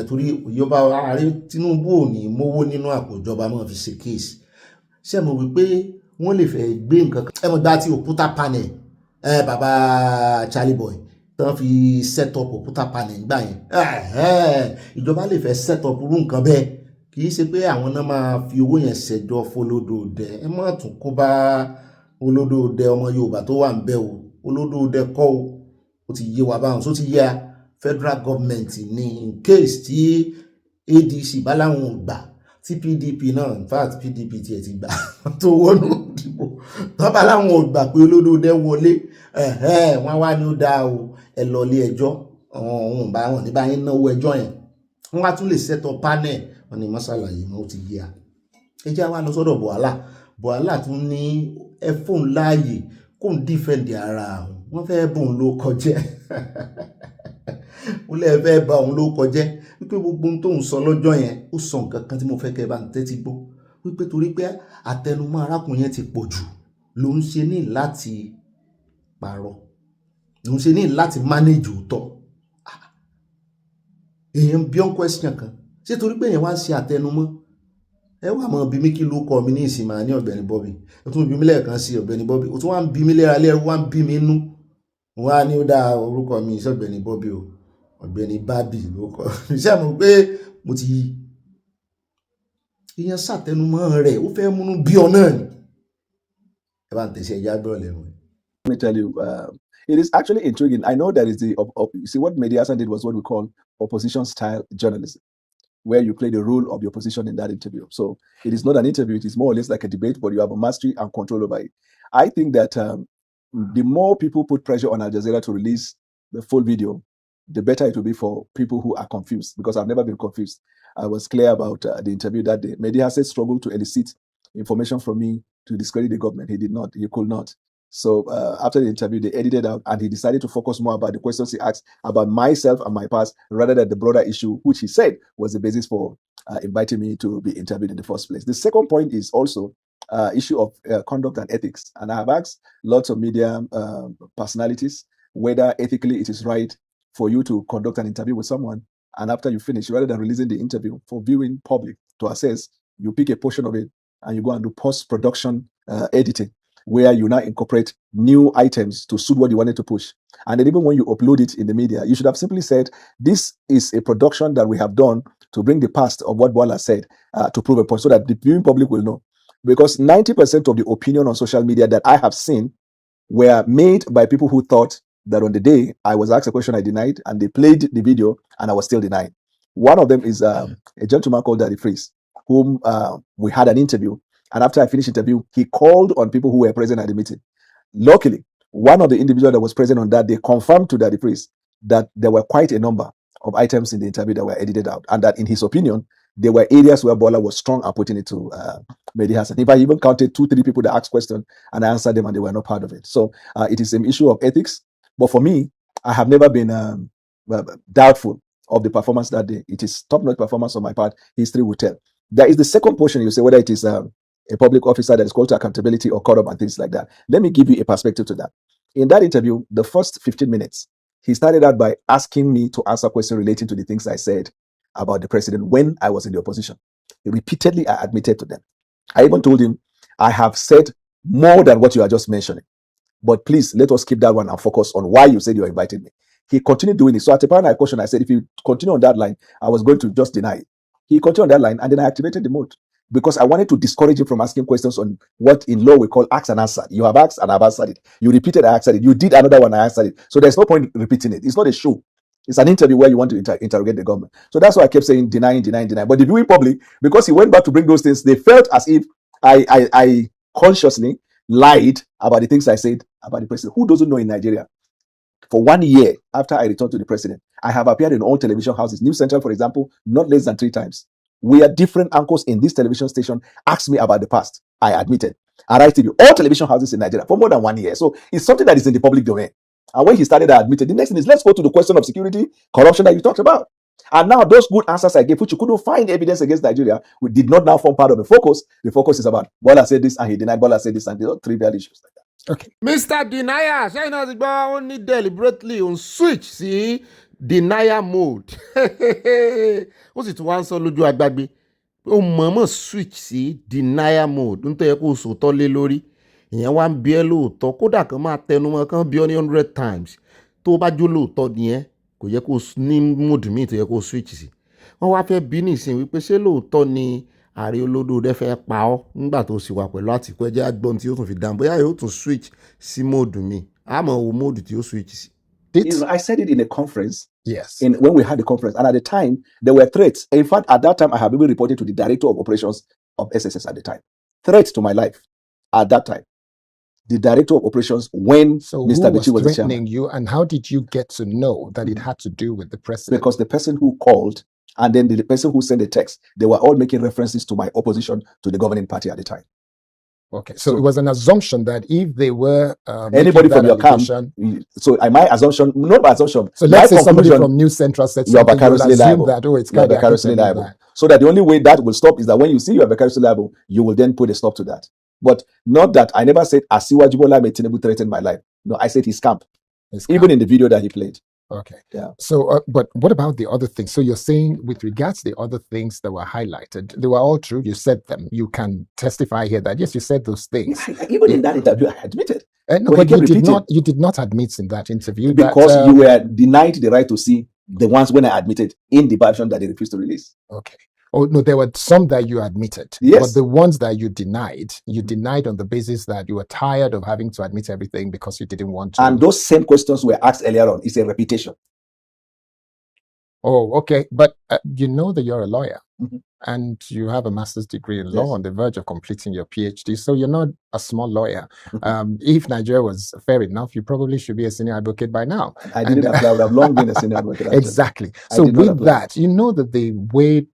torí ìjọba ààrẹ Tinubu ò ní mówó nínú àpò ìjọba máa fi ṣe kéèsì ṣé mo wí pé wọ́n lè fẹ́ gbé nǹkan kan ẹ mọ̀ gbá tí òkúta panel bàbá Charlie Boy tán fi set up òkúta panel gbà yẹn ìjọba lè fẹ́ set up irú nǹkan bẹ́ẹ̀ kì í ṣe pé àwọn náà máa fi owó yẹn ṣẹjọ́ fọlódòdẹ ẹ má tún kó bá olódòdẹ ọmọ Yorùbá tó wà ń bẹ̀ o olódòdẹ kọ́ o ó ti yé wa báwọn tó ti yé a federal government ní in case tí ADC bá láwọn ò gbà tí PDP náà in fact PDP tiẹ̀ ti gbà tó wọnú ìdìbò tó bá láwọn ò gbà pé olódòdẹ wọlé wọ́n wá ní ó dáa o ẹ lọ ilé ẹjọ́ ọ̀hún bá wọn ní báyìí náwó ẹjọ́ yẹn wọ́n wá tún lè set up panel wọn ni mọ́sálàyé wọn ó ti yé a ẹ jẹ́ wá lọ sọ́dọ̀ Bùhálà tún ní ẹ fóun láàyè kóun defend ara wọn fẹ́ bóun ló kọjẹ́ ó lè fẹ́ bá òun ló kọjẹ́ wípé gbogbo ohun tóun sọ lọ́jọ́ yẹn ó sọ nǹkan kan tí mo fẹ́ kẹ́ bá ń tẹ́tí gbọ́ wípé torí pé àtẹnumọ́ arákùnrin yẹn ti pọ̀ jù ló ń ṣe ní láti pààrọ̀ ló ń ṣe ní láti manage òótọ́ èèyàn beyond question kan ṣé torí pé èèyàn wá ń ṣe àtẹnumọ́ ẹ wà mọ́ bí mi kí ló kọ́ mi ní ìsìn máa ní Ọ̀gbẹ́ni Bobby ó tún bí mi lẹ́ẹ̀kan sí Ọ̀gbẹ́ni Bobby ó tún wá ń bí mi léra lẹ́rú wá ń bí mi nú wọ́n á ní ó dá orúkọ mi sí Ọ̀gbẹ́ni Bobby o Ọ̀gbẹ́ni Bobby ló kọ́ iṣẹ́ mo pé mo ti yí èèyàn ṣàtẹnumọ́ rẹ̀ ó fẹ́ múnú bí ọ náà ni ẹ bá ń tẹ̀sẹ̀ ìyá gbọ́ lẹ́nu. Let me tell you, it is actually intriguing. I know that is you see what Mehdi Hasan did was what we call opposition style journalism, where you play the role of the opposition in that interview. So it is not an interview, it is more or less like a debate, but you have a mastery and control over it. I think that the more people put pressure on Al Jazeera to release the full video, the better it will be for people who are confused, because I've never been confused. I was clear about the interview that day. Mehdi Hasan struggled to elicit information from me to discredit the government. He did not, he could not. So after the interview, they edited out, and he decided to focus more about the questions he asked about myself and my past, rather than the broader issue, which he said was the basis for inviting me to be interviewed in the first place. The second point is also issue of conduct and ethics. And I have asked lots of media personalities whether ethically it is right for you to conduct an interview with someone, and after you finish, rather than releasing the interview for viewing public to assess, you pick a portion of it and you go and do post-production editing, where you now incorporate new items to suit what you wanted to push. And then even when you upload it in the media, you should have simply said, this is a production that we have done to bring the past of what Bola said to prove a point, so that the viewing public will know. Because 90% of the opinion on social media that I have seen were made by people who thought that on the day I was asked a question I denied, and they played the video and I was still denying. One of them is a gentleman called Daddy Freeze, whom we had an interview. And after I finished the interview, he called on people who were present at the meeting. Luckily, one of the individuals that was present on that day confirmed to Daddy Priest that there were quite a number of items in the interview that were edited out, and that in his opinion, there were areas where Bola was strong at putting it to Mehdi Hasan. If I even counted 2-3 people that asked questions and I answered them and they were not part of it. So it is an issue of ethics. But for me, I have never been doubtful of the performance that day. It is top-notch performance on my part. History will tell. There is the second portion. You say whether it is a public officer that is called to accountability or caught up and things like that. Let me give you a perspective to that. In that interview, the first 15 minutes, he started out by asking me to answer questions relating to the things I said about the president when I was in the opposition. Repeatedly, I admitted to them. I even told him, I have said more than what you are just mentioning. But please, let us keep that one and focus on why you said you invited me. He continued doing it. So at the point I questioned, I said, if you continue on that line, I was going to just deny it. He continued on that line, and then I activated the mode, because I wanted to discourage him from asking questions on what in law we call ask and answer. You have asked and I've answered it. You repeated, I answered it. You did another one, I answered it. So there's no point repeating it. It's not a show. It's an interview where you want to interrogate the government. So that's why I kept saying denying. But the viewing public, because he went back to bring those things, they felt as if I consciously lied about the things I said about the president. Who doesn't know in Nigeria? For 1 year after I returned to the president, I have appeared in all television houses. News Central, for example, not less than 3 times. Where different anchors in this television station asked me about the past. I admitted. Arise TV, all television houses in Nigeria for more than 1 year. So it's something that is in the public domain. And when he started, I admitted. The next thing is, let's go to the question of security, corruption that you talked about. And now those good answers I gave, which you couldn't find evidence against Nigeria, we did not now form part of the focus. The focus is about Bola said this and he denied, Bola said this, and the trivial issues like that. Okay. Mr. Denier, ṣé iná ti gbọ́ ó ní deliberately on switch sí denial mode. Ó sì tún wá ń sọ lójú agbágbé. Ó mọ̀ọ́mọ̀ switch sí denial mode nítorí kó o sòótọ́ lé lórí. Ìyẹn wá ń bí ẹ lóòótọ́. Kódà kan máa tẹnumọ́ kan bí ọ ní 100 times. Tó o bá jó lóòótọ́ nìyẹn, kò yẹ kó o ní mode míì tó yẹ kó o switch sí. Wọ́n wá fẹ́ bí nìsín wípé ṣé lóòótọ́ ni ààrẹ olódòdó fẹ́ pa ọ́ nígbà tó sì wà pẹ̀lú Àtìkú ẹjẹ́ àgbọ̀n tí ó tún fi dáhùn bóyá yóò tún switch sí mode mi àmọ́ wo mode tí ó switch sí. I said it in a conference. Yes. When we had the conference, and at the time there were threats. In fact, at that time, I have even reported to the director of operations of SSS at the time. Threats to my life at that time. The director of operations when Mr. Bichi was the chairman. Threatening you, and how did you get to know that it had to do with the president? Because the person who called and then the person who sent the text, they were all making references to my opposition to the governing party at the time. Okay, so it was an assumption that if they were anybody from your camp, so my assumption, not my assumption. So let's say somebody from New Central said you are something, you'll vicariously assume liable. that, oh, it's You are cardiac, vicariously liable. So that the only way that will stop is that when you see you are vicariously liable, you will then put a stop to that. But not that I never said Asiwaju Bola Ahmed Tinubu threatened my life. No, I said his camp. Even in the video that he played. Okay. Yeah. So, but what about the other things? So you're saying with regards to the other things that were highlighted, they were all true. You said them. You can testify here that yes, you said those things. Even in that interview, I admitted. No, but you did not. You did not admit in that interview because that, you were denied the right to see the ones when I admitted in the version that they refused to release. Okay. Oh no, there were some that you admitted. Yes. But the ones that you denied on the basis that you were tired of having to admit everything because you didn't want to. And those same questions were asked earlier on. It's a repetition. Oh, okay. But you know that you're a lawyer and you have a master's degree in law on the verge of completing your PhD. So you're not a small lawyer. If Nigeria was fair enough, you probably should be a senior advocate by now. I didn't apply. I would have long been a senior advocate. Exactly. So with that, you know that the way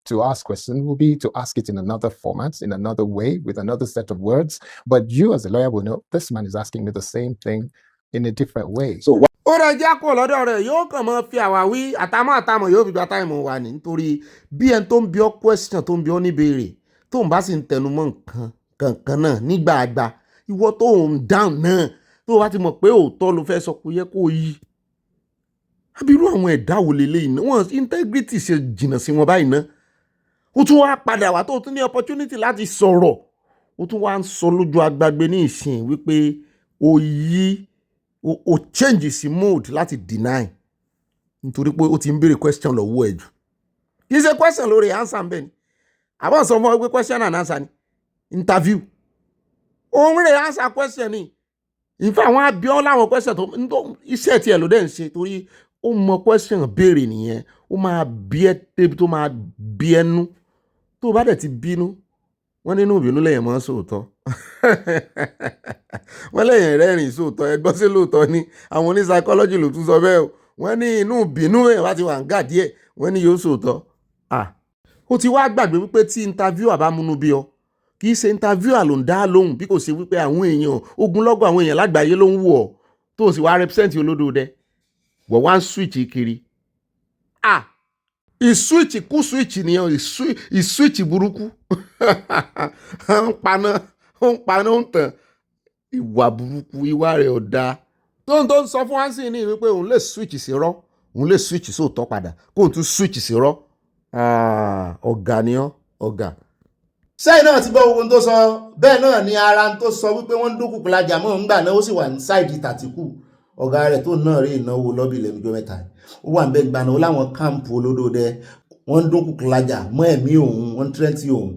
to ask questions will be to ask it in another format, in another way, with another set of words. But you as a lawyer will know this man is asking me the same thing in a different way. So ó rẹ̀ já kó lọ́dọ̀ rẹ̀ yóò kàn mọ́ fi àwáwí àtàmọ́ yóò fi gba táìmù wa ní nítorí bí ẹni tó ń bi ọ́ question tó ń bi ọ́ níbèrè tó ń bá sì ń tẹnumọ́ nǹkan kankan náà nígbà àgbà ìwọ tó ń dáhùn náà tó bá ti mọ̀ pé òótọ́ ló fẹ́ sọ kó yẹ kó yí. Abirú àwọn ẹ̀dá wo leléyìí náà wọ́n integrity ṣe jìnnà sí wọn báyìí náà. Ó tún wá padà wá tó tún ní opportunity láti sọ̀rọ̀ ó tún wá ń sọ lójú agbágbé ní ìsìn wípé ó yí o change sí mode láti deny nítorí pé ó ti ń béèrè question lọ́wọ́ ẹ̀ jù kì í ṣe question lórí answer ń bẹ̀ ni àbọ̀ sọ fún ọ pé question and answer ni interview òun rè answer question ni ìfẹ́ àwọn abiọ́ láwọn question tó iṣẹ́ tiẹ̀ ló dẹ̀ ń ṣe torí ó mọ question béèrè nìyẹn ó máa bí ẹ débi tó máa bí ẹnu tó bá dẹ̀ ti bínú wọ́n nínú ìbínú lẹ́yìn mọ́ sóòótọ́ wọ́n lẹ́yìn rẹ́rìn sóòótọ́ ẹgbọ́n sí lóòótọ́ ni àwọn oní psychology ló tún sọ bẹ́ẹ̀ o wọ́n ní inú ìbínú ẹ̀ wá ti wà ń gà díẹ̀ wọ́n ní yóò sóòótọ́. ó ti wá gbàgbé wípé tí interview àbámúnú bí ọ kì í ṣe interview ló ń dá lóhùn bí kò ṣe wípé àwọn èèyàn ogunlọ́gọ̀ àwọn èèyàn lágbàáyé ló ń wù ọ́ tó o sì wá represent olódòdẹ wọ́n wá ń switch kiri. Ìswitch kú switch nìyẹn ìswitch burúkú ó ń paná ń tàn ìwà burúkú ìwà rẹ̀ ò dáa tó ń sọ fún wa sí ní wípé òun lè switch sí rọ́ òun lè switch sóòótọ́ padà kóun tún switch sí rọ́ ọ̀gá ni ọ́ ọ̀gá. Sẹ́yìn náà ti gbọ́ ohun tó sọ bẹ́ẹ̀ náà ni ara tó sọ wípé wọ́n ń dúnkùkù lajà mọ́ ń gbà náà ó sì wà ní sáìdì tàtíkù ọ̀gá rẹ̀ tó náà rí ìnáwó lọ́bì lẹ́nujọ́ mẹ́ta ó wà ń bẹ́ gbaná ó láwọn káàmpù olódòdẹ wọ́n ń dúnkùkù lajà mọ́ ẹ̀mí òun wọ́n ń tírẹ́tì òun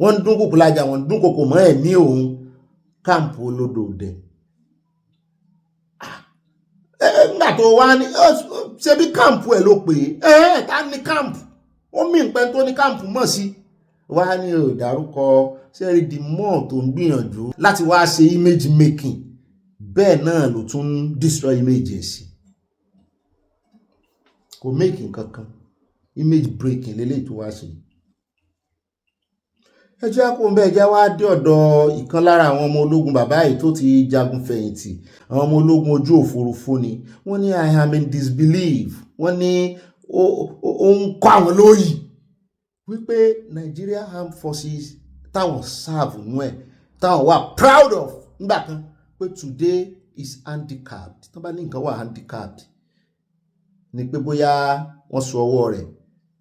wọ́n ń dúnkùkù lajà wọ́n ń dúnkùkù mọ́ ẹ̀mí òun káàmpù olódòdẹ. Nígbà tó wá ní ṣe bí káàmpù ẹ̀ ló pè é ta ní káàmpù ó mì ń pẹ́ tó ní káàmpù mọ̀ sí wá ní ìdárúkọ sẹ́rí di mọ́ tó ń gbìyànjú láti wá ṣe image making bẹ́ẹ̀ náà ló tún ń destroy image ẹ̀ sí kò make nǹkan kan image breaking lélẹ́yìí tó wá ṣe. ẹ jẹ́ kó ń bẹ́ẹ̀ jẹ́ wá dé ọ̀dọ̀ ìkan lára àwọn ọmọ ológun bàbá yìí tó ti jagun fẹ̀yìntì, àwọn ọmọ ológun ojú òfurufú ni. Wọ́n ní I am in disbelief. Wọ́n ní ó ń kọ́ àwọn lóyìí wípé Nigeria Armed Forces táwọn serve nú ẹ̀ táwọn wà proud of nígbà kan pé today is handicapped. Tó bá ní nǹkan wà handicapped ni pé bóyá wọ́n sọ ọwọ́ rẹ̀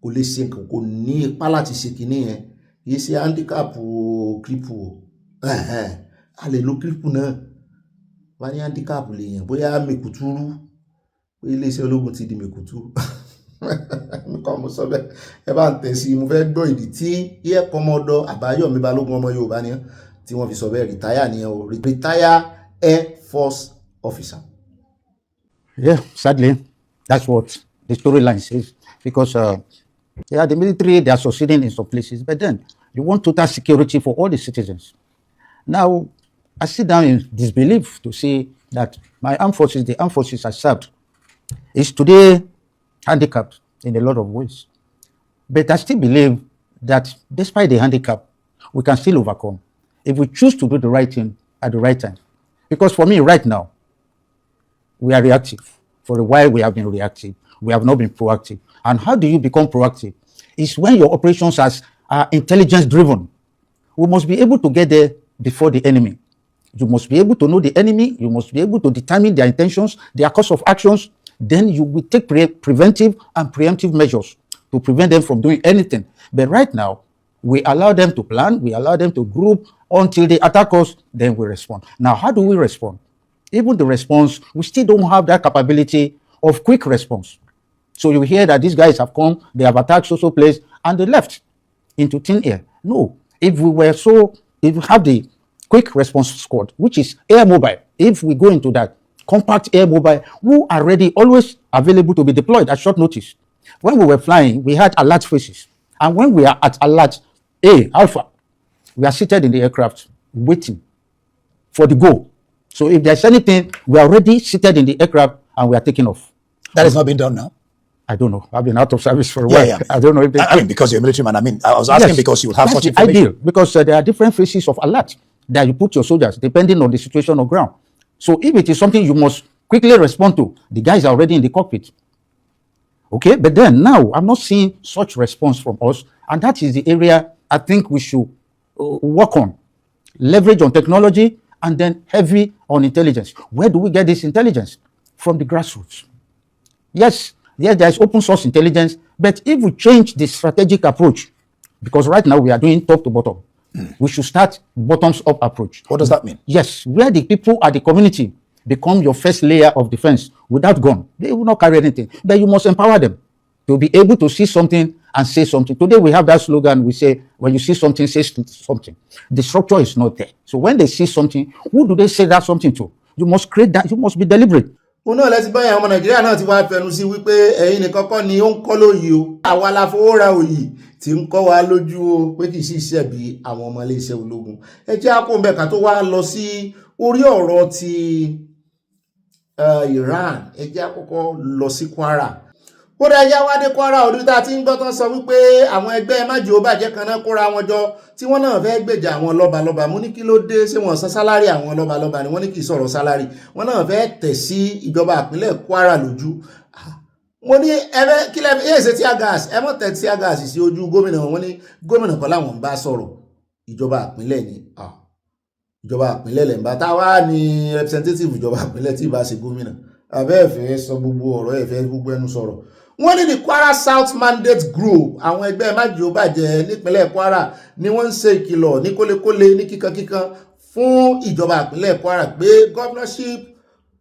kò lè ṣe nǹkan, kò ní ipá láti ṣe kinní yẹn. Yìí ṣe handicap kírípù a lè lo kírípù náà wá ní handicap lè yàn bóyá mèkútúrú pé iléeṣẹ́ ológun ti di mèkútúrú nǹkan mo sọ bẹ́ẹ̀ ẹ bá ń tẹ̀ sí mo fẹ́ gbọ́ ìdí tí Air Commodore Àbáyọ̀mí Balógun ọmọ Yorùbá ni tí wọ́n fi sọ bẹ́ẹ̀ retire ni o retire Air Force officer. Yeah, sadly that's what the storyline says because the military, they are succeeding in some places, but then you want total security for all the citizens. Now, I sit down in disbelief to see that my armed forces, the armed forces I served, is today handicapped in a lot of ways. But I still believe that despite the handicap, we can still overcome if we choose to do the right thing at the right time. Because for me, right now, we are reactive. For a while, we have been reactive. We have not been proactive. And how do you become proactive? It's when your operations are intelligence-driven. We must be able to get there before the enemy. You must be able to know the enemy. You must be able to determine their intentions, their course of actions. Then you will take preventive and preemptive measures to prevent them from doing anything. But right now, we allow them to plan. We allow them to group until they attack us. Then we respond. Now, how do we respond? Even the response, we still don't have that capability of quick response. So you hear that these guys have come, they have attacked social place, and they left into thin air. No, if we have the quick response squad, which is air mobile, if we go into that compact air mobile, who are ready, always available to be deployed at short notice. When we were flying, we had alert phases. And when we are at alert Alpha, we are seated in the aircraft waiting for the go. So if there's anything, we are already seated in the aircraft and we are taking off. That has not been done now. I don't know. I've been out of service for a while. Yeah. I don't know if they... I mean, because you're a military man. I mean, I was asking because you would have such information. Ideal, because there are different phases of alert that you put your soldiers, depending on the situation on ground. So if it is something you must quickly respond to, the guys are already in the cockpit. Okay, but then now I'm not seeing such response from us, and that is the area I think we should work on. Leverage on technology and then heavy on intelligence. Where do we get this intelligence? From the grassroots. Yes, there is open source intelligence, but if we change the strategic approach, because right now we are doing top to bottom, we should start bottoms up approach. What does that mean? Yes, where the people at the community become your first layer of defense. Without gun, they will not carry anything. But you must empower them to be able to see something and say something. Today we have that slogan, we say, when you see something, say something. The structure is not there. So when they see something, who do they say that something to? You must create that, you must be deliberate. Òun náà lẹ́sìn báyìí àwọn ọmọ Nàìjíríà náà ti wá fẹnu sí wípé ẹ̀yin nìkan kọ́ ni ó ń kọ́ lóyìí o. Àwa la fowó ra òyì tí ń kọ́ wa lójú o pé kì í sì ṣe bí àwọn ọmọ iléeṣẹ́ ológun. Ẹ jẹ́ àkóńbẹ̀ ká tó wá lọ sí orí ọ̀rọ̀ ti Iran. Ẹ jẹ́ àkọ́kọ́ lọ sí Kwara. Kódà ẹjá wá dé Kwara ọdún tá a ti ń gbọ́ tán sọ wípé àwọn ẹgbẹ́ májèó bàjẹ́ kan náà kóra wọn jọ tí wọ́n náà fẹ́ gbèjà àwọn lọ́balọ́ba. Mo ní kí ló dé ṣé wọ́n san sálárì àwọn lọ́balọ́ba ni wọ́n ní kì í sọ̀rọ̀ sálárì. Wọ́n náà fẹ́ tẹ̀ sí ìjọba ìpínlẹ̀ Kwara lójú. Mo ní ẹbẹ́ kí lẹ́ yé ṣe tear gas ẹ mọ̀ tẹ̀ tear gas sí ojú gómìnà wọn ní gómìnà kan láwọn ń bá sọ̀rọ̀ ìjọba ìpínlẹ̀ ni ìjọba ìpínlẹ̀ lẹ̀ ń bá táwa ní representative ìjọba ìpínlẹ̀ tí ì bá ṣe gómìnà abẹ́ẹ̀fẹ́ sọ gbogbo ọ̀rọ̀ ẹ̀fẹ́ gbogbo ẹnu sọ̀rọ̀. Wọ́n ní the Kwara South Mandate Group àwọn ẹgbẹ́ májèó bàjẹ́ nípínlẹ̀ Kwara ni wọ́n ń ṣe ìkìlọ̀ ní kólekóle ní kíkankíkan fún ìjọba ìpínlẹ̀ Kwara pé governorship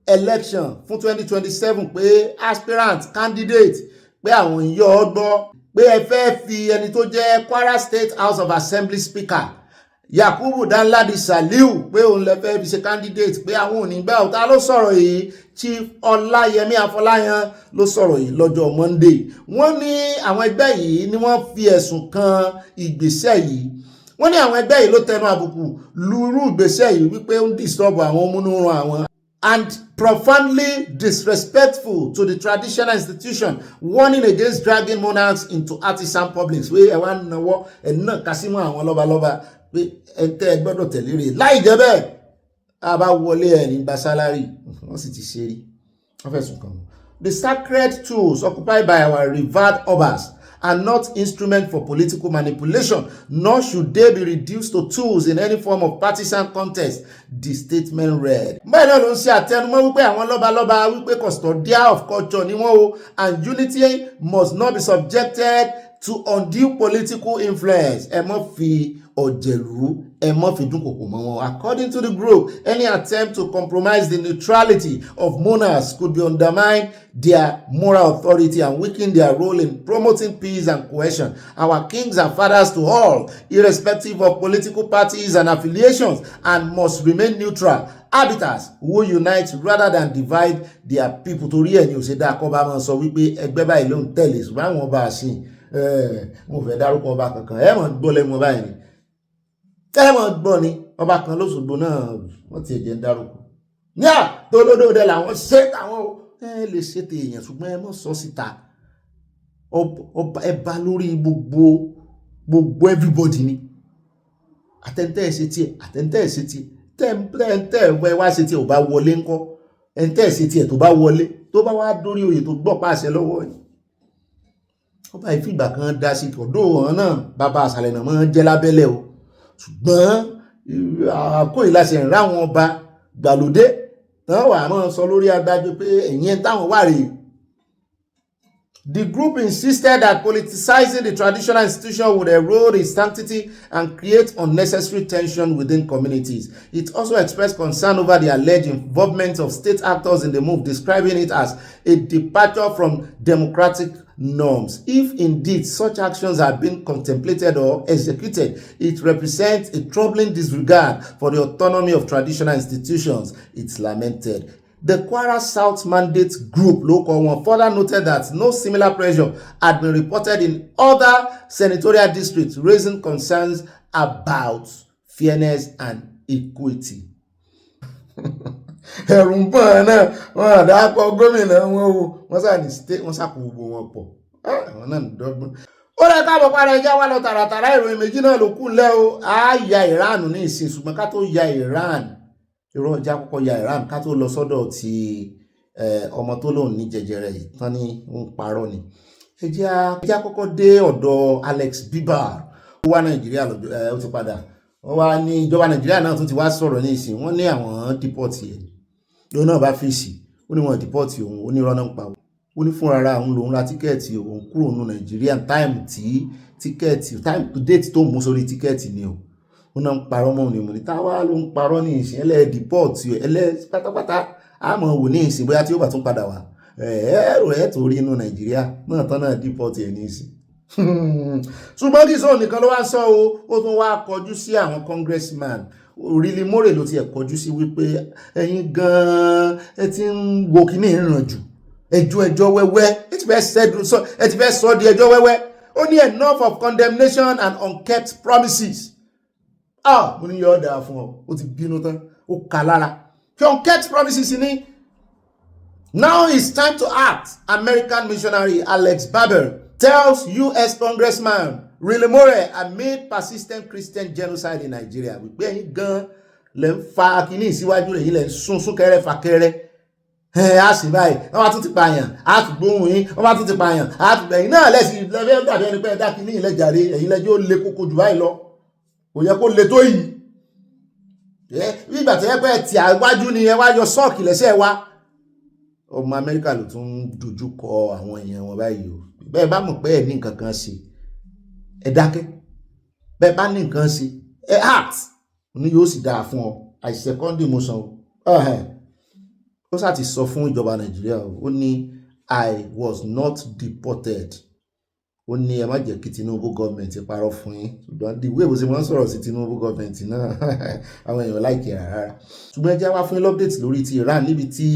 election fún 2027 pé aspirant candidate pé àwọn ń yọ ọ́ gbọ́ pé ẹ fẹ́ fi ẹni tó jẹ́ Kwara State House of Assembly Speaker Yakubu Danladi Saliu pé òun lè fẹ́ fi ṣe candidate pé àwọn ò ní gbà ọ̀tá ló sọ̀rọ̀ yìí Chief Ọláyẹmí Afọláyan ló sọ̀rọ̀ yìí lọ́jọ́ Monday. Wọ́n ní àwọn ẹgbẹ́ yìí ni wọ́n fi ẹ̀sùn kan ìgbésẹ̀ yìí. Wọ́n ní àwọn ẹgbẹ́ yìí ló tẹnu àbùkù lúrú ìgbésẹ̀ yìí wípé ó ń disturb àwọn múnúran àwọn. and profoundly disrespectful to the traditional institution, warning against dragging monarchs into artisan publics. Wé ẹ wá náwó ẹ náà kásímọ́ àwọn lọ́balọ́ba pé ẹ tẹ́ ẹ gbọ́dọ̀ tẹ̀lé rè láì jẹ́ bẹ́ẹ̀ a bá wọlé ẹ̀ ní gba sálárì wọ́n sì ti ṣe rí wọ́n fẹ̀sùn kàn wọ́n. The sacred tools occupied by our revered obas are not instruments for political manipulation, nor should they be reduced to tools in any form of partisan contest, the statement read. Bẹ́ẹ̀ náà ló ń ṣe àtẹnumọ́ wípé àwọn lọ́balọ́ba wípé custodian of culture ni wọ́n o, and unity must not be subjected to undue political influence. Ẹ má fi ọ̀jẹ̀lú ẹ má fi dúnkòkò mọ́ wọn. According to the group, any attempt to compromise the neutrality of monarchs could be undermine their moral authority and weaken their role in promoting peace and cohesion. Our kings are fathers to all, irrespective of political parties and affiliations, and must remain neutral arbiters who unite rather than divide their people. Torí ẹ̀ ni ò ṣe dá kọ́ba máa sọ wípé ẹgbẹ́ báyìí ló ń tẹ̀lé ṣùgbọ́n àwọn ọba àṣìn mo fẹ́ dárúkọ ọba kankan ẹ mọ̀ gbọ́ lẹ́nu ọba yìí ẹ mọ̀ gbọ́ ni ọba kan lóṣogbo náà wọ́n ti ẹ̀jẹ̀ ń dárúkọ ní à tó lódòdó làwọn ṣe àwọn ẹ lè ṣe tèèyàn ṣùgbọ́n ẹ mọ̀ sọ síta ọba ẹ bá lórí gbogbo everybody ni àtẹ̀ntẹ̀ ẹ̀ ṣe tiẹ̀ àtẹ̀ntẹ̀ ẹ̀ ṣe tiẹ̀ tẹ́ǹtẹ̀ ẹ̀ wá ṣe tiẹ̀ ò bá wọlé ńkọ́ ẹ̀ǹtẹ̀ ẹ̀ ṣe tiẹ̀ tó bá wọlé tó bá wá dórí oyè tó gbọ́ pàṣẹ lọ́wọ́ yìí ọba ìfìgbà kan dá sí ọ̀dọ̀ ọ̀hún náà bàbá àṣàlẹ̀ náà máa ń jẹ́ lábẹ́lẹ̀ o ṣùgbọ́n àkó ìlàṣẹ̀ ń ráwọn ọba gbàlódé tán wà máa sọ lórí agbájọ pé ẹ̀yìn táwọn wà rèé. The group insisted that politicizing the traditional institution would erode its sanctity and create unnecessary tension within communities. It also expressed concern over the alleged involvement of state actors in the move, describing it as a departure from democratic norms. If indeed such actions are being contemplated or executed, it represents a troubling disregard for the autonomy of traditional institutions. It's lamented. The Kwara South Mandate Group local one further noted that no similar pressure had been reported in other senatorial districts, raising concerns about fairness and equity. Ẹ̀rù ń bọ̀ náà wọ́n àdápọ̀ gómìnà wọn o wọ́n sá ní state wọ́n sá kó gbogbo wọn pọ̀ àwọn náà ń dọ́gbọ́n. Ó lè káàbọ̀ padà ẹja wá lọ tààràtàrà ìròyìn méjì náà ló kù lẹ́ o á ya Iran ní ìsìn ṣùgbọ́n ká tó ya Iran irọ́ ọjà kọ́kọ́ ya Iran ká tó lọ sọ́dọ̀ ti ọmọ tó lòun ní jẹjẹrẹ ìtàn ní ń parọ́ ni. Ẹja kọ́kọ́ dé ọ̀dọ̀ Alex Bibar ó wá Nàìjíríà ó ti padà wọ́n wá ní ìjọba Nàìjíríà náà tún ti wá sọ̀rọ̀ ní ìsìn wọ́n ní àwọn dípọ́tì ẹ̀ lóun náà bá fèsì ó ní wọn dípọ́tì òun ó ní rọ́nà ń pa ó ní fúnra ara òun lòun ra tíkẹ́ẹ̀tì òun kúrò ní Nàìjíríà táìmù tí tíkẹ́ẹ̀tì táìmù déètì tó mú sórí tíkẹ́ẹ̀tì ni o ó náà ń parọ́ mọ́ òun ní táwa ló ń parọ́ ní ìsìn ẹlẹ́ dípọ́tì ẹlẹ́ pátápátá àmọ́ wò ní ìsìn bóyá tí ó bá tún padà wá ẹ̀rọ ẹ̀ tó rí inú Nàìjíríà náà tán náà dípọ́tì ẹ̀ ní ìsìn ṣùgbọ́n kí sóò nìkan ló wá sọ o ó tún wá kọjú sí àwọn congressman Orílẹ̀ Mórè ló ti ẹ̀ kọjú sí wípé ẹ̀yin gan-an ẹ ti ń wo kíní ìrìnà jù ẹjọ́ wẹ́wẹ́ ẹ ti fẹ́ sọ di ẹjọ́ wẹ́wẹ́ ó ní enough of condemnation and unkept promises. Mo ní yọ ọ̀dà fún ọ ó ti bínú tán ó kà lára kí unkept promises ní. Now it's time to act, American missionary Alex Barber tells U.S. Congressman Orílẹ̀ Mórè amid persistent Christian genocide in Nigeria. Wípé ẹ̀yin gan lẹ ń fa kíní síwájú rẹ̀ yín lẹ ń sún kẹrẹ fà kẹrẹ. A sì báyìí wọ́n bá tún ti pààyàn a tún gbóhùn yín wọ́n bá tún ti pààyàn a tún gbẹ̀yìn náà lẹ́sìn lẹ́fẹ́ dàbí ẹni pé ẹ̀dá kíní ilẹ̀ jàre ẹ̀yin lẹ́jọ́ ó le kókó jù báyìí lọ kò yẹ kó le tó yìí. Bí ìgbà tó yẹ pé ẹ̀tì àwájú ni ẹ wá yọ sọ́ọ̀kì lẹ́sẹ̀ wa. Ọmọ Amẹ́ríkà ló tún dojú kọ àwọn èèyàn wọn báyìí o. Bẹ́ẹ̀ bá mọ̀ pé ẹ̀ ní nǹkan kan ṣe ẹ dákẹ́ bẹ́ẹ̀ bá ní nǹkan ṣe ẹ act ní yóò sì dáa fún ọ àìsẹ̀kọ́ndì motion ó sá ti sọ fún ìjọba Nàìjíríà ó ní I was not deported ó ní ẹ má jẹ́ kí Tinubu gọ́ọ̀mẹ̀ntì parọ́ fún yín ṣùgbọ́n the way bó ṣe máa ń sọ̀rọ̀ sí Tinubu gọ́ọ̀mẹ̀ntì náà àwọn èèyàn láìkẹ́ rárá ṣùgbọ́n ẹ jẹ́ wá fún update lórí ti Iran níbi tí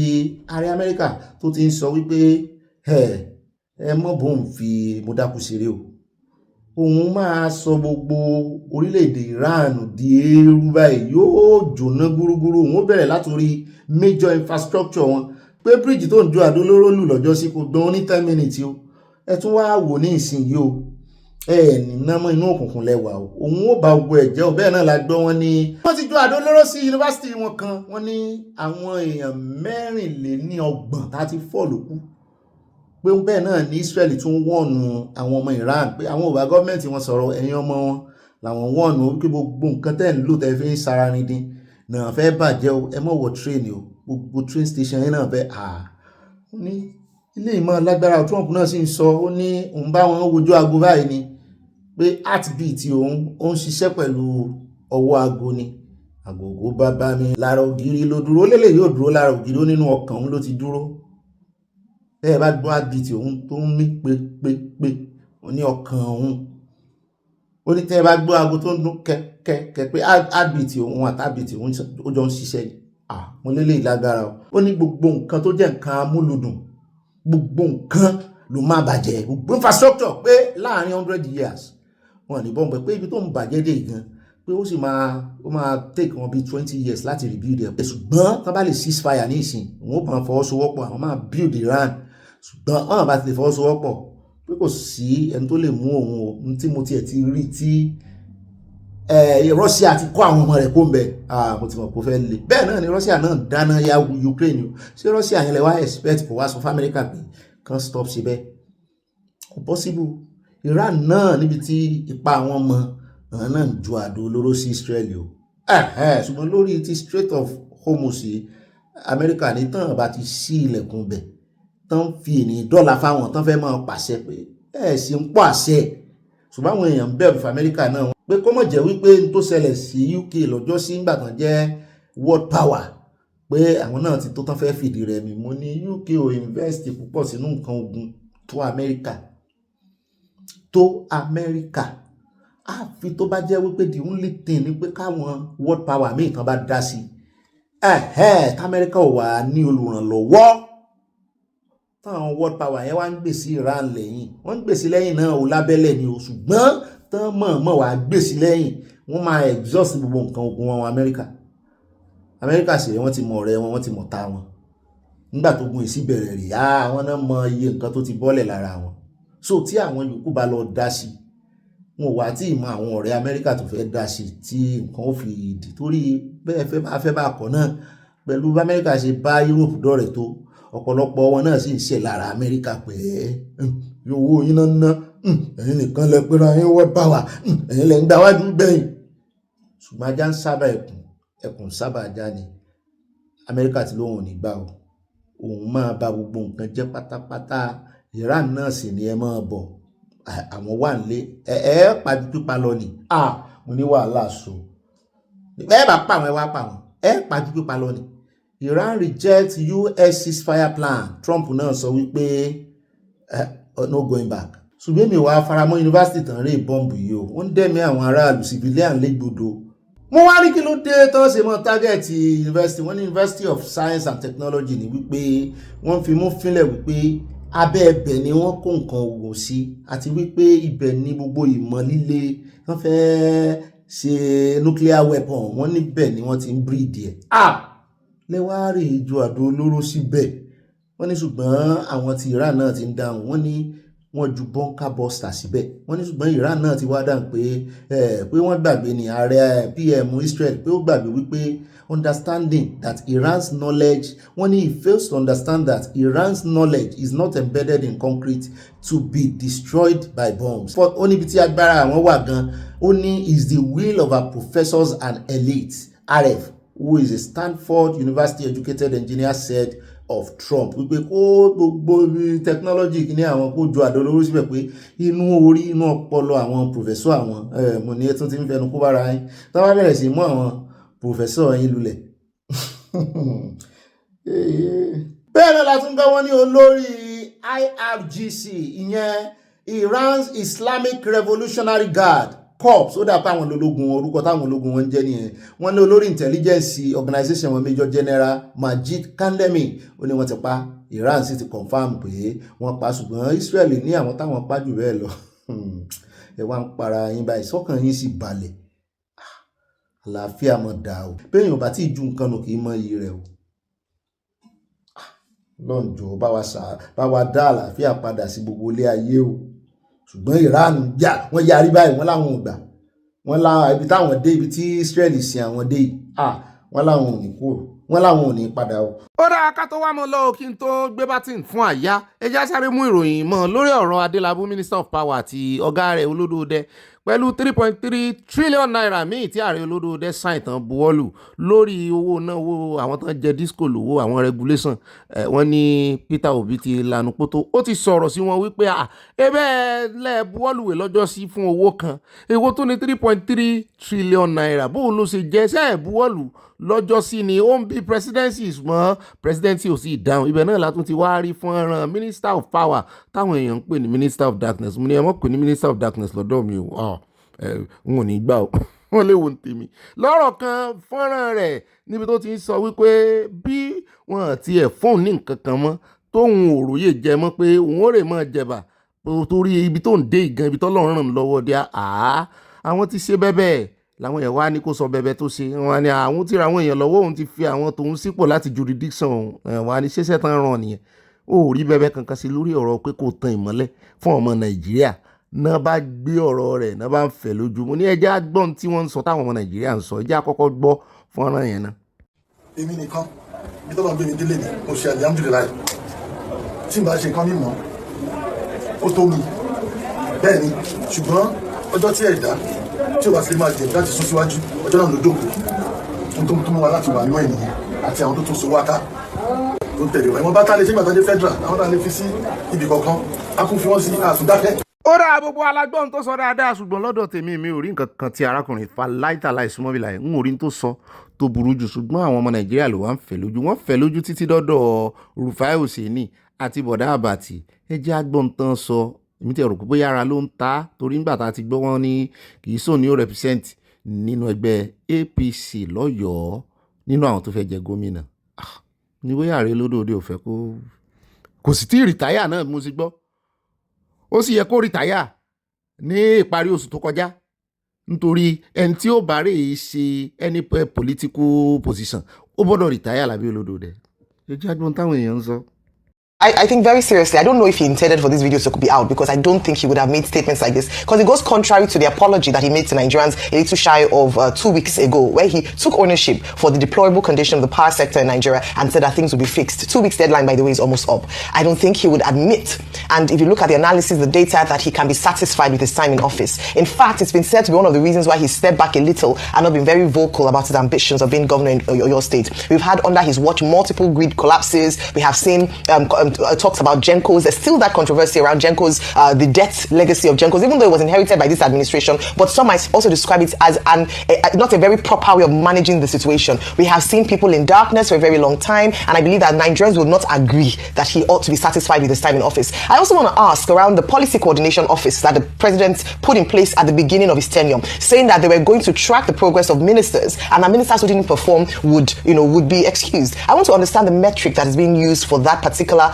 ààrẹ Amẹ́ríkà tó ti ń sọ wípé ẹ mọ́ bóun fi mo dákú ṣeré o òun máa sọ gbogbo orílẹ̀-èdè Iran di eérú báyìí, yóò jóná gúrúgúrú. Òun ó bẹ̀rẹ̀ látòrí major infrastructure wọn, pé bíríìjì tó ń ju àdó olóró lù lọ́jọ́ sí kò dán ní 10 minutes o. Ẹ tún wá wò ní ìsinyìí o, ẹ ní námọ́ inú òkùnkùn lẹ́wà o, òun ó ba gbogbo ẹ̀jẹ̀ o. Bẹ́ẹ̀ náà la gbọ́ wọn ní wọ́n ti ju àdó olóró sí yunifásitì wọn kan, wọ́n ní àwọn èèyàn 34 34 ló kú. Pé bẹ́ẹ̀ náà ní Israel tún wọ̀nù àwọn ọmọ Iran pé àwọn ò bá gọ́ọ̀mẹ̀ntì wọn sọ̀rọ̀, ẹ̀yin ọmọ wọn làwọn wọ̀nù kí gbogbo nǹkan tẹ́ ń lò tẹ́ fi ń sara rin dín náà fẹ́ bàjẹ́ o. Ẹ mọ̀ wọ train o, gbogbo train station yẹn náà fẹ́ ó ní ilé ìmọ̀ lágbára. Trump náà sì ń sọ, ó ní òun bá wọn wojú aago báyìí ni pé heartbeat òun ó ń ṣiṣẹ́ pẹ̀lú ọwọ́ aago ni. Àgògó bàbá mi lára ògiri ló dúró, lélẹ̀ yóò dúró lára ògiri, ó nínú ọkàn òun ló ti dúró. Bẹ́ẹ̀ bá gbọ́ heartbeat òun tó ń mí pé ó ní ọkàn òun. Ó ní tẹ́ bá gbọ́ aago tó ń dún kẹ́kẹ́kẹ́ pé heartbeat òun àti heartbeat òun ó jọ ń ṣiṣẹ́ ni. Mo lélẹ̀ ìlágbára o. Ó ní gbogbo nǹkan tó jẹ́ nǹkan amúlùdùn, gbogbo nǹkan ló máa bàjẹ́, gbogbo infrastructure pé láàrin 100 years wọn ní bọ́m̀bẹ̀ pé ibi tó ń bàjẹ́ dé gan pé ó sì máa take wọn bí 20 years láti rebuild ẹ̀. Ṣùgbọ́n tán bá lè ceasefire ní ìsìn, òun ó bá fọwọ́sowọ́pọ̀, àwọn máa build Iran. Ṣùgbọ́n wọ́n bá ti lè fọwọ́sowọ́pọ̀ pé kò sí ẹni tó lè mú òun o. Tí mo tiẹ̀ ti rí tí Russia ti kọ́ àwọn ọmọ rẹ̀ kó ń bẹ̀, mo ti mọ̀ kó fẹ́ le. Bẹ́ẹ̀ náà ni Russia náà dáná ya Ukraine o. Ṣé Russia yẹn lè wá expect kó wá sọ fún America pé kan stop síbẹ̀? Kò possible. Iran náà níbi tí ipa àwọn ọmọ àwọn náà ń ju àdó olóró sí Israel o. Ṣùgbọ́n lórí ti Strait of Hormuz, America ní tán bá ti ṣí ilẹ̀kùn bẹ̀ tán fi ènìyàn dọ́là fáwọn tán fẹ́ máa pàṣẹ pé sì ń pọ̀ àṣẹ. Ṣùgbọ́n àwọn èèyàn bẹ̀rù fún America náà pé kó mọ̀ jẹ́ wípé n tó ṣẹlẹ̀ sí UK lọ́jọ́ sí ìgbà tán jẹ́ world power pé àwọn náà ti tó tán fẹ́ fìdí rẹmi. Mo ní UK ò invest púpọ̀ sínú nǹkan ogun tó America àfi tó bá jẹ́ wípé the only thing ni pé káwọn world power míì kan bá dá sí Amẹ́ríkà ò wà ní olùrànlọ́wọ́ táwọn world power yẹn wá ń gbèsè Iran lẹ́yìn, wọ́n ń gbèsè lẹ́yìn náà ò lábẹ́lẹ̀ ni o. Ṣùgbọ́n tán mọ̀ọ́mọ̀ wá gbèsè lẹ́yìn, wọ́n máa exhaust gbogbo nǹkan ogun wọn. Amẹ́ríkà sì wọ́n ti mọ̀ ọ̀rẹ́ wọn, wọ́n ti mọ̀ ta wọn. Nígbà tó gun èsì bẹ̀rẹ̀ rí àwọn náà mọ iye nǹkan tó ti bọ́lẹ̀ lára wọn. So tí àwọn yòókù bá lọ dá sí, wọn ò wá tí ì mọ àwọn ọ̀rẹ́ Amẹ́ríkà tó fẹ́ dá sí tí nǹkan ó fi dì. Torí bẹ́ẹ̀ fẹ́ bá kọ̀ náà pẹ̀lú bí Amẹ́ríkà ṣe bá Europe dọ̀rẹ́ tó, ọ̀pọ̀lọpọ̀ wọn náà sì ń ṣe lára Amẹ́ríkà pé owó yín náà ná, ẹ̀yin nìkan lẹ pé ra yín world power, ẹ̀yin lẹ ń gba wájú gbẹ̀yìn. Ṣùgbọ́n ajá ń sábà ẹkùn sábà ajá ni. Amẹ́ríkà tí lóhùn ò ní gbà o, òun máa ba gbogbo nǹkan jẹ́ pátápátá. Iran náà sì ni ẹ máa bọ̀, àwọn wà nílé pàdé pípa lọ ni. Mo ní wàhálà so bẹ́ẹ̀ bá pa àwọn ẹ wá pa àwọn pàdé pípa lọ ni. Iran rejects US ceasefire plan. Trump náà sọ wípé no going back. Ṣùgbọ́n mi wá faramọ́ yunifásitì tán rí bọ́ǹbù yìí o. Wọ́n ń dẹ́mi àwọn aráàlú civilian légbodò. Mo wá rí kí ló dé tán ṣe mọ́ tágẹ́ẹ̀tì yunifásitì. Wọ́n ní University of Science and Technology ni wípé wọ́n fi mú fínlẹ̀ wípé abẹ́ ẹbẹ̀ ni wọ́n kó nǹkan ogun sí, àti wípé ibẹ̀ ni gbogbo ìmọ̀ líle wọ́n fẹ́ ṣe nuclear weapon, wọ́n níbẹ̀ ni wọ́n ti ń breed ẹ̀. Lẹ́wàárì ju àdó olóró síbẹ̀. Wọ́n ní ṣùgbọ́n àwọn ti Iran náà ti ń dáhùn, wọ́n ní wọ́n ju bunker buster síbẹ̀. Wọ́n ní ṣùgbọ́n Iran náà ti wá dáhùn pé wọ́n gbàgbé ní ààrẹ PM Israel pé ó gbàgbé wípé understanding that Iran's knowledge, wọ́n ní he fails to understand that Iran's knowledge is not embedded in concrete to be destroyed by bombs. But ó níbi tí agbára àwọn wà gan, ó ní is the will of our professors and elites. RF, who is a Stanford University educated engineer, said of Trump wípé kó gbogbo technology kìíní àwọn kó ju àdó olóró síbẹ̀ pé inú orí inú ọpọlọ àwọn professor àwọn mo ní ẹtún ti ń fẹnu kó bára yín tó bá bẹ̀rẹ̀ sí mú àwọn professor yín lulẹ̀. Bẹ́ẹ̀ náà la tún gbọ́ wọ́n ní olórí IRGC ìyẹn Iran's Islamic Revolutionary Guard corps, ó dàpọ̀ àwọn ológun orúkọ táwọn ológun wọn jẹ́ nìyẹn. Wọ́n ní olórí intelligence organization wọn Major General Majid Kandemi ó ní wọ́n ti pa. Iran sì ti confam pé wọ́n pa, ṣùgbọ́n Israel ní àwọn táwọn pa jù bẹ́ẹ̀ lọ. ẹ wá ń para yín báyìí sọ́kàn yín sì balẹ̀ àlàáfíà mọ̀ dà o béèyàn bá tí ju nǹkan nù kì í mọ iyì rẹ̀ o lọ́njọ́ bá wa dá àlàáfíà padà sí gbogbo ilé ayé o ṣùgbọ́n Iran jà wọ́n yarí báyìí wọ́n láwọn ò gbà wọ́n lá ibi táwọn dé ibi tí Israel sin àwọn dé yìí wọ́n láwọn ò ní kúrò wọ́n láwọn ò ní padà o. ó dáa ká tó wá mọ́ lọ kí n tó gbé bátìn fún àyà ẹjẹ́ sáré mú ìròyìn mọ́ lórí ọ̀rọ̀ Adélábù Minister of Power àti ọ̀gá rẹ̀ Olódòdẹ pẹ̀lú 3.3 trillion naira míì tí ààrẹ Olódòdẹ sáìn tán buwọ́lù lórí owó náà owó àwọn tán jẹ disco lówó àwọn regulation wọ́n ní Peter Obi ti lanu pótó ó ti sọ̀rọ̀ sí wọn wípé ebe lẹ́ buwọ́lùwé lọ́jọ́ sí fún owó kan èwo tó ní 3.3 trillion naira bó ló ṣe jẹ́ sẹ́ẹ̀ buwọ́lù lọ́jọ́ sí ni ó ń bí presidency mọ́ presidency ò sì dáhùn ibẹ̀ náà látún ti wá rí fọ́nrán Minister of Power táwọn èèyàn ń pè ní Minister of Darkness mo ní ẹ mọ̀ pé ní Minister of Darkness lọ́dọ̀ mi ò n ò ní gbà ó wọ́n léwu ń tèmi lọ́rọ̀ kan fọ́nrán rẹ̀ níbi tó ti ń sọ wípé bí wọ́n ti ẹ̀ fóun ní nǹkan kan mọ́ tóun òròyè jẹ mọ́ pé òun ó rè mọ́ jẹ̀bà torí ibi tó ń dé ìgan ibi tọ́lọ́run ràn lọ́wọ́ dé àwọn ti ṣe bẹ́ẹ̀ làwọn èèyàn wá ní kó sọ bẹ́ẹ̀ tó ṣe wọn ni àwọn ti ra àwọn èèyàn lọ́wọ́ òun ti fi àwọn tòun sípò láti jurisdiction wọn ni ṣẹ̀ṣẹ̀ tán ràn nìyẹn ó rí bẹ́ẹ̀ kankan sí lórí ọ̀rọ̀ pé kò tan ìmọ́lẹ̀ fún ọmọ Nàìjíríà náà bá gbé ọ̀rọ̀ rẹ̀ náà bá ń fẹ̀ lójú mo ní ẹjẹ́ àgbọ̀n tí wọ́n ń sọ táwọn ọmọ Nàìjíríà ń sọ ẹjẹ́ àkọ́kọ́ gbọ́ fọ́nrán yẹn náà. èmi nìkan bí tọ́lọ́ gbé mi délé mi mo ṣe alihamudulilayi tí n bá ṣe kán mímọ́ ó tó mi bẹ́ẹ̀ ni ṣùgbọ́n ọjọ́ tí ẹ̀dá tí o bá sì lè máa jẹ láti sún síwájú ọjọ́ náà ló dókòó tó mú wa láti wà nínú ènìyàn àti àwọn tó tún so wáká tó ń tẹ̀lé wa ìwọ̀n bá tá lè ṣe ìgbàtàdé federal àwọn tá lè fi sí ibì kọ̀ọ̀kan a kún fi wọ́n sí àtúndákẹ́. ó dáa gbogbo alágbọ́n tó sọ dáadáa ṣùgbọ́n lọ́dọ̀ tèmi mi ò rí nǹkan kan tí arákùnrin fa láìtàláì súnmọ́bìlà ẹ̀ ń ò rí tó sọ tó burú jù ṣùgbọ́n àwọn ọmọ Nàìjíríà ló wá ń fẹ́ lójú wọ́n fẹ́ lójú títí dọ́dọ̀ Rufai Oseni àti Bọ̀dá Àbàtì ẹ jẹ́ àgbọ̀n tán sọ èmi ti rò pé bóyá ara ló ń ta torí nígbà tá a ti gbọ́ wọn ní kì í sóun ní ó represent nínú ẹgbẹ́ APC lọ́yọ̀ọ́ nínú àwọn tó fẹ́ jẹ gómìnà ní bóyá ààrẹ Olódòdé ò fẹ́ kò sì tí ì rìtáyà náà mo sì gbọ́ ó sì yẹ kó rìtáyà ní ìparí oṣù tó kọjá nítorí ẹni tí ó bá rè é ṣe any political position ó gbọ́dọ̀ rìtáyà lábẹ́ Olódòdé ẹ jẹ́ àgbọn táwọn èèyàn ń sọ. I think very seriously, I don't know if he intended for this video to be out because I don't think he would have made statements like this because it goes contrary to the apology that he made to Nigerians a little shy of 2 weeks ago where he took ownership for the deplorable condition of the power sector in Nigeria and said that things would be fixed. 2 weeks deadline, by the way, is almost up. I don't think he would admit. And if you look at the analysis, the data, that he can be satisfied with his time in office. In fact, it's been said to be one of the reasons why he stepped back a little and not been very vocal about his ambitions of being governor in your state. We've had under his watch multiple grid collapses. We have seen talks about Gencos. There's still that controversy around Gencos, the debt legacy of Gencos, even though it was inherited by this administration. But some might also describe it as not a very proper way of managing the situation. We have seen people in darkness for a very long time, and I believe that Nigerians will not agree that he ought to be satisfied with his time in office. I also want to ask around the policy coordination office that the president put in place at the beginning of his tenure, saying that they were going to track the progress of ministers, and that ministers who didn't perform would be excused. I want to understand the metric that is being used for that particular,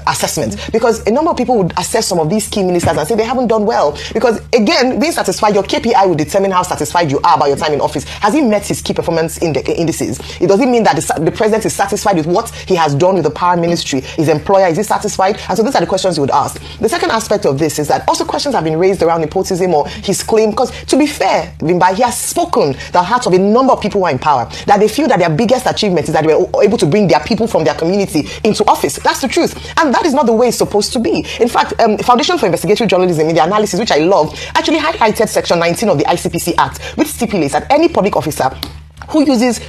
assessment, because a number of people would assess some of these key ministers and say they haven't done well. Because again, being satisfied, your KPI will determine how satisfied you are about your time in office. Has he met his key performance indices? It doesn't mean that the president is satisfied with what he has done with the power ministry. His employer, is he satisfied? And so these are the questions you would ask. The second aspect of this is that also questions have been raised around nepotism or his claim, because to be fair, Bimba, he has spoken the heart of a number of people who are in power, that they feel that their biggest achievement is that they were able to bring their people from their community into office. That's the truth. And that is not the way it's supposed to be. In fact, Foundation for Investigatory Journalism, in the analysis, which I love, actually highlighted Section 19 of the ICPC Act, which stipulates that any public officer who uses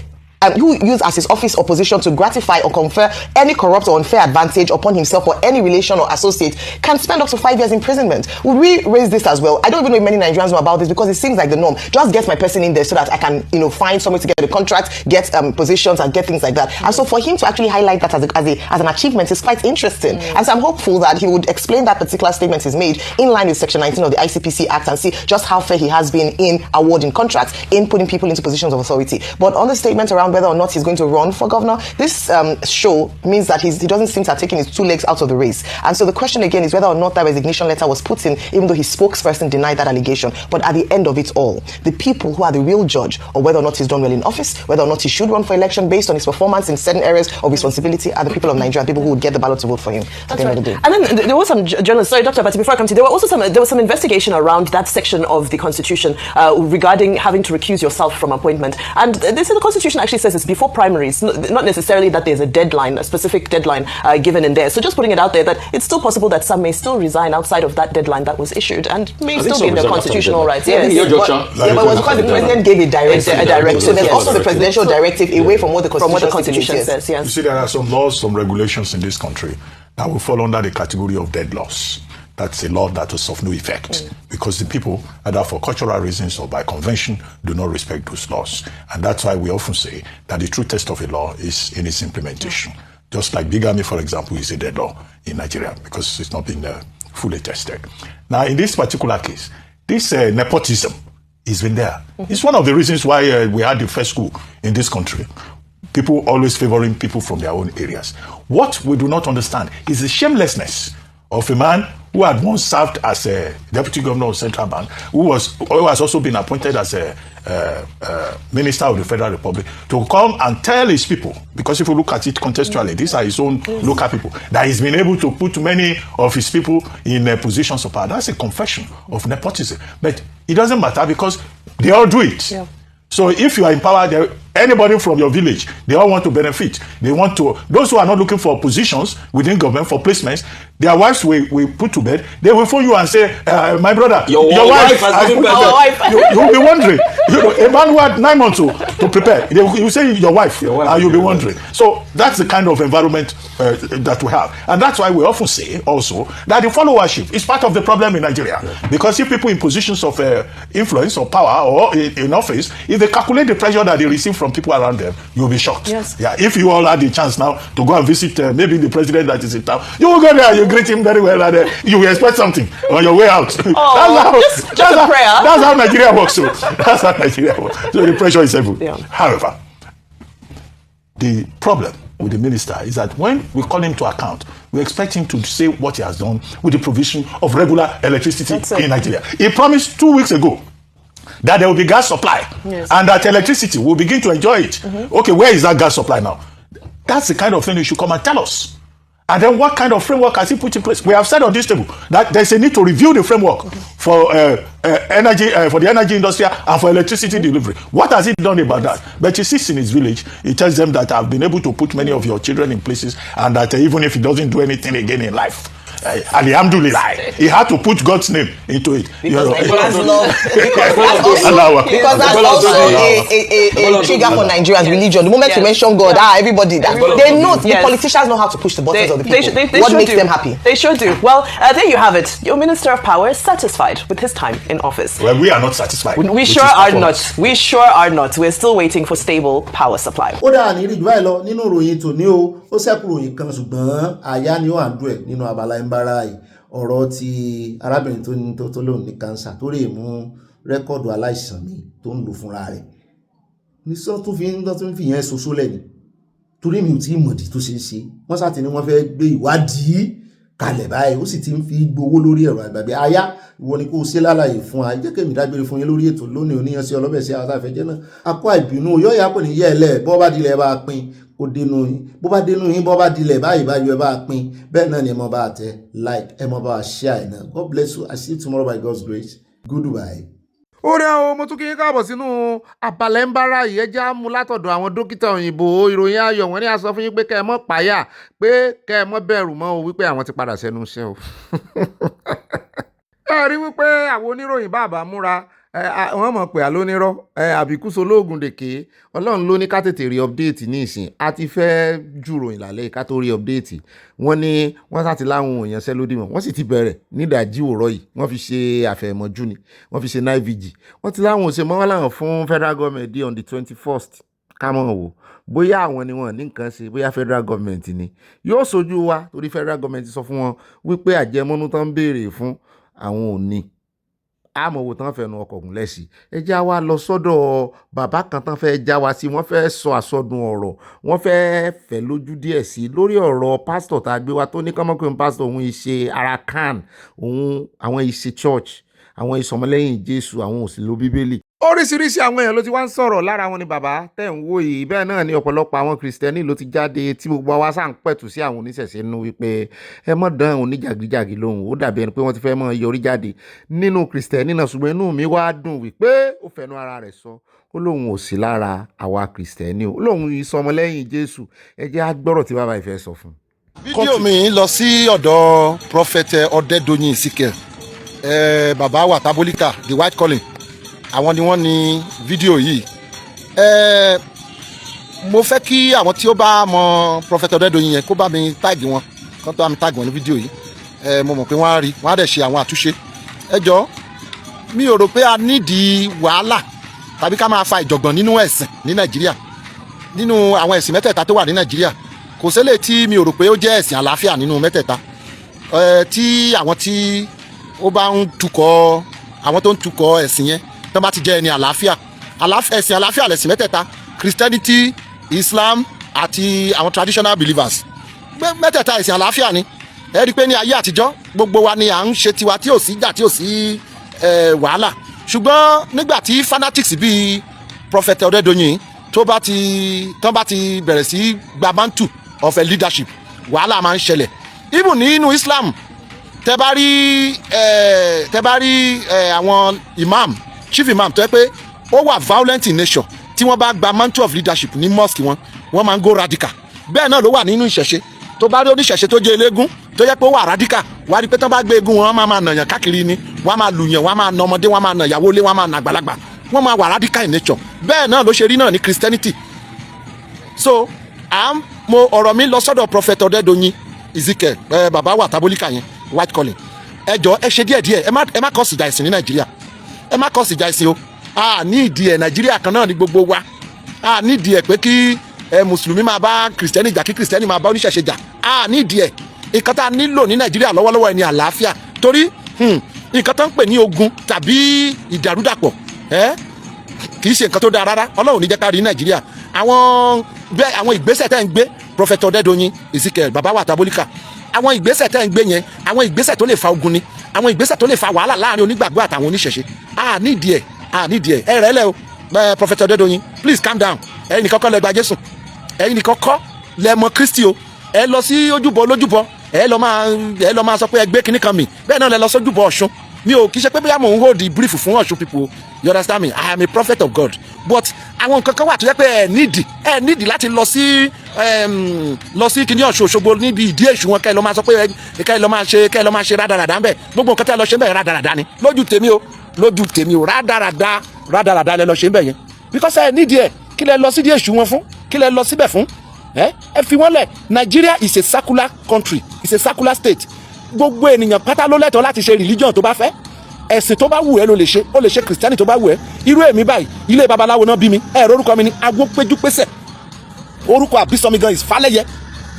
as his office or position to gratify or confer any corrupt or unfair advantage upon himself or any relation or associate can spend up to 5 years imprisonment. Would we raise this as well? I don't even know if many Nigerians know about this because it seems like the norm. Just get my person in there so that I can, find somewhere to get the contract, get positions and get things like that. And so for him to actually highlight that as an achievement is quite interesting. And so I'm hopeful that he would explain that particular statement he's made in line with Section 19 of the ICPC Act and see just how fair he has been in awarding contracts, in putting people into positions of authority. But on the statement around around whether or not he's going to run for governor. This show means that he doesn't seem to have taken his 2 legs out of the race. And so the question again is whether or not that resignation letter was put in, even though his spokesperson denied that allegation. But at the end of it all, the people who are the real judge of whether or not he's done well in office, whether or not he should run for election based on his performance in certain areas of responsibility, are the people of Nigeria, people who would get the ballot to vote for him at the end of the day. And then there was some journalists, sorry, Dr. Abati, before I come to you, there was some investigation around that section of the Constitution regarding having to recuse yourself from appointment. And they say the Constitution actually says it's before primaries, not necessarily that there's a deadline, a specific deadline given in there. So just putting it out there that it's still possible that some may still resign outside of that deadline that was issued and may still be in their constitutional rights. But it was because the president gave a directive. So there's also the presidential directive away from what the Constitution says. You see, there are some laws, some regulations in this country that will fall under the category of dead laws. That's a law that is of no effect because the people, either for cultural reasons or by convention, do not respect those laws. And that's why we often say that the true test of a law is in its implementation. Just like bigamy, for example, is a dead law in Nigeria because it's not been fully tested. Now, in this particular case, this nepotism has been there. It's one of the reasons why we had the first school in this country. People always favoring people from their own areas. What we do not understand is the shamelessness of a man who had once served as a deputy governor of Central Bank, who has also been appointed as a minister of the Federal Republic, to come and tell his people, because if you look at it contextually, these are his own local people, that he's been able to put many of his people in positions of power. That's a confession of nepotism. But it doesn't matter because they all do it. Yeah. So if you are in power, anybody from your village, they all want to benefit. They want to, those who are not looking for positions within government, for placements, their wives we put to bed, they will phone you and say, my brother, your wife has been prepared. You'll be wondering. A man who had 9 months to prepare, you say your wife, and you'll be wondering. So that's the kind of environment that we have. And that's why we often say also that the followership is part of the problem in Nigeria. Yeah. Because if people in positions of influence or power or in office, if they calculate the pressure that they receive from people around them, you'll be shocked. Yes. Yeah. If you all had the chance now to go and visit maybe the president that is in town, you will go there, you greet him very well, and you will expect something on your way out. Oh, just a prayer. That's how Nigeria works. So that's how Nigeria works. So the pressure is heavy. Yeah. However, the problem with the minister is that when we call him to account, we expect him to say what he has done with the provision of regular electricity in Nigeria. He promised 2 weeks ago that there will be gas supply, yes, and that electricity will begin to enjoy it. Okay, where is that gas supply now? That's the kind of thing you should come and tell us. And then what kind of framework has he put in place? We have said on this table that there's a need to review the framework for energy, for the energy industry and for electricity delivery. What has he done about that? But he sits in his village, he tells them that I've been able to put many of your children in places, and that even if he doesn't do anything again in life, alhamdulillah, he had to put God's name into it. Because that's also a trigger for Nigerians' religion. The moment you mention God, everybody, they know, the politicians know how to push the buttons of the people. What makes them happy? They sure do. Well, there you have it. Your Minister of Power is satisfied with his time in office. Well, we are not satisfied. We sure are not. We sure are not. We're still waiting for stable power supply. Ó dáa ní ìrìjú báyìí lọ nínú ìròyìn tòní o, ó ṣẹ́kù ìròyìn kan ṣùgbọ́n àyá ni ó àndú ẹ̀ nínú abala ìbára yìí. Ọ̀rọ̀ ti arábìnrin tó lóun ní kánsà tó lè mú rẹ́kọ̀dù aláìsàn mi tó ń lò fúnra rẹ̀. Ní sọ tún fi yẹn ṣoṣo lẹ́ni. Torí mi ò tí mọ̀dí tó ṣe é ṣe. Wọ́n sá ti ní wọ́n fẹ́ gbé ìwádìí kalẹ̀ báyìí, ó sì ti ń fi gbowó lórí ẹ̀rọ àgbàgbé. Aya ìwọ ni kó ṣe lálàyé fún wa. Jẹ́ kémi dágbére fún yín lórí ètò lónìí oníyan sí ọlọ́bẹ̀ sí àwọn àfẹ́jẹ́ náà. Akọ àìbínú yọ ya pè ní yẹ ẹlẹ́ bọ́ bá dilẹ̀ bá pín kó dénú yín. Bó bá dénú yín bọ́ bá dilẹ̀ báyìí báyìí ẹ bá pín. Bẹ́ẹ̀ náà ni ẹ mọ bá tẹ like, ẹ mọ bá share náà. God bless you. I see you tomorrow by God's grace. Goodbye. Ó rẹ́ o, mo tún kí yín káàbọ̀ sínú Abala Ìbára yìí. Ẹ jẹ́ á mú látọ̀dọ̀ àwọn dókítà òyìnbó. Ìròyìn ayọ̀ wọ́n ní a sọ fún yín pé kẹ́ ẹ mọ́ páyà, pé kẹ́ ẹ mọ́ bẹ̀rù mọ́ o, wípé àwọn ti padà sẹ́nu iṣẹ́ o. Ẹ rí wípé àwọn oníròyìn bàbá múra, wọ́n mọ̀ pé àlónírọ́, àbíkúso lóògùn dèké. Ọlọ́run ló ní ká tètè rí update ní ìsìn. A ti fẹ́ jùròyìn lálẹ́ ká tó rí update. Wọ́n ní wọ́n sá ti láwọn èèyàn sẹ́lódì mọ̀. Wọ́n sì ti bẹ̀rẹ̀ nídàájí òrọ̀ yìí. Wọ́n fi ṣe àfẹ̀mọ́jú ni. Wọ́n fi ṣe night vigil. Wọ́n ti láwọn òṣèmọ́ wọn láwọn fún federal government dé on the 21st. Ká mọ̀ wò. Bóyá àwọn ni wọ́n ní nǹkan ṣe, bóyá federal government ni. Yóò sojú wa torí federal government sọ fún wọn wípé àjẹmọ́nú tán ń béèrè fún àwọn ò ní. àmọ̀wò tán fẹnu ọkọ̀ gùn lẹ́sì ẹ já wa lọ sọ́dọ̀ bàbá kan tán fẹ́ já wa sí wọ́n fẹ́ sọ àsọdùn ọ̀rọ̀ wọ́n fẹ́ fẹ́ lójú díẹ̀ sí lórí ọ̀rọ̀ pásítọ̀ tá a gbé wa tó ní kọ́mọ́kùnrin pásítọ̀ òun ìṣe ara kan òun àwọn ìṣe church àwọn ìsọmọlẹ́yìn Jésù àwọn òsì lo Bíbélì. Oríṣiríṣi àwọn èèyàn ló ti wá ń sọ̀rọ̀ lára wọn ni bàbá tẹ̀ ń wò yìí bẹ́ẹ̀ náà ni ọ̀pọ̀lọpọ̀ àwọn kìrìsìtẹ́nì ló ti jáde tí gbogbo wa sáà ń pẹ̀tù sí àwọn oníṣẹ̀ṣe nínú wípé ẹ mọ̀ dán oníjàgíjàgí lóhùn ó dàbí ẹni pé wọ́n ti fẹ́ mọ́ yọrí jáde nínú kìrìsìtẹ́nì náà ṣùgbọ́n inú mi wá dùn wípé ó fẹnu ara rẹ̀ sọ ó lóun ò sí lára àwa kìrìsìtẹ́nì ó lóun ìsọmọlẹ́yìn Jésù ẹ jẹ́ á gbọ́rọ̀ tí bàbá ìfẹ́ sọ fún. fídíò mi lọ sí ọ̀dọ̀ prophet Ọ̀dẹ́dọ̀yìn Ezekiel bàbá wa tabolika the white calling àwọn ni wọ́n ní fídíò yìí mo fẹ́ kí àwọn tí ó bá mọ prophet Ọ̀dẹ́dọ̀yìn yẹn kó bá mi táàgì wọn kó tó bá mi táàgì wọn ní fídíò yìí mo mọ̀ pé wọ́n á rí wọ́n á dẹ̀ ṣe àwọn àtúnṣe ẹ jọ mi ò rò pé a nídìí wàhálà tàbí ká máa fa ìjọ̀gbọ̀n nínú ẹ̀sìn ní Nàìjíríà nínú àwọn ẹ̀sìn mẹ́tẹ̀ẹ̀ta tó wà ní Nàìjíríà kò ṣẹlẹ̀ tí mi ò rò pé ó jẹ́ ẹ̀sìn àlàáfíà nínú mẹ́tẹ̀ẹ̀ta tí àwọn tí ó bá ń tukọ̀ àwọn tó ń tukọ̀ ẹ̀sìn yẹn tó bá ti jẹ́ ẹni àlàáfíà ẹ̀sìn àlàáfíà lẹ̀sìn mẹ́tẹ̀ẹ̀ta Christianity Islam àti àwọn traditional believers mẹ́tẹ̀ẹ̀ta ẹ̀sìn àlàáfíà ni ẹ rí i pé ní ayé àtijọ́ gbogbo wa ni à ń ṣe tiwa tí ò sí jà tí ò sí wàhálà ṣùgbọ́n nígbà tí fanatics bíi prophet Ọ̀dẹ́dọ̀yìn tán bá ti bẹ̀rẹ̀ sí gba mantle of a leadership wàhálà máa ń ṣẹlẹ̀ even nínú Islam tẹ́ bá rí àwọn imam chief imam tó yẹ pé ó wà violent in nature tí wọ́n bá gba mantle of leadership ní mosque wọ́n máa ń go radical bẹ́ẹ̀ náà ló wà nínú ìṣẹ̀ṣe tó bá rí oníṣẹ̀ṣe tó jẹ́ eléégún tó yẹ pé ó wà radical wá rí pé tán bá gbé eégún wọn máa nàyàn káàkiri ni wọ́n máa lùyàn wọ́n máa nà ọmọdé wọ́n máa nà ìyàwó lé wọ́n máa nà àgbàlagbà wọ́n máa wà radical in nature bẹ́ẹ̀ náà ló ṣe rí náà ní Christianity so ọ̀rọ̀ mi lọ sọ́dọ̀ prophet Ọ̀dẹ́dọ̀yìn Ezekiel bàbá wa tabolika yẹn white calling ẹ jọ ẹ ṣe díẹ̀díẹ̀ ẹ má kọ́ síjà ìsìn ní Nàìjíríà ẹ má kọ́ síjà ìsìn o ní ìdí ẹ̀ Nàìjíríà kan náà ní gbogbo wa ní ìdí ẹ̀ pé kí mùsùlùmí máa bá kìrìsìtẹ́nì jà kí kìrìsìtẹ́nì máa bá oníṣẹ̀ṣe jà ní ìdí ẹ̀ nǹkan tá a nílò ní Nàìjíríà lọ́wọ́lọ́wọ́ ẹ̀ ní àlàáfíà torí nǹkan tó ń pè ní ogun tàbí ìdàrúdàpọ̀ kì í ṣe nǹkan tó dáa rárá Ọlọ́run ní jẹ́ ká rí Nàìjíríà àwọn ìgbésẹ̀ tẹ́ ń gbé prophet Ọ̀dẹ́dọ̀yìn Ezekiel bàbá wa tabolika àwọn ìgbésẹ̀ tẹ́ ń gbé yẹn àwọn ìgbésẹ̀ tó lè fa ogun ni àwọn ìgbésẹ̀ tó lè fa wàhálà láàrin onígbàgbọ́ àtàwọn oníṣẹ̀ṣe nídìí ẹ̀ rẹ̀ lẹ́ o prophet Ọ̀dẹ́dọ̀yìn please calm down ẹ̀yin nìkan kọ́ lẹ gba Jésù ẹ̀yin nìkan kọ́ lẹ mọ Kristi o ẹ lọ sí ojúbọ lójúbọ ẹ lọ máa sọ pé ẹ gbé kinní kan mi bẹ́ẹ̀ náà lẹ lọ sójúbọ Ọ̀ṣun mi ò kì í ṣe pé bóyá mò ń hold the brief fún Ọ̀ṣun people you understand me I am a prophet of God but àwọn nǹkan kan wà tó yẹ pé ẹ nídìí láti lọ sí kinní Ọ̀ṣun Òṣogbo níbi ìdí èṣù wọn kẹ́ ẹ lọ máa sọ pé kẹ́ ẹ lọ máa ṣe rádaràdà ń bẹ̀ gbogbo nǹkan tẹ́ ẹ lọ ṣe ń bẹ̀ rádaràdà ni lójú tèmi o rádaràdà lẹ lọ ṣe ń bẹ̀ yẹn because ẹ nídìí ẹ kí lẹ lọ sí ìdí èṣù wọn fún kí lẹ lọ síbẹ̀ fún ẹ fi wọ́n lẹ̀ Nigeria is a secular country it's a secular state gbogbo ènìyàn pátá ló lẹ́tọ̀ọ́ láti ṣe religion tó bá fẹ́ ẹ̀sìn tó bá wù ẹ́ ló lè ṣe ó lè ṣe Christianity tó bá wù ẹ́ irú èmi báyìí ilé babaláwo náà bí mi ẹ̀rọ orúkọ mi ni agbópéjúpésẹ̀ orúkọ àbísọmi gan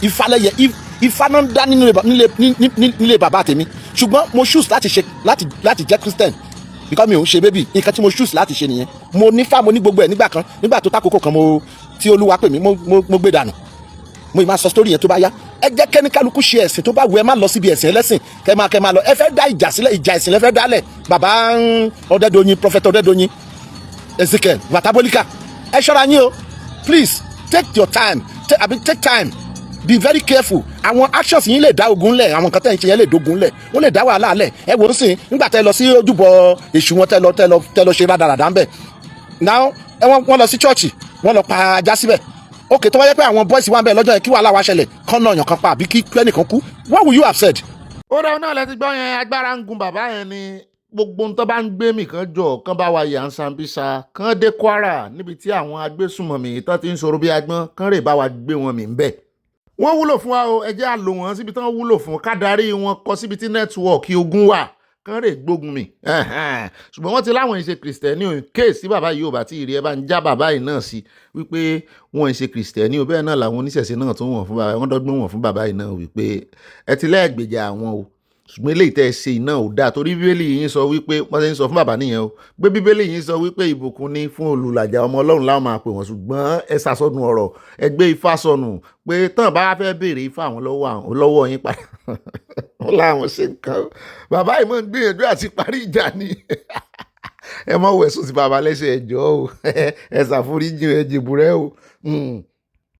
ìfàlẹ́yẹ ifá náà ń dá nílé bàbá tèmi ṣùgbọ́n mo choose láti jẹ́ Christian because mi ò ń ṣe bébì nǹkan tí mo choose láti ṣe nìyẹn mo nífá mo ní gbogbo ẹ̀ nígbà kan nígbà tó tákòókò kan tí Olúwa pè mí mo gbé dànù mo ì máa sọ story yẹn tó bá yá ẹ jẹ́ kẹ́ni kálukú ṣe ẹ̀sìn tó bá wù ẹ má lọ síbi ẹ̀sìn ẹlẹ́sìn kẹ́ máa lọ ẹ fẹ́ dá ìjà sílẹ̀ ìjà ẹ̀sìn lẹ fẹ́ dálẹ̀ bàbá Ọ̀dẹ́dọ̀yìn prophet Ọ̀dẹ́dọ̀yìn Ezekiel watabolika ẹ ṣọ́ra yín o please take your time take time be very careful àwọn actions yín lè dá ogun lẹ̀ àwọn nǹkan tẹ́ ń ṣe yẹn lè dógun lẹ̀ ó lè dá wàhálà lẹ̀ ẹ wò ó sìn nígbà tẹ́ lọ sí ojúbọ èṣù wọn tẹ́ lọ ṣe rádaràdà ń bẹ̀ now wọ́n lọ sí chọ́ọ̀chì wọ́n lọ pa ajá síbẹ̀ okay tó wáyé pé àwọn boys wà ń bẹ̀ lọ́jọ́ yẹn kí wàhálà wá ṣẹlẹ̀ kán náà yàn kan pa àbí kí ẹnìkan kú what would you have said. ó dáa náà lẹ ti gbọ́ yẹn agbára ń gun bàbá yẹn ni gbogbo ń tó bá ń gbé mi kan jọ kán bá wa yà ń Sambisa kán dé Kwara níbi tí àwọn agbésùnmọ̀mí tó ti ń sọ̀rọ̀ bí agbọ́n kán rè bá wa gbé wọn mì ń bẹ̀. wọ́n wúlò fún wa o ẹ jẹ́ á lò wọ́n síbi tí wọ́n wúlò fún ká darí wọn kọ síbi tí nẹ́tíwọ̀kì ogun wà kán rè gbógun mi ṣùgbọ́n wọ́n ti láwọn ìṣe kìrìsìtẹ́nì o kéèsì bàbá yìí ò bá tí ì rí ẹ bá ń já bàbá yìí náà sí wípé wọ́n ìṣe kìrìsìtẹ́nì o bẹ́ẹ̀ náà làwọn oníṣẹ̀ṣe náà tún wọ̀n fún bàbá wọ́n dọ́gbọ́n wọ̀n fún bàbá yìí náà wípé ẹ ti lẹ́ẹ̀gbèjà àwọn o ṣùgbọ́n eléyìí tẹ́ ẹ ṣe iná ò dáa torí bíbélì yín sọ wípé wọ́n ti ń sọ fún bàbá nìyẹn o pé bíbélì yín sọ wípé ìbùkún ní fún olùlàjà ọmọ ọlọ́run láwọn máa pè wọ́n ṣùgbọ́n ẹ ṣàsọnù ọ̀rọ̀ ẹ gbé ifá sọnù pé tán bá fẹ́ béèrè ifá àwọn lọ́wọ́ yín padà wọ́n láwọn ṣe nǹkan bàbá yìí mọ̀ ń gbìyànjú àti parí ìjà ni ẹ mọ̀ wẹ̀sùn sí bàbá lẹ́sẹ̀ ẹ̀jọ́ o ẹ ṣàforíjì ẹ jìbùrẹ́ o.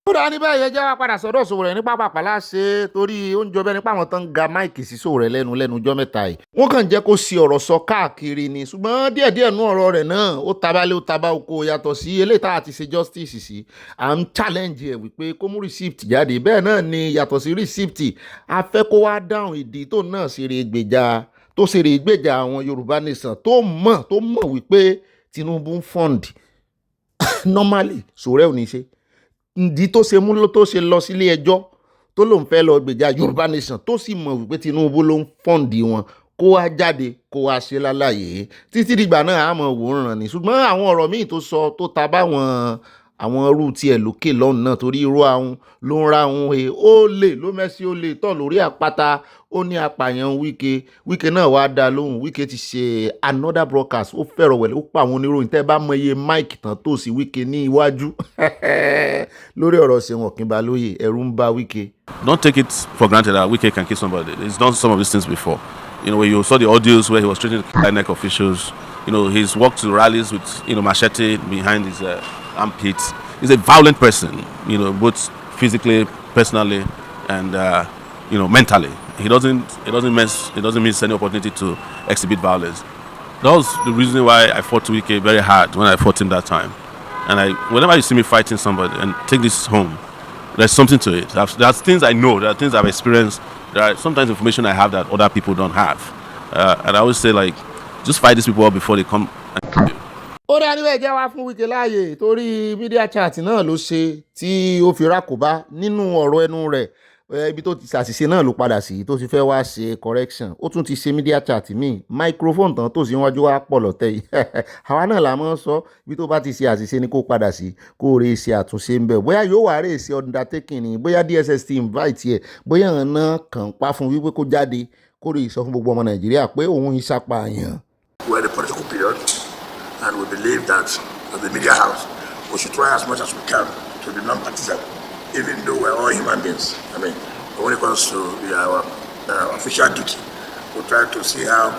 ó dáa ní báyìí ẹjẹ́ wá padà sọ́dọ̀ Sowore ní pápá láṣẹ torí oúnjẹ ọbẹ̀ nípa àwọn tán ń ga máìkì sí Sowore lẹ́nu ọjọ́ mẹ́ta yìí wọ́n kàn jẹ́ kó sí ọ̀rọ̀ sọ káàkiri ni ṣùgbọ́n díẹ̀díẹ̀ nú ọ̀rọ̀ rẹ̀ náà ó tabalé ó taba oko yàtọ̀ sí eléyìí tá a ti ṣe justice sí à ń challenge ẹ̀ wípé kó mú receipt jáde bẹ́ẹ̀ náà ni yàtọ̀ sí receipt a fẹ́ kó wá dáhùn ìdí tó náà ṣeré ìgbèjà àwọn Yorùbá Nation tó mọ̀ wípé Tinubu ń fund normally Sowore ò ní ṣe ìdí tó ṣe mú tó ṣe lọ sílé ẹjọ́ tó lòun fẹ́ lọ gbèjà Yorùbá Nation tó sì mọ̀ wípé Tinubu ló ń fọ́ǹdì wọn kó wá jáde kó wá ṣe lálàyé títí dìgbà náà àmọ́ wòran ni ṣùgbọ́n àwọn ọ̀rọ̀ míì tó sọ tó ta báwọn àwọn irú tiẹ̀ lókè lọ́hùn náà torí irú àwọn ló ń ra àwọn ó lè ló mẹ́sí ó lè tọ̀ lórí àpáta ó ní apààyàn Wike náà wá dá lóhùn Wike ti ṣe another broadcast ó fẹ̀rọ̀ wẹ̀lẹ̀ ó pa àwọn oníròyìn tẹ́ bá mọ iye mic tán tó sí Wike ní iwájú lórí ọ̀rọ̀ Ṣeun Ọ̀kínbalóyè ẹ̀rù ń bà Wike. Don't take it for granted that Wike can kill somebody. He's done some of these things before. You know, when you saw the audios where he was threatening INEC officials, you know, he's walked to rallies with, machete behind his armpits. He's a violent person, both physically, personally, and, mentally. He doesn't miss any opportunity to exhibit violence. That was the reason why I fought Wike very hard when I fought him that time. And whenever you see me fighting somebody and take this home, there's something to it. There's things I know, there are things I've experienced, there are sometimes information I have that other people don't have. And I always say, just fight these people up before they come and kill you. ó dá níbẹ̀ jẹ́ wá fún Wike láàyè torí media chat náà ló ṣe tí ó fi rákòbá nínú ọ̀rọ̀ ẹnu rẹ̀ ibi tó ti ṣàṣìṣe náà ló padà sí tó ti fẹ́ wá ṣe correction ó tún ti ṣe media chat míì microphone tán tó sì wájú wá pọ̀ lọ́tẹ̀ yìí àwa náà la mọ́ sọ ibi tó bá ti ṣe àṣìṣe ni kó padà sí kó rè ṣe àtúnṣe ń bẹ̀ bóyá yóò wá rè ṣe undertaking ni bóyá DSS ti invite ẹ̀ bóyá àwọn náà kàn pa fún wípé kó jáde kó rè sọ fún gbogbo ọmọ Nàìjíríà pé òun ìṣàpààyàn. We're in a political period and we believe that as the media house we should try as much as we can to be non-partisan. Even though we're all human beings, when it comes to our official duty, we try to see how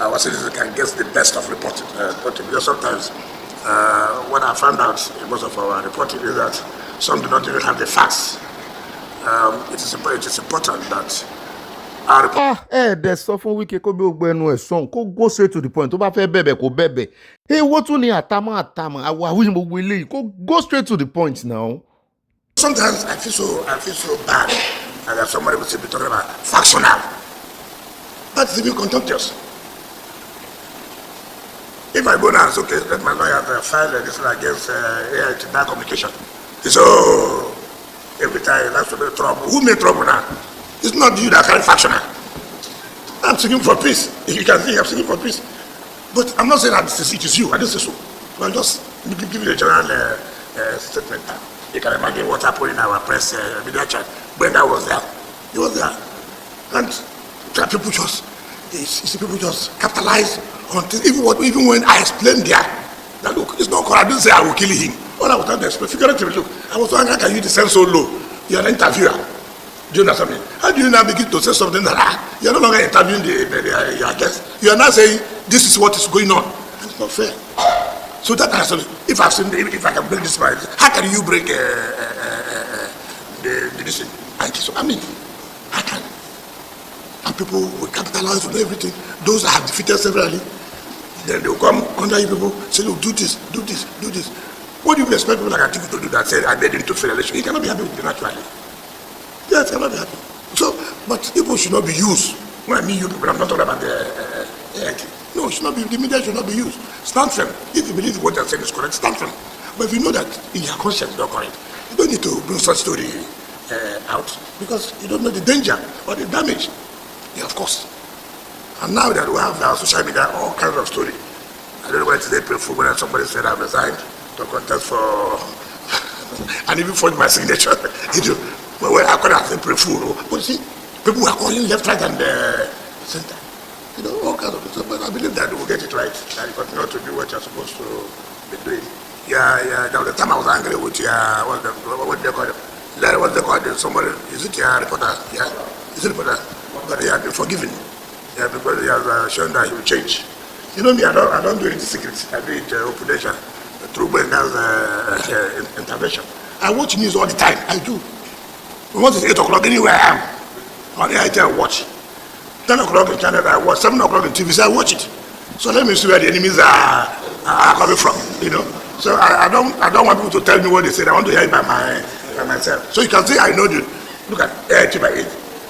our citizens can get the best of reporting. Because sometimes what I found out in most of our reporting is that some do not even have the facts. It is important that ẹ̀ẹ́dẹ̀ sọ fún Wike kó bí gbogbo ẹnu ẹ̀ sọ̀n kó go straight to the point tó bá fẹ́ bẹ̀bẹ̀ kó bẹ̀bẹ̀ èwo tún ni àtàmọ́ àwáwí gbogbo eléyìí kó go straight to the point now. Sometimes I feel so bad that somebody would be talking about factional. That's even contemptuous. If I go now and say, okay, let my lawyer file this against bad communication. So every time that's to be trouble. Who made trouble now? It's not you that carry factional. I'm seeking for peace. If you can see, I'm seeking for peace. But I'm not saying that it is you. I didn't say so. Well, just give you a general statement. You can imagine what happened in our press media chat. Brenda was there. He was there. And people just capitalize on things. Even when I explained there, that look, it's not correct. I didn't say I will kill him. All I was trying to explain, figuratively, look, I was wondering, how can you descend so low? You're an interviewer. Do you understand me? How do you now begin to say something that you're no longer interviewing your guest? You are now saying, this is what is going on. And it's not fair. So that kind of stuff, if I can break this mind, how can you break the decision? I can. And people will capitalize on everything. Those that have defeated severally, then they will come under you people, say, look, do this. What do you expect people like Atiku to do that? Say, I made him to fail election. He cannot be happy with it naturally. Yes, cannot be happy. So, but people should not be used. When I mean you people, I'm not talking about the no, it should not be, the media should not be used. Stand firm. If you believe what they're saying is correct, stand firm. But if you know that in your conscience it's not correct, you don't need to bring such story out because you don't know the danger or the damage. Yeah, of course. And now that we have our social media, all kinds of story. I don't know whether it's April Fool when somebody said I resigned to contest for and even forged my signature. But when I call it April Fool, but see, people were calling left, right, and center. You know, all kinds of things. But I believe that we'll get it right. And you continue to do what you're supposed to be doing. Yeah. There was the time I was angry with what they call it? What they call it? Somebody, is it your reporter? Yeah, is it reporter? But he had been forgiven. Yeah, because he has shown that he will change. You know me, I don't do it in secret. I do it open through Benga's intervention. I watch news all the time. I do. Once it's 8 o'clock, anywhere I am, on the IT I watch. 10 o'clock in China I watch. 7 o'clock in TV, so I watch it. So let me see where the enemies are coming from. You know. So I don't want people to tell me what they say. I want to hear it by myself. So you can see I know the look at AIT by 8,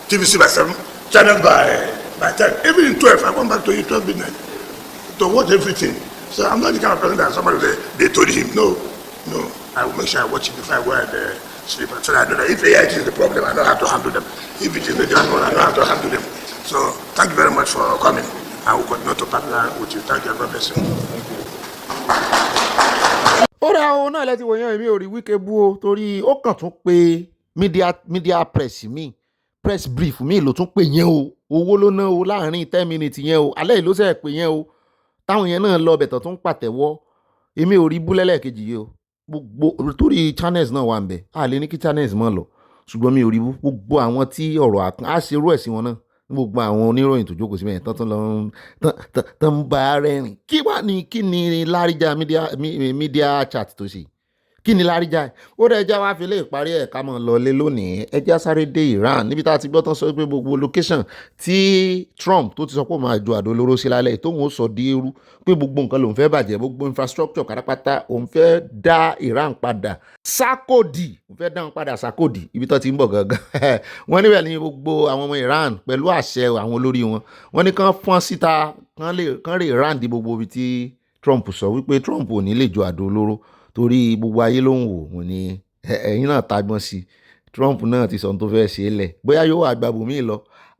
TVC by 7, channels by 10. Even in 12, I went back to 12 midnight to watch everything. So I'm not the kind of person that somebody say they told him. No. I will make sure I watch it before I go and sleep. So I know that if AIT is the problem, I don't have to handle them. If it is the problem, I don't have to handle them. So thank you very much for coming. I will continue to partner with you. Thank you. God bless you. ó ra ohun náà lẹ́tí wọ̀nyẹn èmi ò rí Wike bú o torí ó kàn tún pé media press mi press brief mi ló tún pè yẹn o owó ló ná o láàrin 10 minutes yẹn o alẹ́ yìí ló sẹ̀ pé yẹn o táwọn yẹn náà lọ bẹ̀tọ̀ tún pàtẹ́wọ́ èmi ò rí bú lẹ́lẹ́kejì yìí o gbogbo torí channels náà wà ń bẹ̀ a lè ní kí channels mọ́ lọ ṣùgbọ́n mi ò rí bú gbogbo àwọn tí ọ̀rọ̀ á ṣe rú ẹ̀ sí wọn náà gbogbo àwọn oníròyìn tó jókòó síbẹ̀ tán ń bá rẹ́rìn kí ni láríjà media chat tó ṣe kí ni láríjà ó rẹ̀ ẹja wá fi lè parí ẹ̀ ká mọ̀ lọlé lónìí ẹja sáré dé Iran níbi tá a ti gbọ́ tán sọ pé gbogbo location tí Trump tó ti sọ pé ó máa ju àdó olóró sí lálẹ́ tóun ó sọ di eru pé gbogbo nǹkan lòun fẹ́ bàjẹ́ gbogbo infrastructure kárápátá òun fẹ́ dá Iran padà sákòdì òun fẹ́ dá wọn padà sákòdì ibi tó ti ń bọ̀ gangan wọ́n níbẹ̀ ní gbogbo àwọn ọmọ Iran pẹ̀lú àṣẹ àwọn olórí wọn wọ́n ní kán fọ́n síta kán lè Iran di gbogbo ibi tí Trump sọ wípé Trump ò ní lè ju àdó olóró torí gbogbo ayé ló ń wò wọ́n ní ẹ̀yin náà tagbọ́n sí Trump náà ti sọ ohun tó fẹ́ ṣe é lẹ̀ bóyá yóò wá gbàbọ̀ míì lọ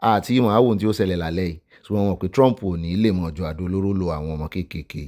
àti ìmọ̀ àwọn ohun tí ó ṣẹlẹ̀ lálẹ́ yìí ṣùgbọ́n wọn pé Trump ò ní lè mọ̀ ju àdó olóró lo àwọn ọmọ kéékèèké.